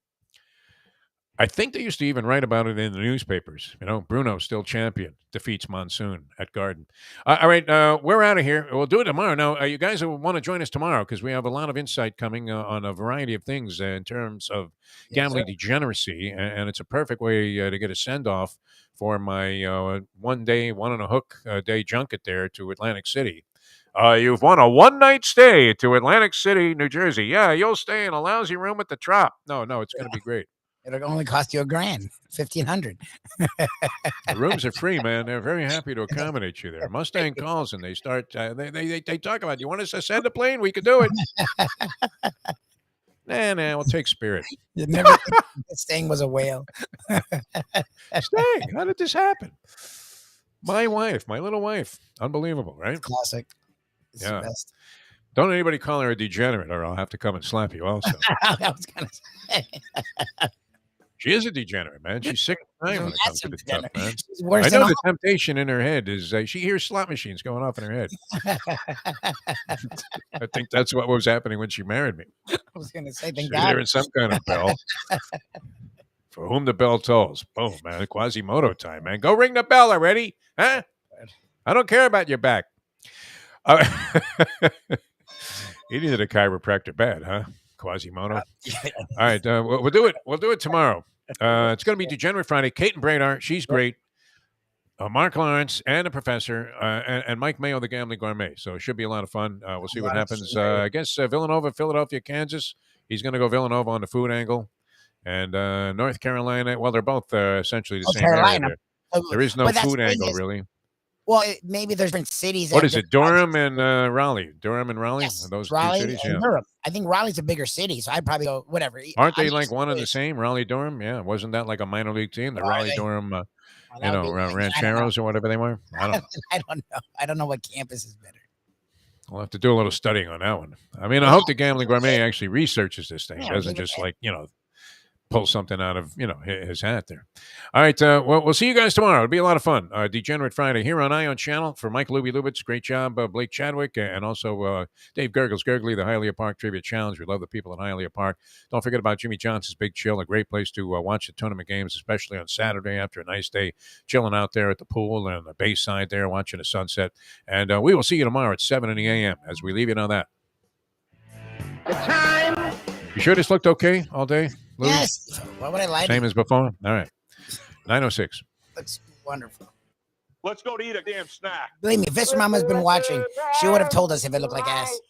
I think they used to even write about it in the newspapers. Bruno still champion, defeats Monsoon at Garden. All right, we're out of here. We'll do it tomorrow. Now, you guys will want to join us tomorrow because we have a lot of insight coming on a variety of things in terms of gambling degeneracy, and it's a perfect way to get a send-off for my one-day, one-and-a-hook day junket there to Atlantic City. You've won a one-night stay to Atlantic City, New Jersey. Yeah, you'll stay in a lousy room at the Trop. No, it's going to be great. It'll only cost you $1,000, $1,500. The rooms are free, man. They're very happy to accommodate you there. Mustang calls and they start. They talk about, you want us to send a plane? We can do it. Nah, we'll take Spirit. You never this thing was a whale. Stang, how did this happen? My wife, my little wife. Unbelievable, right? Classic. It's yeah. The best. Don't anybody call her a degenerate or I'll have to come and slap you also. I was going to say. She is a degenerate, man. She's sick of time when it comes to the stuff, man. She's worse I than know all. the temptation in her head is she hears slot machines going off in her head. I think that's what was happening when she married me. I was going to say, thank She's God. hearing some kind of bell. For whom the bell tolls. Boom, man. Quasimodo time, man. Go ring the bell already. Huh? I don't care about your back. He needed a chiropractor bad, huh? Quasimodo. All right. We'll do it. We'll do it tomorrow. It's going to be Degenerate Friday. Kate and Bradar. She's great. Mark Lawrence and the professor and Mike Mayo, the Gambling Gourmet. So it should be a lot of fun. We'll see what happens. I guess Villanova, Philadelphia, Kansas. He's going to go Villanova on the food angle. And North Carolina, well, they're both essentially the same Carolina. area. There is no But that's food angle, Vegas. really. Well, maybe there's different cities. What is it? Durham and Raleigh. Durham and Raleigh? Yes, Are those Raleigh two cities? and Durham. I think Raleigh's a bigger city, so I'd probably go whatever. Aren't they like one and the same? Raleigh Durham? Yeah. Wasn't that like a minor league team? The Raleigh Durham, Rancheros or whatever they were? I don't know. I don't know. I don't know what campus is better. We'll have to do a little studying on that one. I mean, I hope the Gambling Gourmet actually researches this thing. Yeah, Doesn't give it just pull something out of, his hat there. All right. Well, we'll see you guys tomorrow. It'll be a lot of fun. Degenerate Friday here on Ion Channel for Mike Lubie Lubitz. Great job, Blake Chadwick, and also Dave Gergely, the Hialeah Park Trivia Challenge. We love the people in Hialeah Park. Don't forget about Jimmy Johnson's Big Chill, a great place to watch the tournament games, especially on Saturday after a nice day, chilling out there at the pool and the bayside there, watching the sunset. And we will see you tomorrow at 7 in the a.m. as we leave you on that. The time. You sure this looked okay all day, Lou? Yes. Why would I lie? Same as before? All right. 9:06. Looks wonderful. Let's go to eat a damn snack. Believe me, if Visser Mama's been watching, she would have told us if it looked like ass.